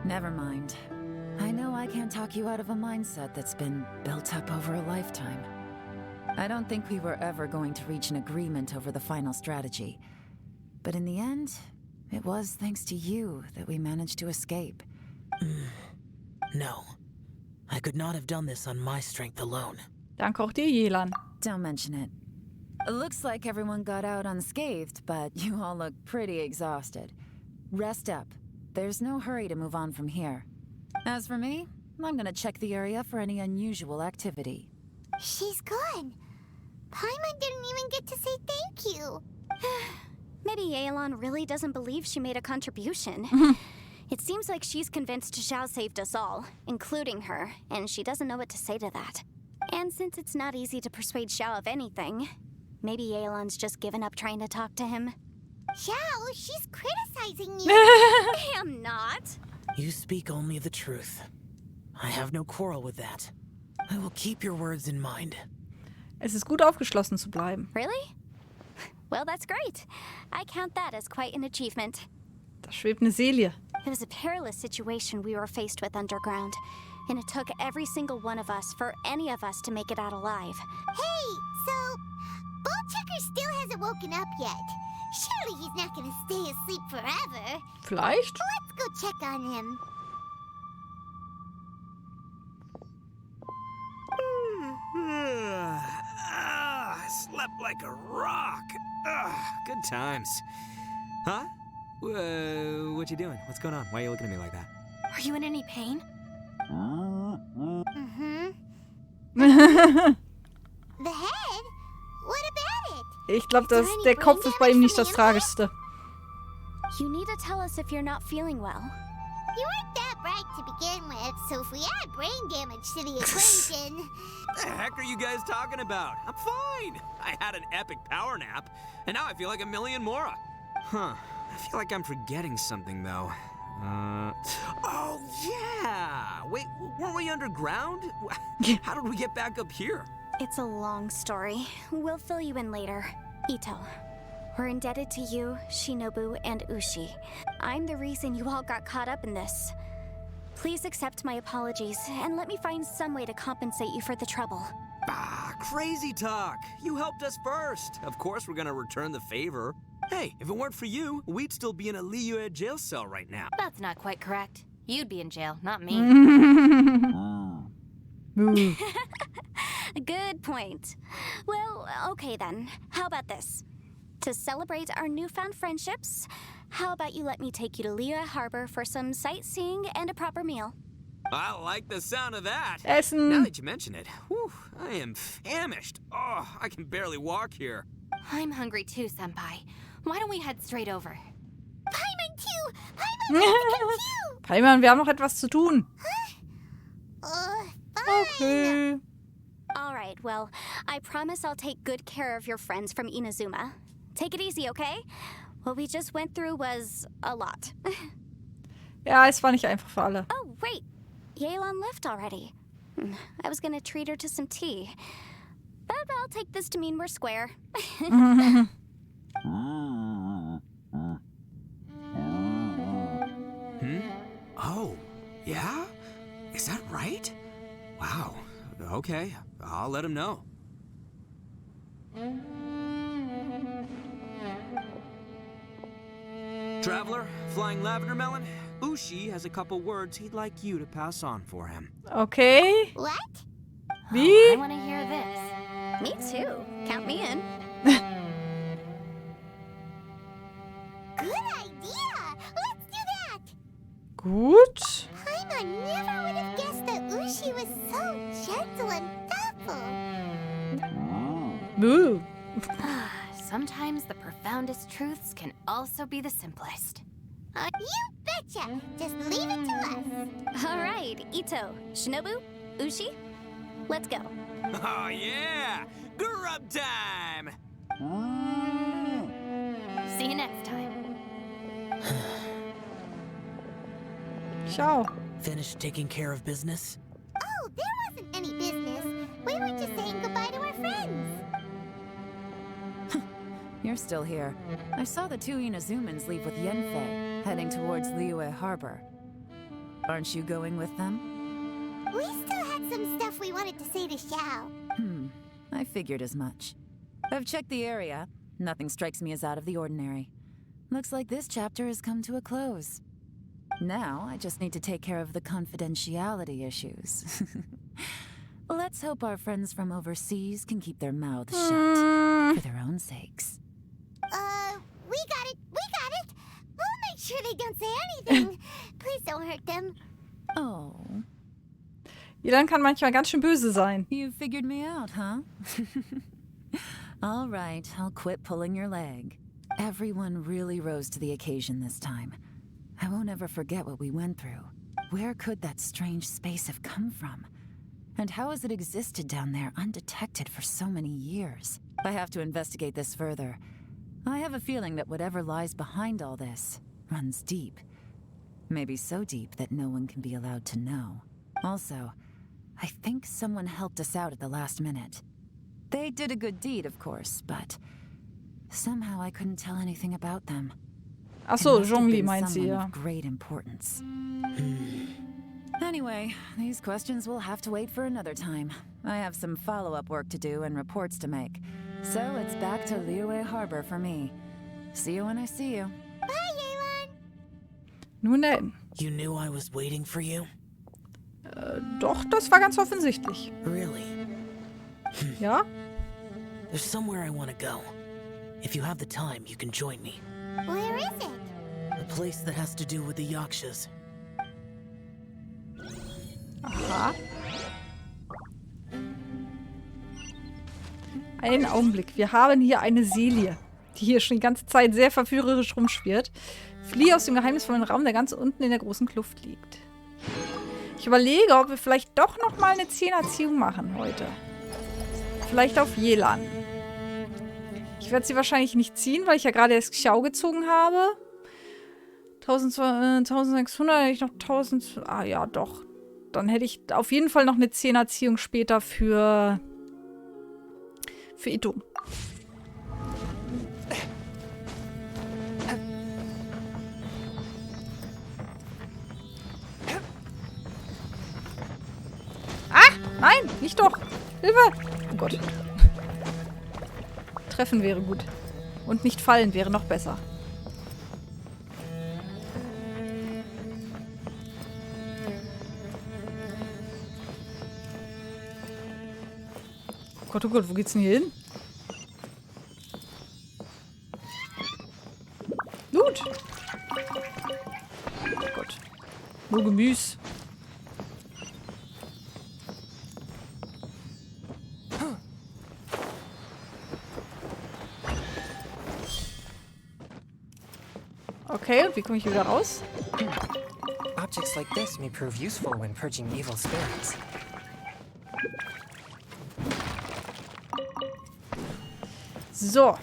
Never mind. I know I can't talk you out of a mindset that's been built up over a lifetime. I don't think we were ever going to reach an agreement over the final strategy. But in the end, it was thanks to you that we managed to escape. No. I could not have done this on my strength alone. Danke auch dir, Yelan. Don't mention it. It looks like everyone got out unscathed, but you all look pretty exhausted. Rest up. There's no hurry to move on from here. As for me, I'm gonna check the area for any unusual activity. She's gone. Paimon didn't even get to say thank you. Maybe Yelan really doesn't believe she made a contribution. It seems like she's convinced Xiao saved us all, including her, and she doesn't know what to say to that. And since it's not easy to persuade Xiao of anything, maybe Yelan's just given up trying to talk to him. Xiao, she's criticizing you. I am not. You speak only the truth. I have no quarrel with that. I will keep your words in mind. Es ist gut, aufgeschlossen zu bleiben. Really? Well, that's great. I count that as quite an achievement. Da schwebt eine Seele. It was a perilous situation we were faced with underground, and it took every single one of us for any of us to make it out alive. Hey, so Bullchecker still hasn't woken up yet. Surely he's not gonna stay asleep forever. Vielleicht? Let's go check on him. Slept like a rock. Good times. Huh? What you doing? What's going on? Why are you looking at me like that? Are you in any pain? The head? What about it? Ich glaube, der Kopf ist bei ihm nicht das Tragischste. You need to tell us if you're not feeling well. You weren't that bright to begin with, so if we add brain damage to the equation... What the heck are you guys talking about? I'm fine. I had an epic power nap, and now I feel like a million more. Huh. I feel like I'm forgetting something, though. Oh, yeah! Wait, weren't we underground? How did we get back up here? It's a long story. We'll fill you in later. Itto, we're indebted to you, Shinobu, and Ushi. I'm the reason you all got caught up in this. Please accept my apologies, and let me find some way to compensate you for the trouble. Ah, crazy talk. You helped us first. Of course we're gonna return the favor. Hey, if it weren't for you, we'd still be in a Liyue jail cell right now. That's not quite correct. You'd be in jail, not me. Good point. Well, okay then. How about this? To celebrate our newfound friendships, how about you let me take you to Liyue Harbor for some sightseeing and a proper meal? I like the sound of that. Essen. Now that you mention it, whew, I am famished. Oh, I can barely walk here. I'm hungry too, Senpai. Why don't we head straight over? Paimon too! Paimon wants to come too! Paimon, wir haben noch etwas zu tun. Fine. Okay. All right, well, I promise I'll take good care of your friends from Inazuma. Take it easy, okay? What we just went through was a lot. Ja, es war nicht einfach für alle. Oh, wait. Yelan left already. I was gonna treat her to some tea. But I'll take this to mean we're square. Oh, yeah? Is that right? Wow. Okay, I'll let him know. Traveler, flying lavender melon, Ushi has a couple words he'd like you to pass on for him. Okay. What? Wie? I want to hear this. Me too. Count me in. Good idea! Let's do that! Gut. Paimon never would have guessed that Ushi was so gentle and thoughtful. Boo. Sometimes the profoundest truths can also be the simplest. You betcha! Just leave it to us. All right, Itto, Shinobu, Ushi, let's go. Oh yeah! Grub time! See you next time. Xiao. Finished taking care of business? Oh, there wasn't any business. We were just saying goodbye to our friends. You're still here. I saw the two Inazumans leave with Yanfei, heading towards Liyue Harbor. Aren't you going with them? We still had some stuff we wanted to say to Xiao. I figured as much. I've checked the area. Nothing strikes me as out of the ordinary. Looks like this chapter has come to a close. Now, I just need to take care of the confidentiality issues. Let's hope our friends from overseas can keep their mouths shut, for their own sakes. We got it! We got it! We'll make sure they don't say anything. Please don't hurt them. Oh. Yelan kann manchmal ganz schön böse sein. You figured me out, huh? All right, I'll quit pulling your leg. Everyone really rose to the occasion this time. I won't ever forget what we went through. Where could that strange space have come from? And how has it existed down there undetected for so many years? I have to investigate this further. I have a feeling that whatever lies behind all this runs deep. Maybe so deep that no one can be allowed to know. Also, I think someone helped us out at the last minute. They did a good deed, of course, but somehow I couldn't tell anything about them. Ach so, It must have Zhongli been meint sie, someone ja. of great importance. Anyway, these questions will have to wait for another time. I have some follow-up work to do and reports to make. So it's back to Liyue Harbor for me. See you when I see you. Bye, Yelan! Nun denn. You knew I was waiting for you? Doch, das war ganz offensichtlich. Really? Ja? There's somewhere I want to go. If you have the time, you can join me. Where is it? A place that has to do with the Yakshas. Aha. Einen Augenblick. Wir haben hier eine Selie, die hier schon die ganze Zeit sehr verführerisch rumschwirrt. Fliehe aus dem geheimnisvollen Raum, der ganz unten in der großen Kluft liegt. Ich überlege, ob wir vielleicht doch noch mal eine 10er-Ziehung machen heute. Vielleicht auf Yelan. Ich werde sie wahrscheinlich nicht ziehen, weil ich ja gerade erst Xiao gezogen habe. 1600, hätte ich noch 1000... Ah ja, doch. Dann hätte ich auf jeden Fall noch eine 10er-Ziehung später für Itto. Ah! Nein! Nicht doch! Hilfe! Oh Gott. Treffen wäre gut. Und nicht fallen wäre noch besser. Oh Gott, wo geht's denn hier hin? Loot! Oh Gott. Nur Gemüse. Okay, und wie komme ich wieder raus? Objects like this may prove useful when purging evil spirits. So.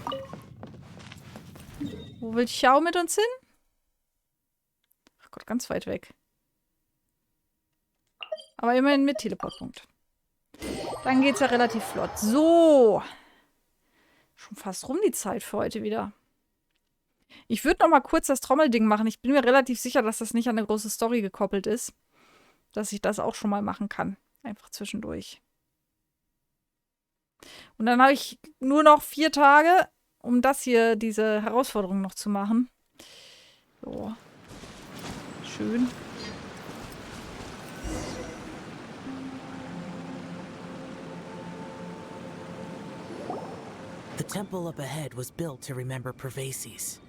Wo will Xiao mit uns hin? Ach Gott, ganz weit weg. Aber immerhin mit Teleportpunkt. Dann geht's ja relativ flott. So. Schon fast rum die Zeit für heute wieder. Ich würde noch mal kurz das Trommelding machen. Ich bin mir relativ sicher, dass das nicht an eine große Story gekoppelt ist. Dass ich das auch schon mal machen kann. Einfach zwischendurch. Und dann habe ich nur noch 4 Tage, um das hier, diese Herausforderung noch zu machen. So. Schön. The temple up ahead was built to remember Pervases.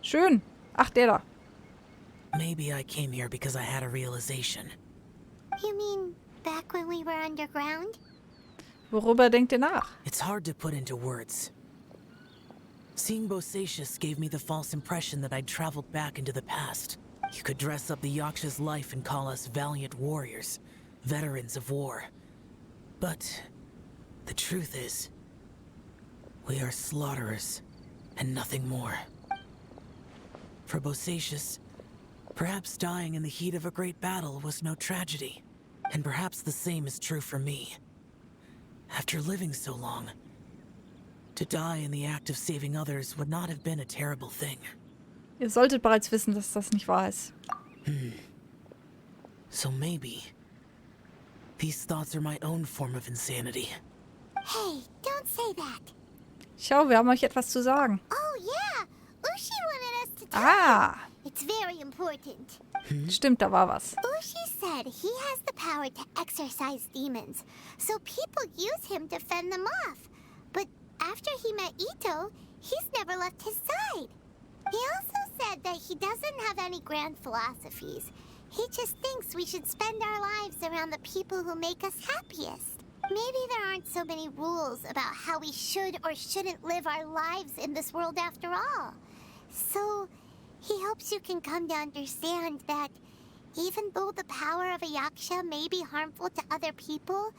Schön. Ach, der da. Maybe I came here because I had a realization. You mean back when we were underground? Worüber denkt ihr nach? It's hard to put into words. Seeing Bosacius gave me the false impression that I'd traveled back into the past. You could dress up the Yaksha's life and call us valiant warriors, veterans of war. But the truth is, we are slaughterers and nothing more. For Bosacius, perhaps dying in the heat of a great battle was no tragedy. And perhaps the same is true for me. After living so long, to die in the act of saving others would not have been a terrible thing. Ihr solltet bereits wissen, dass das nicht wahr ist. So maybe these thoughts are my own form of insanity. Hey, don't say that. Xiao, wir haben euch etwas zu sagen. Oh yeah, Ushi wanted us to talk. Ah, It's very important. stimmt, da war was. Ushi said he has the power to exorcise demons, so people use him to fend them off. But after he met Itto, he's never left his side. He also said that he doesn't have any grand philosophies. He just thinks we should spend our lives around the people who make us happiest. Maybe there aren't so many rules about how we should or shouldn't live our lives in this world after all. So he hopes you can come to understand that even though the power of a yaksha may be harmful to other people,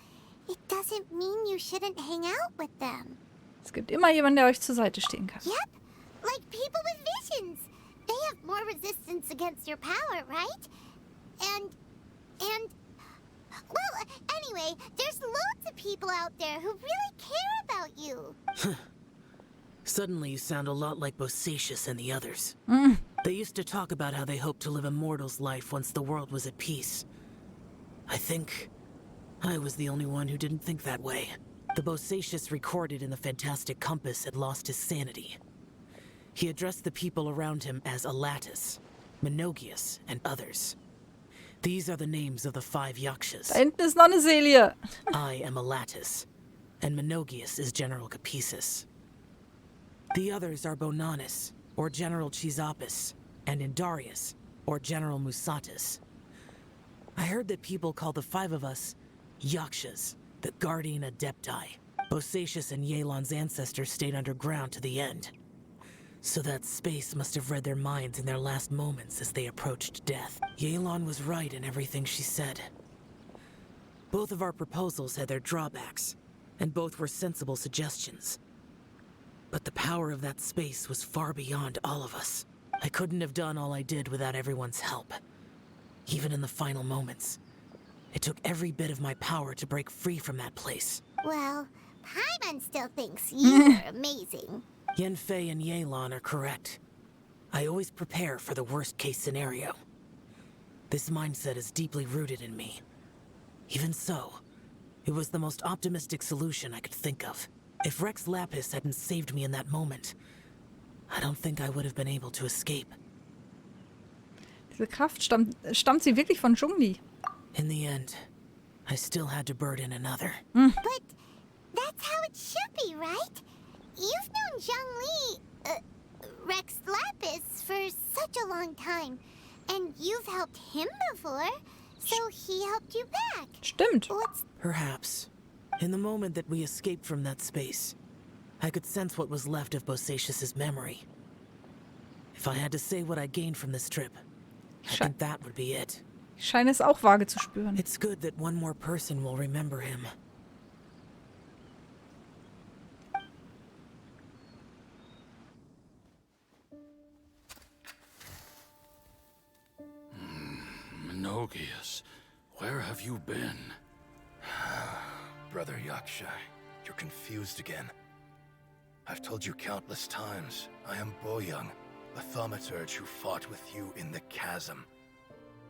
it doesn't mean you shouldn't hang out with them. Es gibt immer jemanden, der euch zur Seite stehen kann. Yep, like people with visions. They have more resistance against your power, right? And, well, anyway, there's loads of people out there who really care about you. Suddenly you sound a lot like Bosacius and the others. They used to talk about how they hoped to live a mortal's life once the world was at peace. I think I was the only one who didn't think that way. The Bosacius recorded in the Fantastic Compass had lost his sanity. He addressed the people around him as Alatus, Menogius, and others. These are the names of the 5 Yakshas. Da hinten ist noch eine Selie. I am Alatus, and Menogius is General Capisis. The others are Bonanis, or General Chizapis, and Indarius, or General Musatis. I heard that people call the 5 of us Yakshas, the Guardian Adepti. Bosacius and Yelan's ancestors stayed underground to the end. So that space must have read their minds in their last moments as they approached death. Yelan was right in everything she said. Both of our proposals had their drawbacks, and both were sensible suggestions. But the power of that space was far beyond all of us. I couldn't have done all I did without everyone's help. Even in the final moments, it took every bit of my power to break free from that place. Well, Paimon still thinks you are amazing. Yanfei and Yelan are correct. I always prepare for the worst-case scenario. This mindset is deeply rooted in me. Even so, it was the most optimistic solution I could think of. If Rex Lapis hadn't saved me in that moment, I don't think I would have been able to escape. Diese Kraft stammt sie wirklich von Zhongli. In the end, I still had to burden another. But that's how it should be, right? You've known Zhongli, Rex Lapis, for such a long time. And you've helped him before, so he helped you back. Stimmt. Perhaps. In the moment that we escaped from that space, I could sense what was left of Bosacius's memory. If I had to say what I gained from this trip, I think that would be it. Ich scheine es auch vage zu spüren. It's good that one more person will remember him. Menogius, where have have you been? Brother Yaksha, you're confused again. I've told you countless times, I am Boyoung, the thaumaturge who fought with you in the chasm.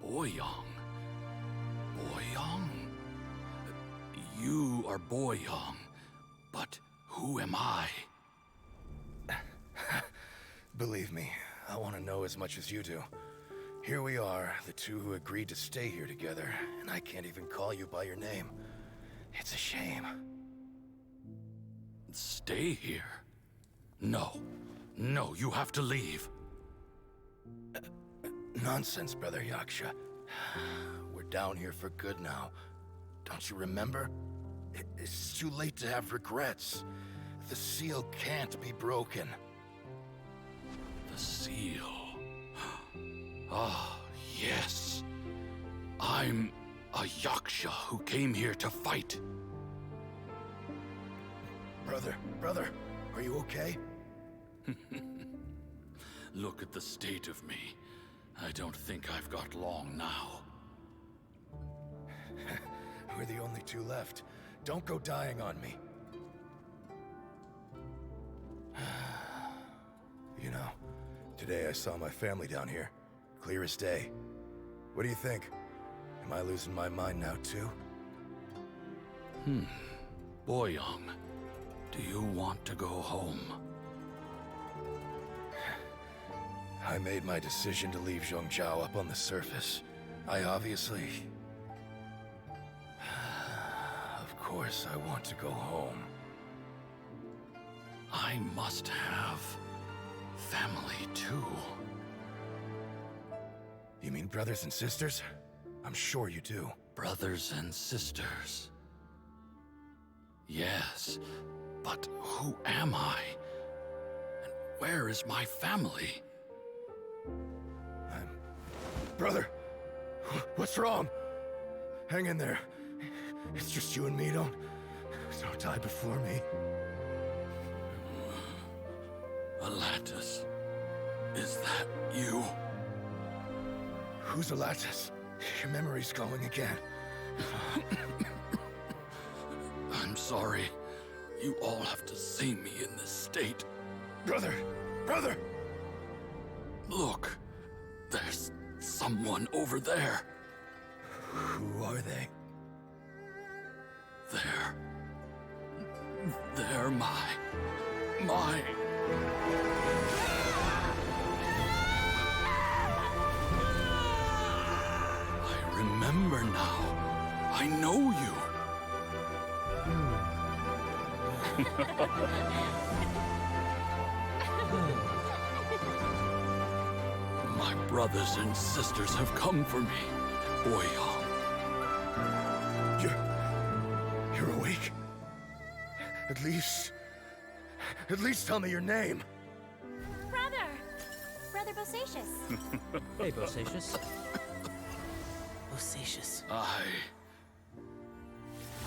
Boyoung? Boyoung? You are Boyoung, but who am I? Believe me, I want to know as much as you do. Here we are, the two who agreed to stay here together, and I can't even call you by your name. It's a shame. Stay here? No. No, you have to leave. Nonsense, Brother Yaksha. We're down here for good now. Don't you remember? It's too late to have regrets. The seal can't be broken. The seal. Ah, yes. I'm a Yaksha who came here to fight. Brother, are you okay? Look at the state of me. I don't think I've got long now. We're the only two left. Don't go dying on me. You know, today I saw my family down here. Clear as day. What do you think? Am I losing my mind now too? Boyoung, do you want to go home? I made my decision to leave Zhongzhao up on the surface. I obviously... Of course I want to go home. I must have family too. You mean brothers and sisters? I'm sure you do. Brothers and sisters. Yes, but who am I? And where is my family? Brother! What's wrong? Hang in there. It's just you and me, don't die before me. Alatus, is that you? Who's Alatus? Your memory's going again. I'm sorry. You all have to see me in this state. Brother! Look, there's someone over there. Who are they? They're my... I remember now. I know you. My brothers and sisters have come for me, Boyoung. You're awake? At least tell me your name. Brother Bosacious. Hey, Bosacious. Bosacious.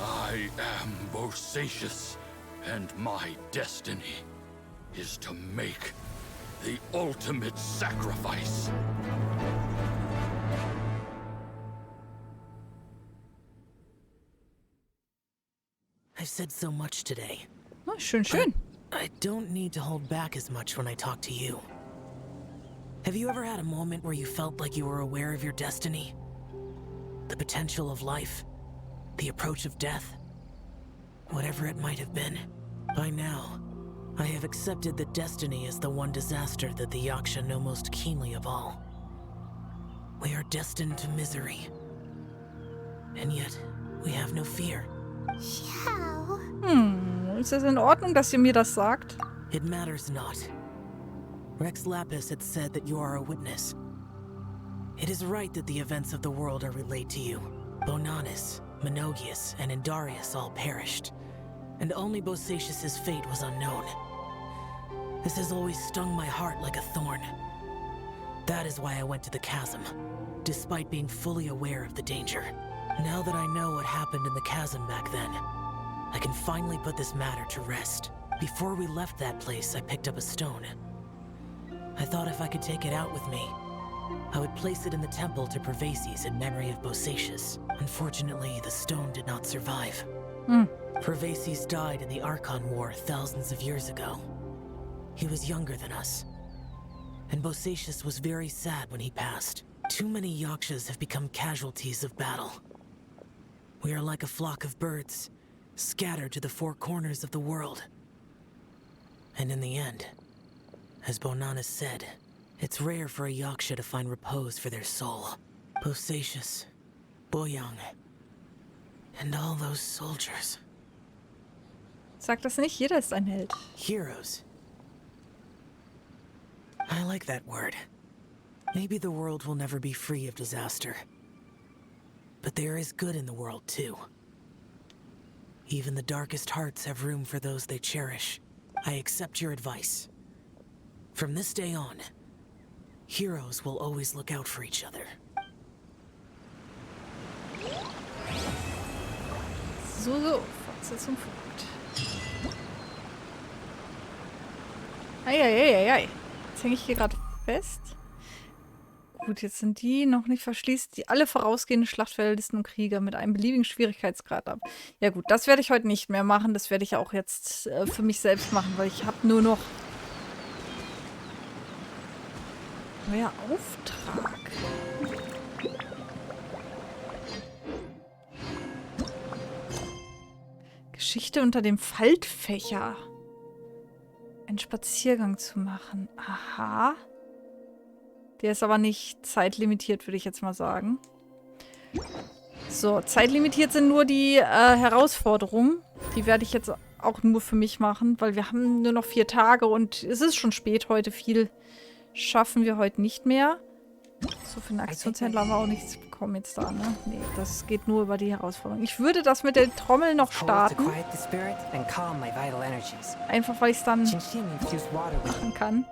I am Bosacious, and my destiny is to make the ultimate sacrifice. I've said so much today. Oh, schön. I don't need to hold back as much when I talk to you. Have you ever had a moment where you felt like you were aware of your destiny? The potential of life? The approach of death? Whatever it might have been. By now, I have accepted that destiny is the one disaster that the Yaksha know most keenly of all. We are destined to misery. And yet, we have no fear. Xiao. Ist es in Ordnung, dass ihr mir das sagt? It matters not. Rex Lapis had said that you are a witness. It is right that the events of the world are relayed to you. Bonanis, Menogius, and Indarius all perished, and only Bosacious' fate was unknown. This has always stung my heart like a thorn. That is why I went to the chasm, despite being fully aware of the danger. Now that I know what happened in the chasm back then, I can finally put this matter to rest. Before we left that place, I picked up a stone. I thought if I could take it out with me, I would place it in the temple to Pervases in memory of Bosacius. Unfortunately, the stone did not survive. Pervases died in the Archon War thousands of years ago. He was younger than us. And Bosacius was very sad when he passed. Too many Yakshas have become casualties of battle. We are like a flock of birds, scattered to the four corners of the world. And in the end, as Bonanas said, it's rare for a Yaksha to find repose for their soul. Bosacius, Boyang, and all those soldiers. Sag das nicht, jeder ist ein Held. Heroes. I like that word. Maybe the world will never be free of disaster. But there is good in the world, too. Even the darkest hearts have room for those they cherish. I accept your advice. From this day on, heroes will always look out for each other. So, Fortsetzung folgt. Eieieiei. Jetzt hänge ich hier gerade fest. Gut, jetzt sind die noch nicht verschließt. Die alle vorausgehenden Schlachtfelder, Listen und Krieger mit einem beliebigen Schwierigkeitsgrad ab. Ja gut, das werde ich heute nicht mehr machen. Das werde ich auch jetzt für mich selbst machen, weil ich habe nur noch... Neuer Auftrag. Geschichte unter dem Faltfächer. Einen Spaziergang zu machen. Aha. Der ist aber nicht zeitlimitiert, würde ich jetzt mal sagen. So, zeitlimitiert sind nur die Herausforderungen. Die werde ich jetzt auch nur für mich machen, weil wir haben nur noch 4 Tage und es ist schon spät heute. Viel schaffen wir heute nicht mehr. So, für einen Aktionshändler haben wir auch nichts bekommen jetzt da, ne? Nee, das geht nur über die Herausforderung. Ich würde das mit der Trommel noch starten. Einfach, weil ich es dann machen kann.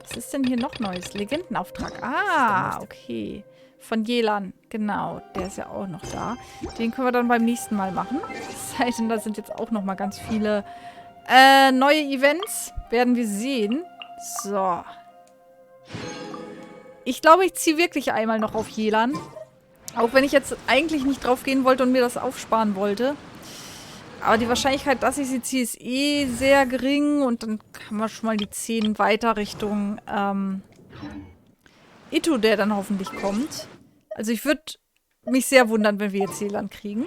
Was ist denn hier noch Neues? Legendenauftrag. Ah, okay. Von Yelan. Genau, der ist ja auch noch da. Den können wir dann beim nächsten Mal machen. Es sei denn, da sind jetzt auch noch mal ganz viele neue Events. Werden wir sehen. So. Ich glaube, ich ziehe wirklich einmal noch auf Yelan. Auch wenn ich jetzt eigentlich nicht drauf gehen wollte und mir das aufsparen wollte. Aber die Wahrscheinlichkeit, dass ich sie ziehe, ist eh sehr gering. Und dann kann man schon mal die 10 weiter Richtung Itto, der dann hoffentlich kommt. Also ich würde mich sehr wundern, wenn wir jetzt Yelan kriegen.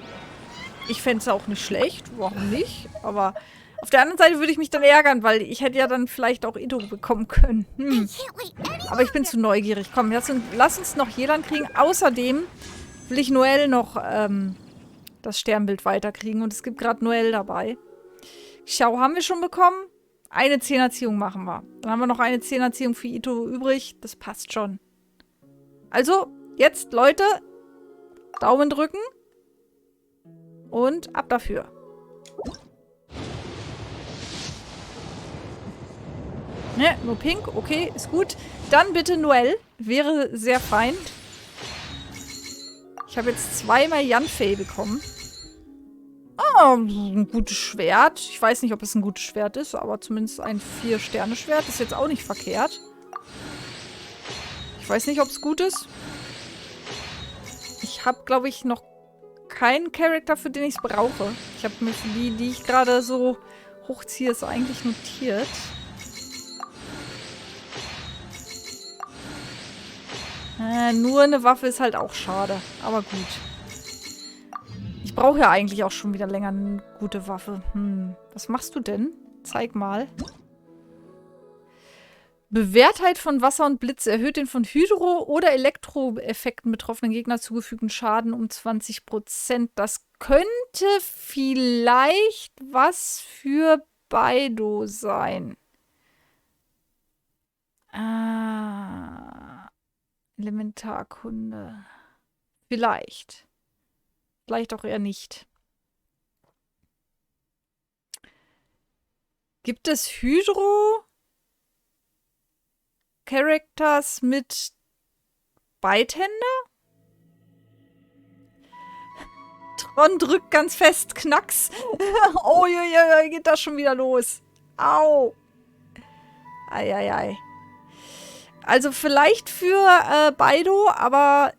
Ich fände es auch nicht schlecht. Warum nicht? Aber auf der anderen Seite würde ich mich dann ärgern, weil ich hätte ja dann vielleicht auch Itto bekommen können. Aber ich bin zu neugierig. Komm, lass uns noch Yelan kriegen. Außerdem will ich Noel noch das Sternbild weiterkriegen. Und es gibt gerade Noel dabei. Xiao haben wir schon bekommen. Eine 10er-Ziehung machen wir. Dann haben wir noch eine 10er-Ziehung für Itto übrig. Das passt schon. Also, jetzt, Leute, Daumen drücken. Und ab dafür. Ne, nur pink. Okay, ist gut. Dann bitte Noel. Wäre sehr fein. Ich habe jetzt 2-mal Yanfei bekommen. Oh, ein gutes Schwert. Ich weiß nicht, ob es ein gutes Schwert ist, aber zumindest ein 4-Sterne-Schwert. Ist jetzt auch nicht verkehrt. Ich weiß nicht, ob es gut ist. Ich habe, glaube ich, noch keinen Charakter, für den ich es brauche. Ich habe mir für die ich gerade so hochziehe, ist eigentlich notiert. Nur eine Waffe ist halt auch schade. Aber gut. Ich brauche ja eigentlich auch schon wieder länger eine gute Waffe. Was machst du denn? Zeig mal. Bewährtheit von Wasser und Blitz erhöht den von Hydro- oder Elektroeffekten betroffenen Gegner zugefügten Schaden um 20%. Das könnte vielleicht was für Baido sein. Elementarkunde. Vielleicht. Vielleicht auch eher nicht. Gibt es Hydro-Characters mit Beithänder? Tron drückt ganz fest. Knacks. Oh, geht das schon wieder los. Au. Eieiei. Also vielleicht für Baido, aber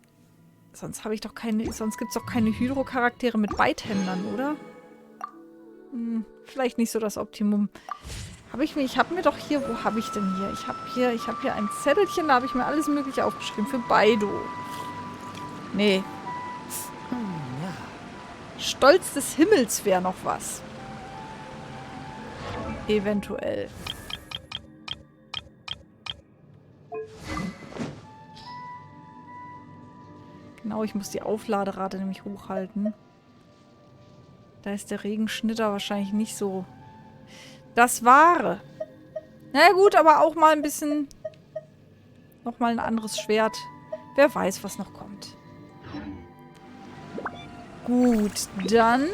sonst habe ich doch keine, sonst gibt es doch keine Hydro-Charaktere mit Beidhändern, oder? Vielleicht nicht so das Optimum. Ich habe mir doch hier, wo habe ich denn hier? Ich habe hier ein Zettelchen, da habe ich mir alles Mögliche aufgeschrieben für Baido. Nee. Stolz des Himmels wäre noch was. Eventuell. Genau, ich muss die Aufladerate nämlich hochhalten. Da ist der Regenschnitter wahrscheinlich nicht so das Wahre. Na gut, aber auch mal ein bisschen... Nochmal ein anderes Schwert. Wer weiß, was noch kommt. Gut, dann...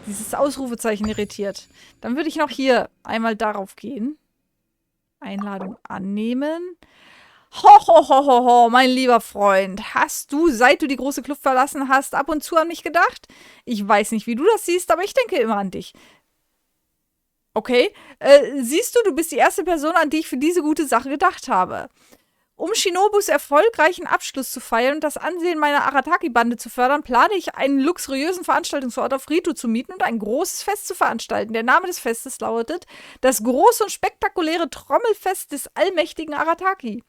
Dieses Ausrufezeichen irritiert. Dann würde ich noch hier einmal darauf gehen. Einladung annehmen. Ho, mein lieber Freund. Hast du, seit du die große Kluft verlassen hast, ab und zu an mich gedacht? Ich weiß nicht, wie du das siehst, aber ich denke immer an dich. Okay. Siehst du, du bist die erste Person, an die ich für diese gute Sache gedacht habe. Um Shinobus erfolgreichen Abschluss zu feiern und das Ansehen meiner Arataki-Bande zu fördern, plane ich, einen luxuriösen Veranstaltungsort auf Rito zu mieten und ein großes Fest zu veranstalten. Der Name des Festes lautet das große und spektakuläre Trommelfest des allmächtigen Arataki.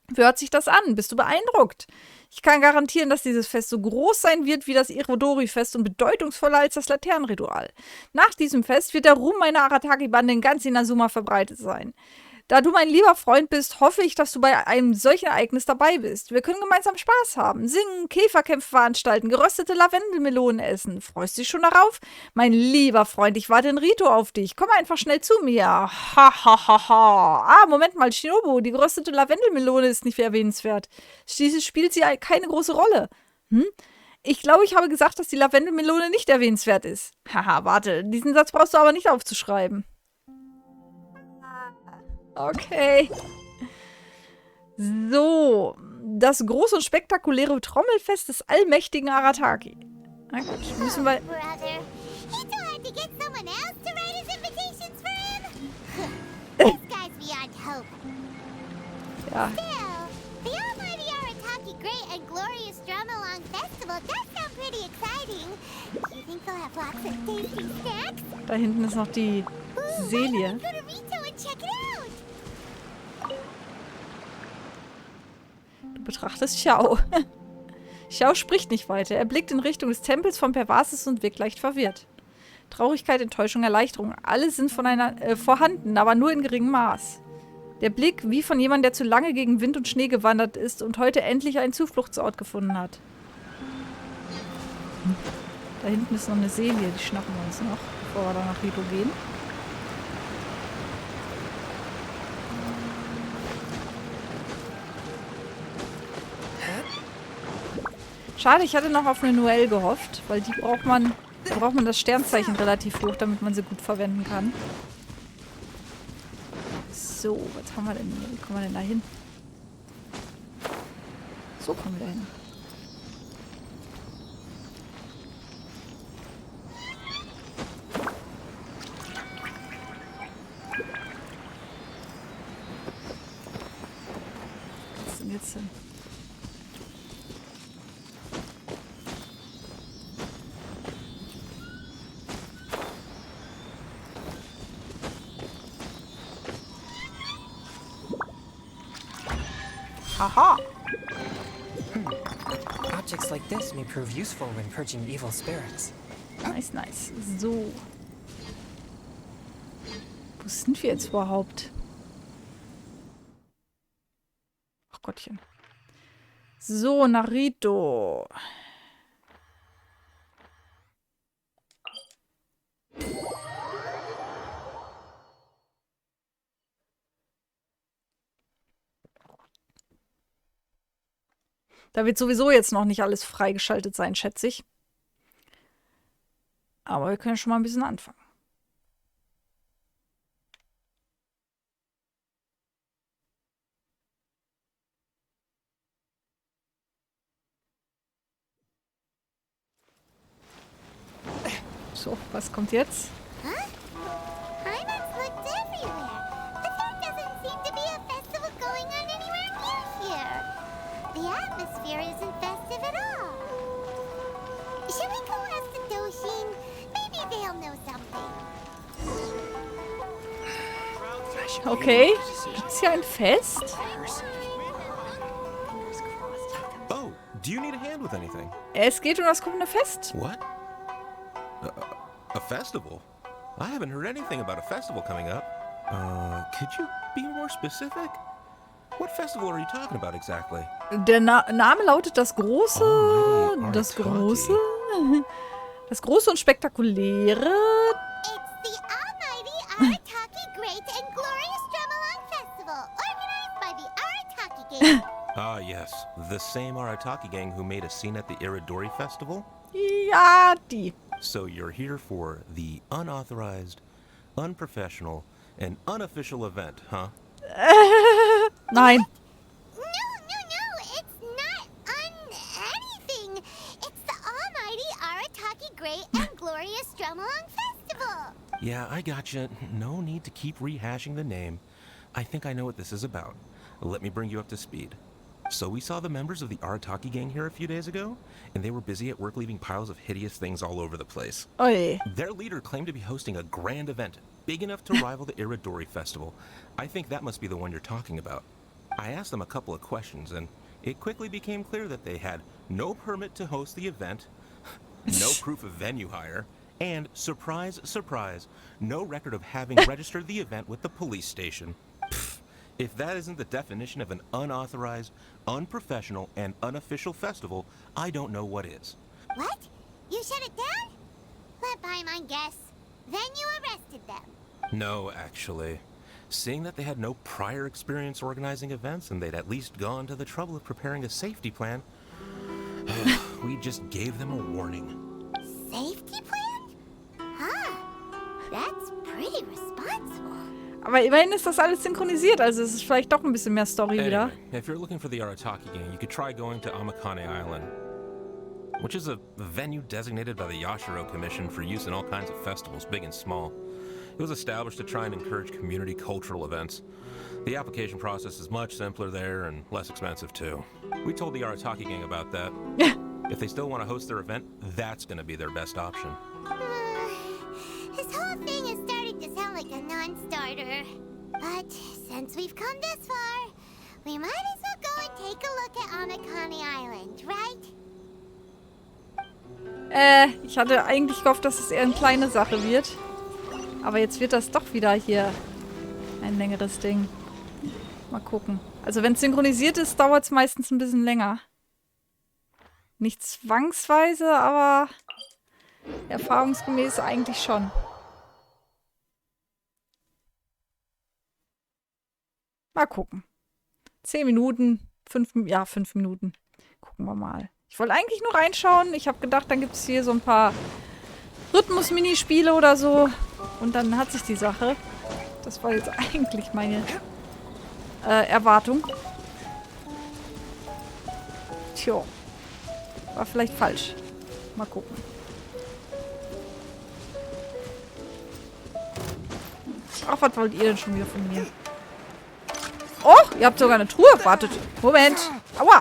Wie hört sich das an? Bist du beeindruckt? Ich kann garantieren, dass dieses Fest so groß sein wird wie das Irodori-Fest und bedeutungsvoller als das Laternenritual. Nach diesem Fest wird der Ruhm meiner Arataki-Bande in ganz Inazuma verbreitet sein. Da du mein lieber Freund bist, hoffe ich, dass du bei einem solchen Ereignis dabei bist. Wir können gemeinsam Spaß haben, singen, Käferkämpfe veranstalten, geröstete Lavendelmelonen essen. Freust du dich schon darauf? Mein lieber Freund, ich warte in Rito auf dich. Komm einfach schnell zu mir. Moment mal, Shinobu, die geröstete Lavendelmelone ist nicht erwähnenswert. Schließlich spielt sie keine große Rolle. Ich glaube, ich habe gesagt, dass die Lavendelmelone nicht erwähnenswert ist. Haha, warte, diesen Satz brauchst du aber nicht aufzuschreiben. Okay. So. Das große und spektakuläre Trommelfest des allmächtigen Arataki. Na gut, müssen wir... Ja. Da hinten ist noch die Selie. Du betrachtest Xiao. Xiao spricht nicht weiter. Er blickt in Richtung des Tempels von Pervasis und wirkt leicht verwirrt. Traurigkeit, Enttäuschung, Erleichterung. Alle sind vorhanden, aber nur in geringem Maß. Der Blick wie von jemandem, der zu lange gegen Wind und Schnee gewandert ist und heute endlich einen Zufluchtsort gefunden hat. Da hinten ist noch eine Selie, die schnappen wir uns noch, bevor wir da nach Rito gehen. Schade, ich hatte noch auf eine Noelle gehofft, weil die braucht man das Sternzeichen relativ hoch, damit man sie gut verwenden kann. So, was haben wir denn hier? Wie kommen wir denn da hin? So kommen wir da hin. Was ist denn jetzt denn? Haha. Objects like this may prove useful when purging evil spirits. Nice, nice. So. Wo sind wir jetzt überhaupt? Ach Gottchen. So, Narito. Da wird sowieso jetzt noch nicht alles freigeschaltet sein, schätze ich. Aber wir können schon mal ein bisschen anfangen. So, was kommt jetzt? Huh? Hi, let's look atmosphere isn't festive at all. Shall we go ask the Doshin? Maybe they'll know something. Okay. Gibt es hier ein Fest? Oh, do you need a hand with anything? Es geht um das kommende Fest. What? A festival? I haven't heard anything about a festival coming up. Could you be more specific? What festival are you talking about exactly? Der Name lautet das Große. Das Große. Das Große und Spektakuläre. It's the almighty Arataki Great and Glorious Drummelong Festival, organized by the Arataki Gang. Ah, yes. The same Arataki gang who made a scene at the Iridori Festival? Ja, die. So you're here for the unauthorized, unprofessional, and unofficial event, huh? Nein. No, it's not anything. It's the almighty Arataki Great and Glorious Drummelong Festival. Yeah, I gotcha. No need to keep rehashing the name. I think I know what this is about. Let me bring you up to speed. So we saw the members of the Arataki gang here a few days ago, and they were busy at work leaving piles of hideous things all over the place. Oy. Their leader claimed to be hosting a grand event, big enough to rival the Iridori Festival. I think that must be the one you're talking about. I asked them a couple of questions, and it quickly became clear that they had no permit to host the event, no proof of venue hire, and, surprise, surprise, no record of having registered the event with the police station. If that isn't the definition of an unauthorized, unprofessional, and unofficial festival, I don't know what is. What? You shut it down? Let Paimon guess. Then you arrested them. No, actually. Seeing that they had no prior experience organizing events and they'd at least gone to the trouble of preparing a safety plan, we just gave them a warning. Safety plan? Huh. That's pretty responsible. Aber immerhin ist das alles synchronisiert, also es ist vielleicht doch ein bisschen mehr Story wieder. Anyway, if you're looking for the Arataki gang, you could try going to Amakane Island, which is a venue designated by the Yashiro Commission for use in all kinds of festivals, big and small. It was established to try and encourage community cultural events. The application process is much simpler there and less expensive too. We told the Arataki gang about that. If they still want to host their event, that's going to be their best option. This whole thing is starting to sound like a non-starter. But since we've come this far, we might as well go and take a look at Amakane Island, right? Ich hatte eigentlich gehofft, dass es eher eine kleine Sache wird. Aber jetzt wird das doch wieder hier ein längeres Ding. Mal gucken. Also wenn es synchronisiert ist, dauert es meistens ein bisschen länger. Nicht zwangsweise, aber erfahrungsgemäß eigentlich schon. Mal gucken. 10 Minuten, 5 Minuten. Gucken wir mal. Ich wollte eigentlich nur reinschauen. Ich habe gedacht, dann gibt es hier so ein paar Rhythmus-Minispiele oder so. Und dann hat sich die Sache. Das war jetzt eigentlich meine Erwartung. Tja. War vielleicht falsch. Mal gucken. Ach, was wollt ihr denn schon wieder von mir? Oh, ihr habt sogar eine Truhe. Wartet. Moment. Aua.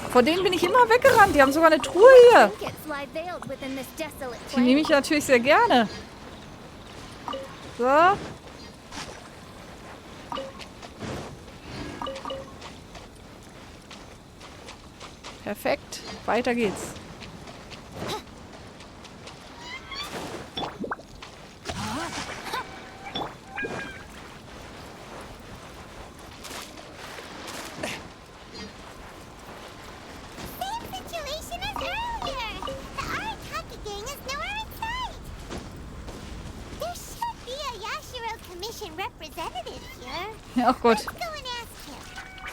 Vor denen bin ich immer weggerannt. Die haben sogar eine Truhe hier. Die nehme ich natürlich sehr gerne. So. Perfekt. Weiter geht's. Ach Gott.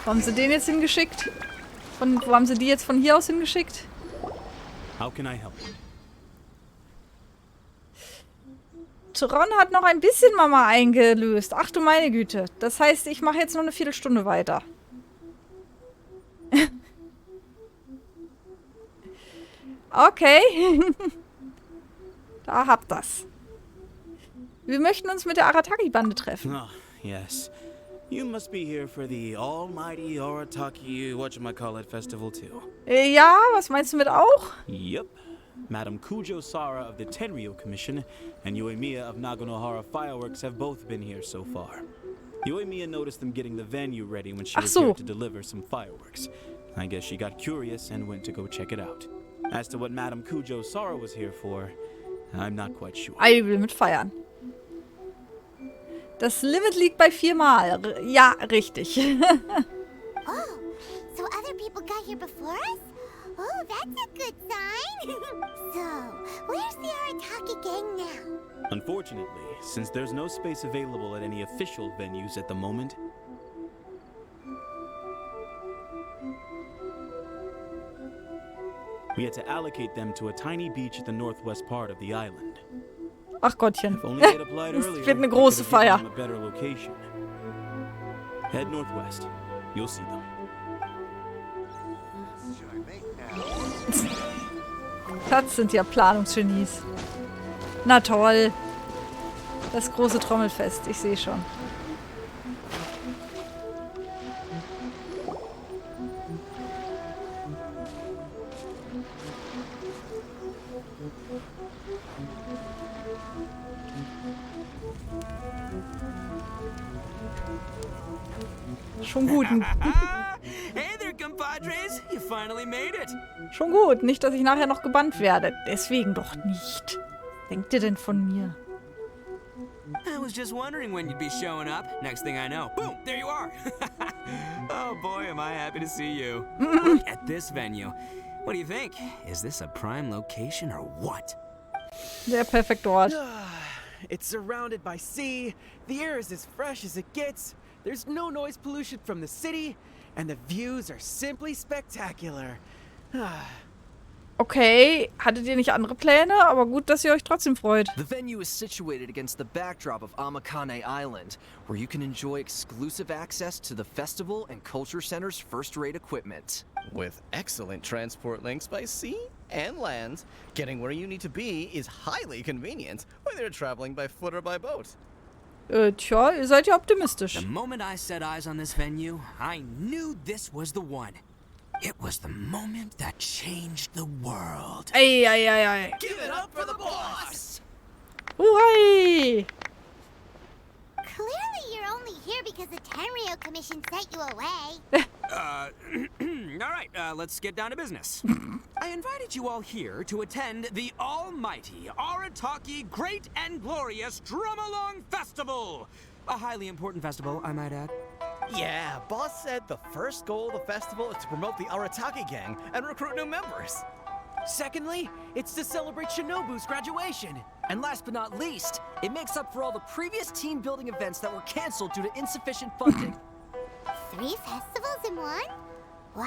Wo haben sie den jetzt hingeschickt? Wo haben sie die jetzt von hier aus hingeschickt? How can I help? Tron hat noch ein bisschen Mama eingelöst. Ach du meine Güte. Das heißt, ich mache jetzt nur eine Viertelstunde weiter. Okay. Da habt das. Wir möchten uns mit der Arataki-Bande treffen. Oh, yes. You must be here for the almighty Arataki whatchamacallit festival too. Ja, was meinst du mit auch? Yep. Madam Kujo Sara of the Tenryo Commission and Yoimiya of Naganohara Fireworks have both been here so far. Yoimiya noticed them getting the venue ready when she was here to deliver some fireworks. I guess she got curious and went to go check it out. As to what Madam Kujo Sara was here for, I'm not quite sure. Ein Limit feiern. Das Limit liegt bei 4 Mal. Ja, richtig. Oh, so other people got here before us? Oh, that's a good sign. So, where's the Arataki gang now? Unfortunately, since there's no space available at any official venues at the moment, we had to allocate them to a tiny beach at the northwest part of the island. Ach Gottchen. If only they'd applied Es earlier, wird eine we große could have Feier. given them a better location. Head northwest. You'll see them. Das sind ja Planungsgenies. Na toll. Das große Trommelfest, ich sehe schon. Schon gut. Hey there, compadres. You finally made it. Schon gut. Nicht, dass ich nachher noch gebannt werde. Deswegen doch nicht. Denkt ihr denn von mir? I was just wondering when you'd be showing up. Next thing I know, boom, there you are. Oh boy, am I happy to see you. Look at this venue. What do you think? Is this a prime location or what? Der perfekte Ort. It's surrounded by sea. The air is as fresh as it gets. There's no noise pollution from the city. And the views are simply spectacular. Okay, hattet ihr nicht andere Pläne? Aber gut, dass ihr euch trotzdem freut. The venue is situated against the backdrop of Amakane Island, where you can enjoy exclusive access to the festival and culture center's first-rate equipment. With excellent transport links by sea and land, getting where you need to be is highly convenient, whether you're traveling by foot or by boat. Tja, ihr seid ja optimistisch. The moment I set eyes on this venue, I knew this was the one. It was the moment that changed the world. Ei, ei, ei, ei. Give it up for the boss! Hurray! Clearly you're only here because the Tenryo Commission sent you away. Alright, let's get down to business. I invited you all here to attend the almighty Arataki Great and Glorious Drum-Along Festival! A highly important festival, I might add. Yeah, boss said the first goal of the festival is to promote the Arataki gang and recruit new members. Secondly, it's to celebrate Shinobu's graduation. And last but not least, it makes up for all the previous team-building events that were canceled due to insufficient funding. 3 festivals in one? Wow.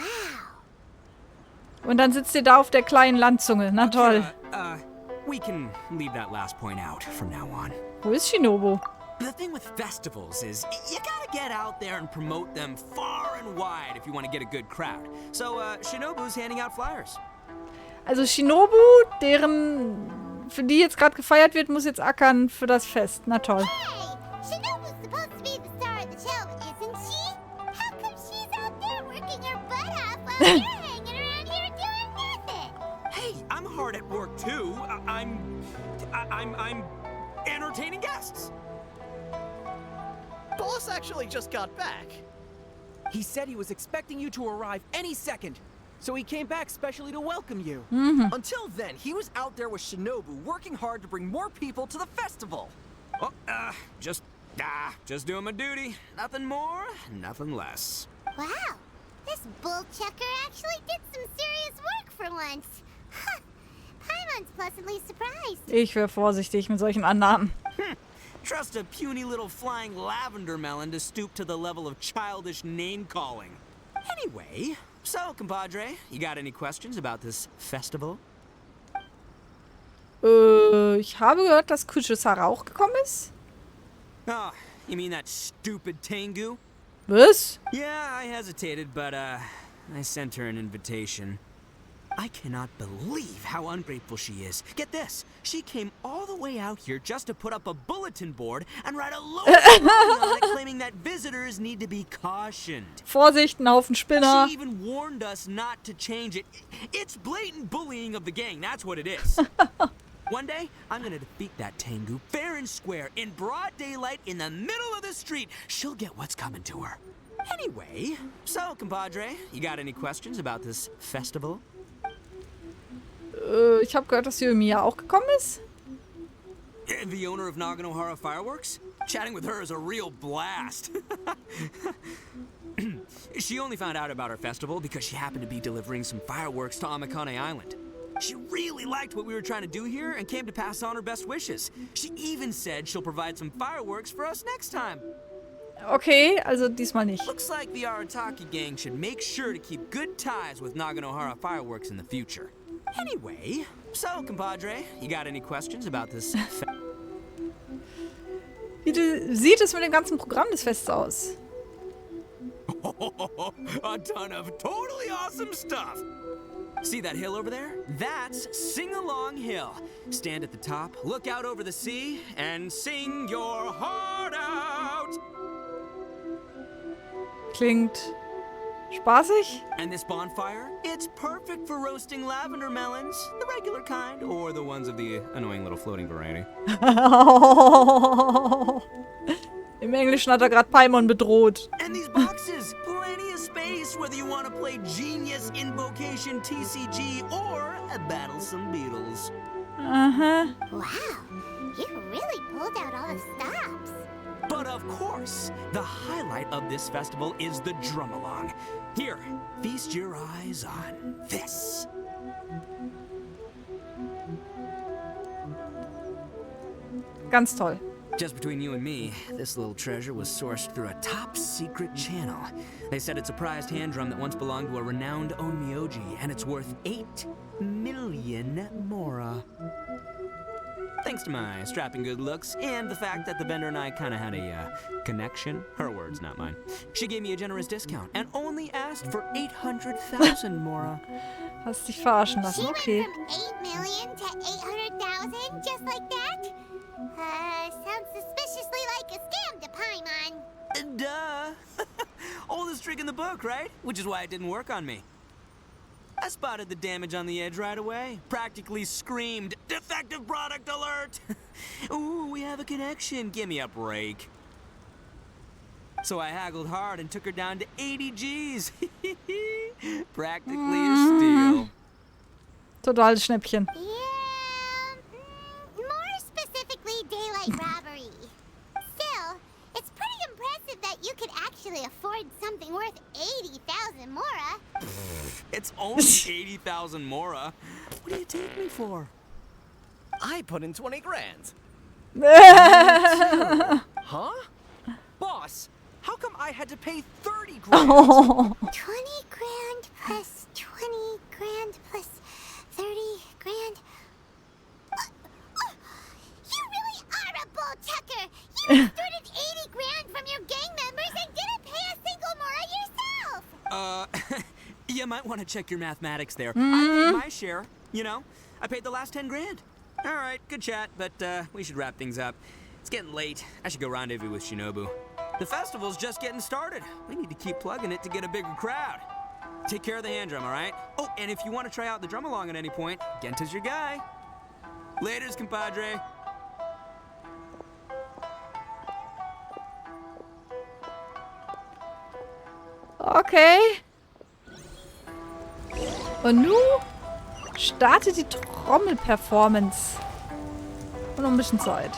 Und dann sitzt ihr da auf der kleinen Landzunge. Na toll. We can leave that last point out from now on. Wo ist Shinobu? The thing with festivals is you gotta get out there and promote them far and wide if you want to get a good crowd. So, Shinobu's handing out flyers. Also Shinobu, für die jetzt gerade gefeiert wird, muss jetzt ackern für das Fest. Na toll. Hey, Shinobu's supposed to be the star of the show, isn't she? How come she's out there working her butt off while you're hanging around here doing nothing? Hey, I'm hard at work too. I'm entertaining guests. Boss actually just got back. He said he was expecting you to arrive any second, so he came back specially to welcome you. Until then, he was out there with Shinobu working hard to bring more people to the festival. Well, just doing my duty. Nothing more, nothing less. Wow, this bull chucker actually did some serious work for once. Huh. Paimon's pleasantly surprised. Ich wäre vorsichtig mit solchen Annahmen. Trust a puny little flying lavender melon to stoop to the level of childish name-calling. Anyway, so, compadre, you got any questions about this festival? Ich habe gehört, dass Kujo Sara auch gekommen ist. Oh, you mean that stupid Tengu? Was? Yeah, I hesitated, but, I sent her an invitation. I cannot believe how ungrateful she is. Get this. She came all the way out here just to put up a bulletin board and write a load of writing on it claiming that visitors need to be cautioned. Vorsicht, ein Haufen Spinner. She even warned us not to change it. It's blatant bullying of the gang. That's what it is. One day, I'm gonna defeat that Tengu fair and square in broad daylight in the middle of the street. She'll get what's coming to her. Anyway, so, compadre, you got any questions about this festival? Ich habe gehört, dass Yoimiya auch gekommen ist. The owner of Naganohara Fireworks? Chatting with her is a real blast. She only found out about our festival because she happened to be delivering some fireworks to Amakane Island. She really liked what we were trying to do here and came to pass on her best wishes. She even said she'll provide some fireworks for us next time. Okay, also diesmal nicht. Looks like the Arataki gang should make sure to keep good ties with Naganohara Fireworks in the future. Anyway, so, compadre, you got any questions about this? Wie sieht es mit dem ganzen Programm des Fests aus? A ton of totally awesome stuff. See that hill over there? That's Sing Along Hill. Stand at the top, look out over the sea, and sing your heart out. Klingt spaßig. And this bonfire? It's perfect for roasting lavender melons, the regular kind, or the ones of the annoying little floating variety. Im Englischen hat gerade Paimon bedroht. And these boxes, plenty of space whether you want to play Genius Invocation TCG or battle some beetles. Wow, you really pulled out all the stops. But of course, the highlight of this festival is the drum-along. Here, feast your eyes on this. Ganz toll. Just between you and me, this little treasure was sourced through a top-secret channel. They said it's a prized hand drum that once belonged to a renowned onmyoji, and it's worth 8 million mora. Thanks to my strapping good looks and the fact that the vendor and I kind of had a connection. Her words, not mine. She gave me a generous discount and only asked for 800,000 mora. Hast dich verarschen lassen, She okay. went from 8 million to 800,000 just like that? Sounds suspiciously like a scam to Paimon. Duh. Oldest trick in the book, right? Which is why it didn't work on me. I spotted the damage on the edge right away. Practically screamed, "Defective product alert!" Ooh, we have a connection. Give me a break. So I haggled hard and took her down to 80 G's. Practically a steal. Totales Schnäppchen. More specifically, daylight robbery. Still, it's pretty impressive that you could actually afford something worth 80,000 mora. It's only 80,000 mora. What do you take me for? I put in 20 grand. Huh? Boss, how come I had to pay 30 grand? 20 grand plus 20 grand plus 30 grand. You really are a bull chucker. You extorted 80 grand from your gang members and didn't pay a single mora yourself. You might want to check your mathematics there. I paid my share, you know. I paid the last 10 grand. All right, good chat, but we should wrap things up. It's getting late. I should go rendezvous with Shinobu. The festival's just getting started. We need to keep plugging it to get a bigger crowd. Take care of the hand drum, all right? Oh, and if you want to try out the drum along at any point, Genta's your guy. Laters, compadre. Okay. Und nun startet die Trommel-Performance. Und noch ein bisschen Zeit.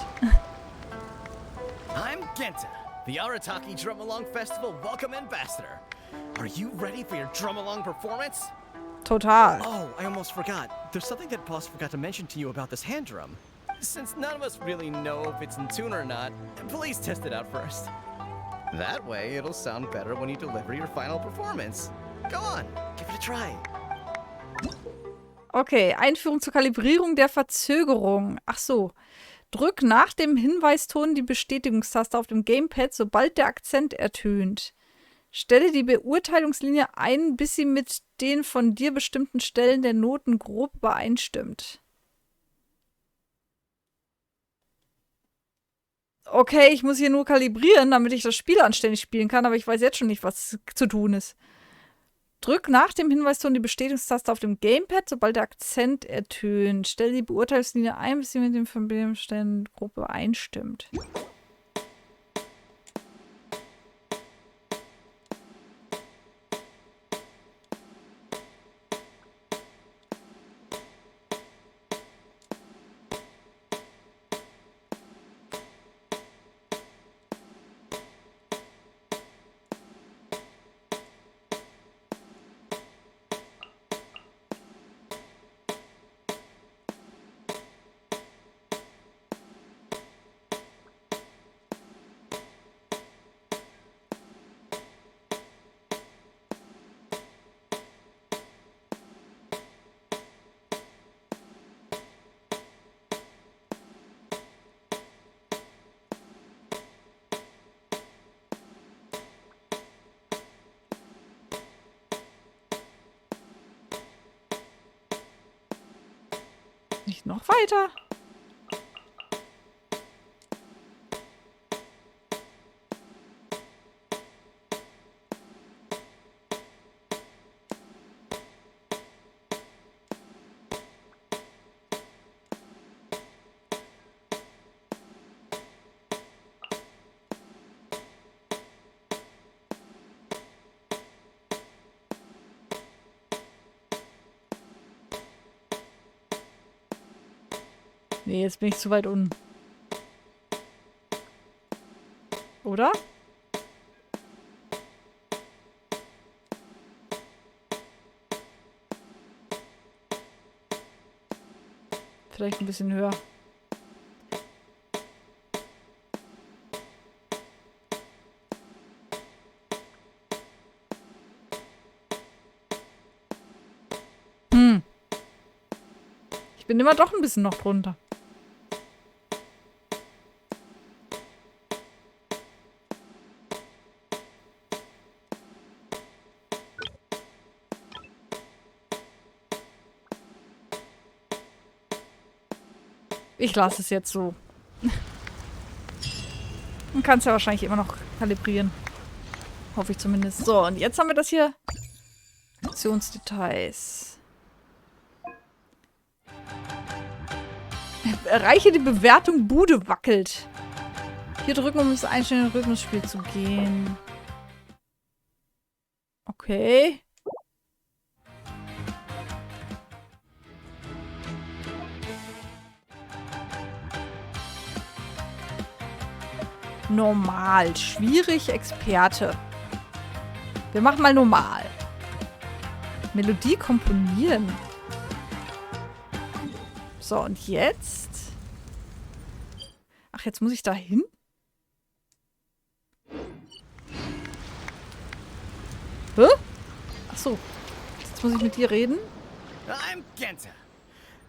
I'm Genta, the Arataki Drum Along Festival Welcome Ambassador. Are you ready for your drum along performance? Total. Oh, I almost forgot. There's something that Boss forgot to mention to you about this hand drum. Since none of us really know if it's in tune or not, please test it out first. That way, it'll sound better when you deliver your final performance. Go on, give it a try. Okay, Einführung zur Kalibrierung der Verzögerung. Ach so. Drück nach dem Hinweiston die Bestätigungstaste auf dem Gamepad, sobald der Akzent ertönt. Stelle die Beurteilungslinie ein, bis sie mit den von dir bestimmten Stellen der Noten grob übereinstimmt. Okay, ich muss hier nur kalibrieren, damit ich das Spiel anständig spielen kann, aber ich weiß jetzt schon nicht, was zu tun ist. Drück nach dem Hinweiston die Bestätigungstaste auf dem Gamepad, sobald der Akzent ertönt. Stelle die Beurteilungslinie ein, bis sie mit den von den Stellen grob übereinstimmt. Nicht noch weiter. Nee, jetzt bin ich zu weit unten. Oder? Vielleicht ein bisschen höher. Ich bin immer doch ein bisschen noch drunter. Ich lasse es jetzt so. Man kann es ja wahrscheinlich immer noch kalibrieren. Hoffe ich zumindest. So, und jetzt haben wir das hier. Aktionsdetails. Erreiche die Bewertung Bude wackelt. Hier drücken, um ins einstellende Rhythmusspiel zu gehen. Okay. Normal. Schwierig. Experte. Wir machen mal normal. Melodie komponieren. So, und jetzt? Ach, jetzt muss ich da hin? Hä? Ach so. Jetzt muss ich mit dir reden? I'm Genta,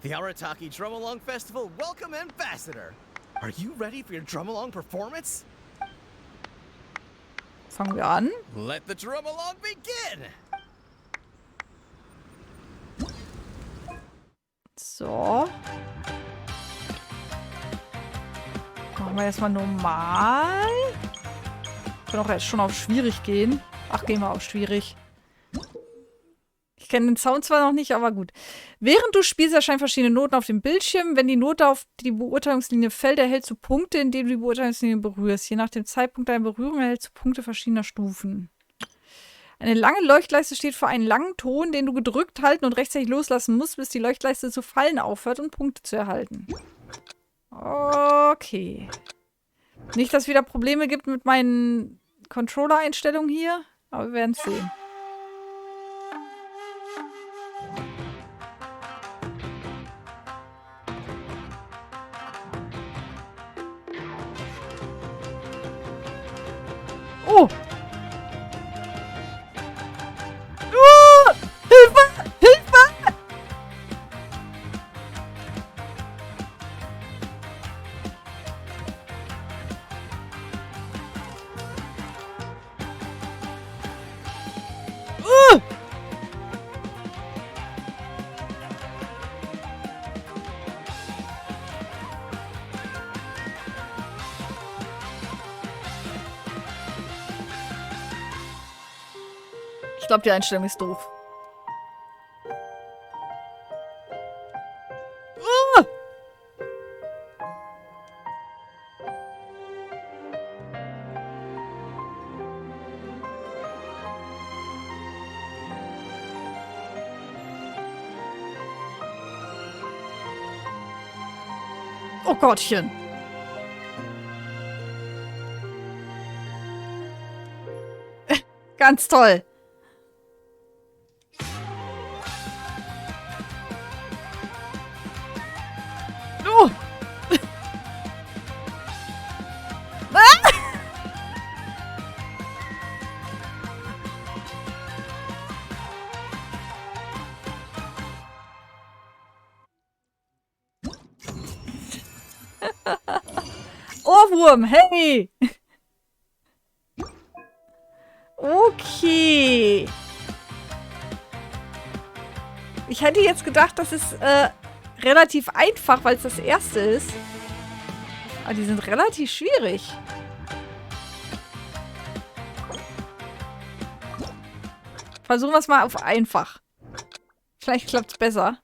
the Arataki Drum-Along Festival Welcome Ambassador. Are you ready for your drum-along performance? Fangen wir an. Let the drum-along begin! So. Machen wir erstmal normal. Wir können auch jetzt schon auf schwierig gehen. Ach, gehen wir auf schwierig. Ich kenne den Sound zwar noch nicht, aber gut. Während du spielst, erscheinen verschiedene Noten auf dem Bildschirm. Wenn die Note auf die Beurteilungslinie fällt, erhältst du Punkte, indem du die Beurteilungslinie berührst. Je nach dem Zeitpunkt deiner Berührung erhältst du Punkte verschiedener Stufen. Eine lange Leuchtleiste steht für einen langen Ton, den du gedrückt halten und rechtzeitig loslassen musst, bis die Leuchtleiste zu fallen aufhört und Punkte zu erhalten. Okay. Nicht, dass es wieder Probleme gibt mit meinen Controller-Einstellungen hier, aber wir werden es sehen. Oh! Hilfe! Hilfe! glaube, die Einstellung ist doof. Oh Gottchen. Ganz toll. Oh. Ohrwurm, hey! Okay. Ich hätte jetzt gedacht, das ist relativ einfach, weil es das erste ist. Aber die sind relativ schwierig. Versuchen wir es mal auf einfach. Vielleicht klappt es besser.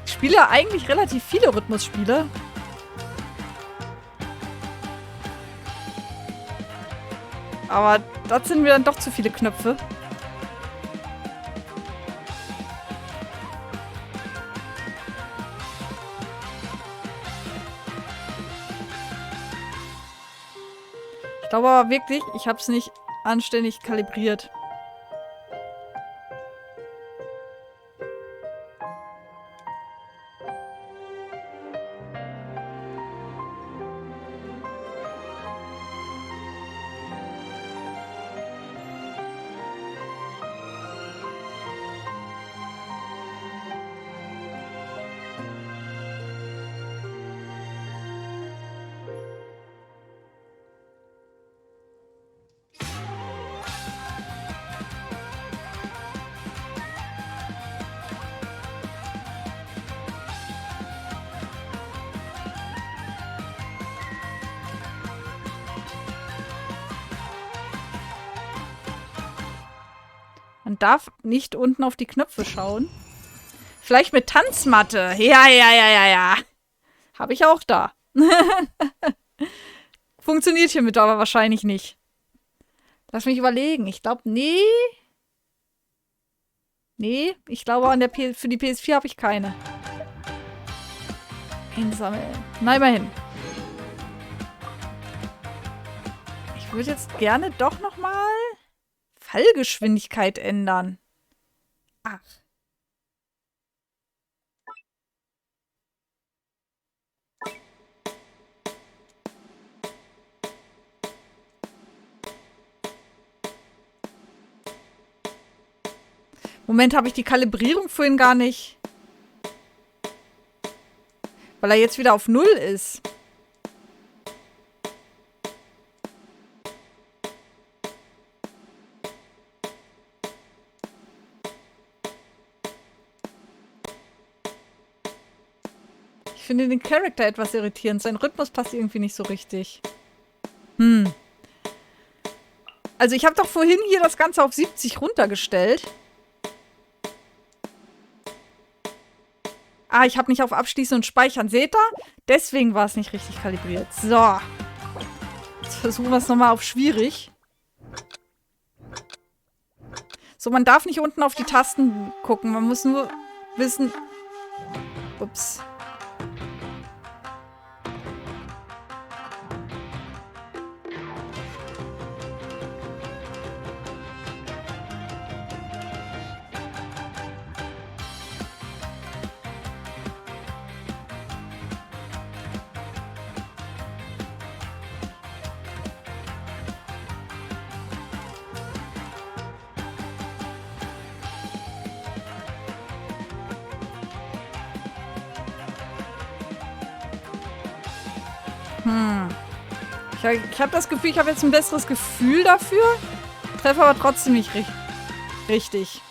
Ich spiele eigentlich relativ viele Rhythmusspiele. Aber das sind mir dann doch zu viele Knöpfe. Ich glaube aber wirklich, ich habe es nicht anständig kalibriert. Man darf nicht unten auf die Knöpfe schauen. Vielleicht mit Tanzmatte. Ja. Habe ich auch da. Funktioniert hiermit aber wahrscheinlich nicht. Lass mich überlegen. Ich glaube, nee. Nee, ich glaube, für die PS4 habe ich keine. Einsammeln. Na, immerhin. Ich würde jetzt gerne doch noch mal Fallgeschwindigkeit ändern. Ach. Moment, habe ich die Kalibrierung vorhin gar nicht. Weil er jetzt wieder auf 0 ist. Ich finde den Charakter etwas irritierend. Sein Rhythmus passt irgendwie nicht so richtig. Also ich habe doch vorhin hier das Ganze auf 70 runtergestellt. Ah, ich habe nicht auf Abschließen und Speichern. Seht ihr? Deswegen war es nicht richtig kalibriert. So. Jetzt versuchen wir es nochmal auf Schwierig. So, man darf nicht unten auf die Tasten gucken. Man muss nur wissen... Ups. Ich habe das Gefühl, ich habe jetzt ein besseres Gefühl dafür. Treffe aber trotzdem nicht richtig.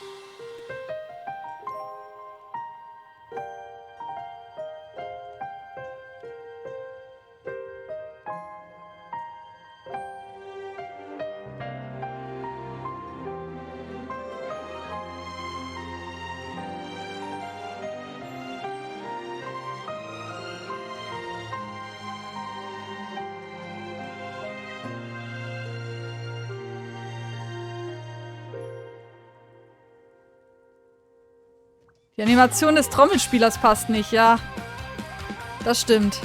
Die Animation des Trommelspielers passt nicht, ja. Das stimmt.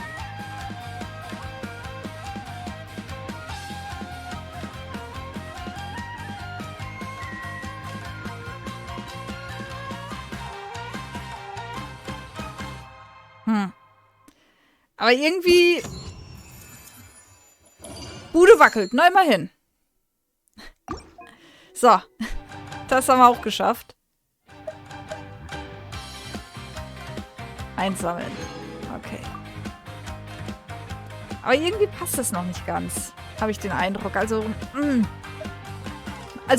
Aber irgendwie... Bude wackelt. Na, immerhin. So. Das haben wir auch geschafft. Einsammeln. Okay. Aber irgendwie passt das noch nicht ganz. Habe ich den Eindruck. Also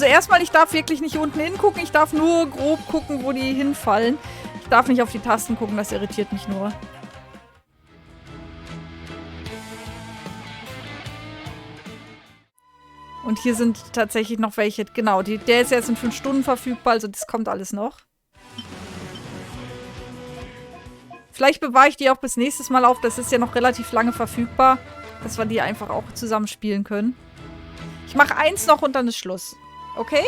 erstmal, ich darf wirklich nicht unten hingucken. Ich darf nur grob gucken, wo die hinfallen. Ich darf nicht auf die Tasten gucken. Das irritiert mich nur. Und hier sind tatsächlich noch welche. Genau, der ist jetzt in 5 Stunden verfügbar. Also das kommt alles noch. Vielleicht bewahre ich die auch bis nächstes Mal auf. Das ist ja noch relativ lange verfügbar. Dass wir die einfach auch zusammen spielen können. Ich mache 1 noch und dann ist Schluss. Okay?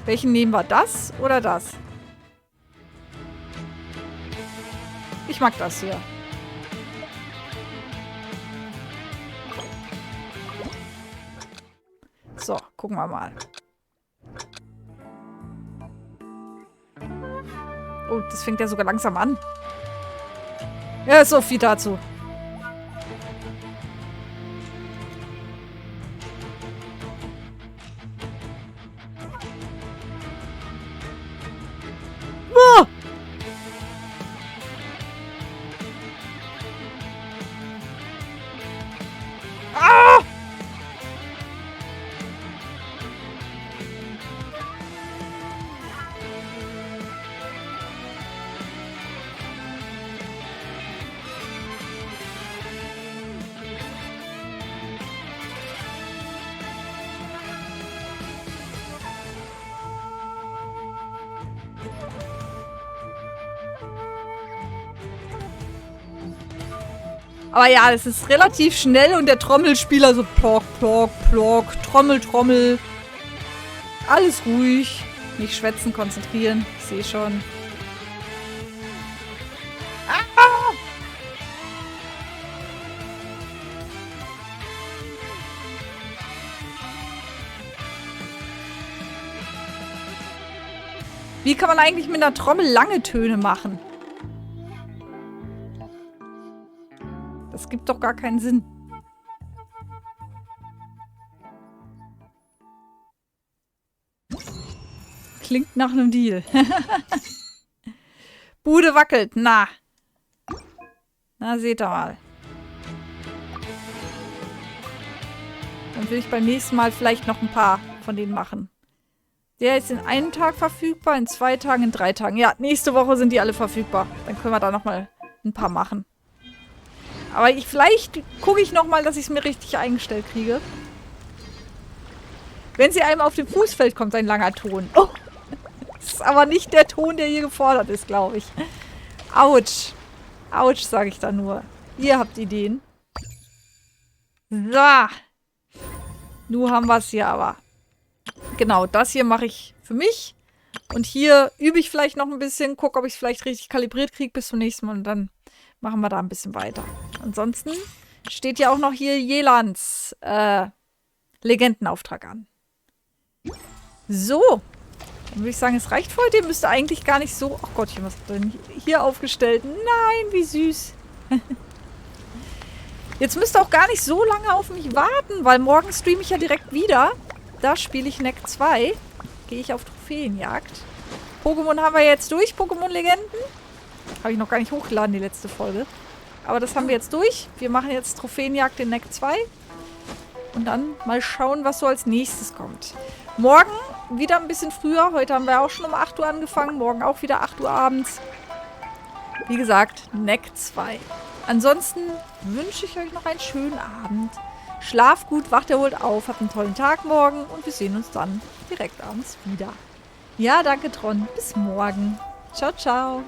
Welchen nehmen wir? Das oder das? Ich mag das hier. So, gucken wir mal. Oh, das fängt ja sogar langsam an. Ja, so viel dazu. Ah! Ah! Aber ja, es ist relativ schnell und der Trommelspieler so plock, plock, plock, Trommel, Trommel. Alles ruhig. Nicht schwätzen, konzentrieren. Ich sehe schon. Ah! Wie kann man eigentlich mit einer Trommel lange Töne machen? Das gibt doch gar keinen Sinn. Klingt nach einem Deal. Bude wackelt. Na. Na, seht ihr mal. Dann will ich beim nächsten Mal vielleicht noch ein paar von denen machen. Der ist in 1 Tag verfügbar, in 2 Tagen, in 3 Tagen. Ja, nächste Woche sind die alle verfügbar. Dann können wir da nochmal ein paar machen. Aber vielleicht gucke ich nochmal, dass ich es mir richtig eingestellt kriege. Wenn sie einem auf dem Fuß fällt, kommt ein langer Ton. Oh! Das ist aber nicht der Ton, der hier gefordert ist, glaube ich. Autsch. Autsch, sage ich da nur. Ihr habt Ideen. So. Nun haben wir es hier aber. Genau, das hier mache ich für mich. Und hier übe ich vielleicht noch ein bisschen. Gucke, ob ich es vielleicht richtig kalibriert kriege bis zum nächsten Mal. Und dann machen wir da ein bisschen weiter. Ansonsten steht ja auch noch hier Yelans Legendenauftrag an. So. Dann würde ich sagen, es reicht für heute. Ihr müsst eigentlich gar nicht so... Ach Gottchen, was ist denn hier aufgestellt? Nein, wie süß. Jetzt müsst ihr auch gar nicht so lange auf mich warten, weil morgen streame ich ja direkt wieder. Da spiele ich Neck 2. Gehe ich auf Trophäenjagd. Pokémon haben wir jetzt durch, Pokémon-Legenden. Habe ich noch gar nicht hochgeladen, die letzte Folge. Aber das haben wir jetzt durch. Wir machen jetzt Trophäenjagd in Neck 2. Und dann mal schauen, was so als nächstes kommt. Morgen wieder ein bisschen früher. Heute haben wir auch schon um 8 Uhr angefangen. Morgen auch wieder 8 Uhr abends. Wie gesagt, Neck 2. Ansonsten wünsche ich euch noch einen schönen Abend. Schlaf gut, wacht erholt auf, habt einen tollen Tag morgen und wir sehen uns dann direkt abends wieder. Ja, danke Tron. Bis morgen. Ciao, ciao.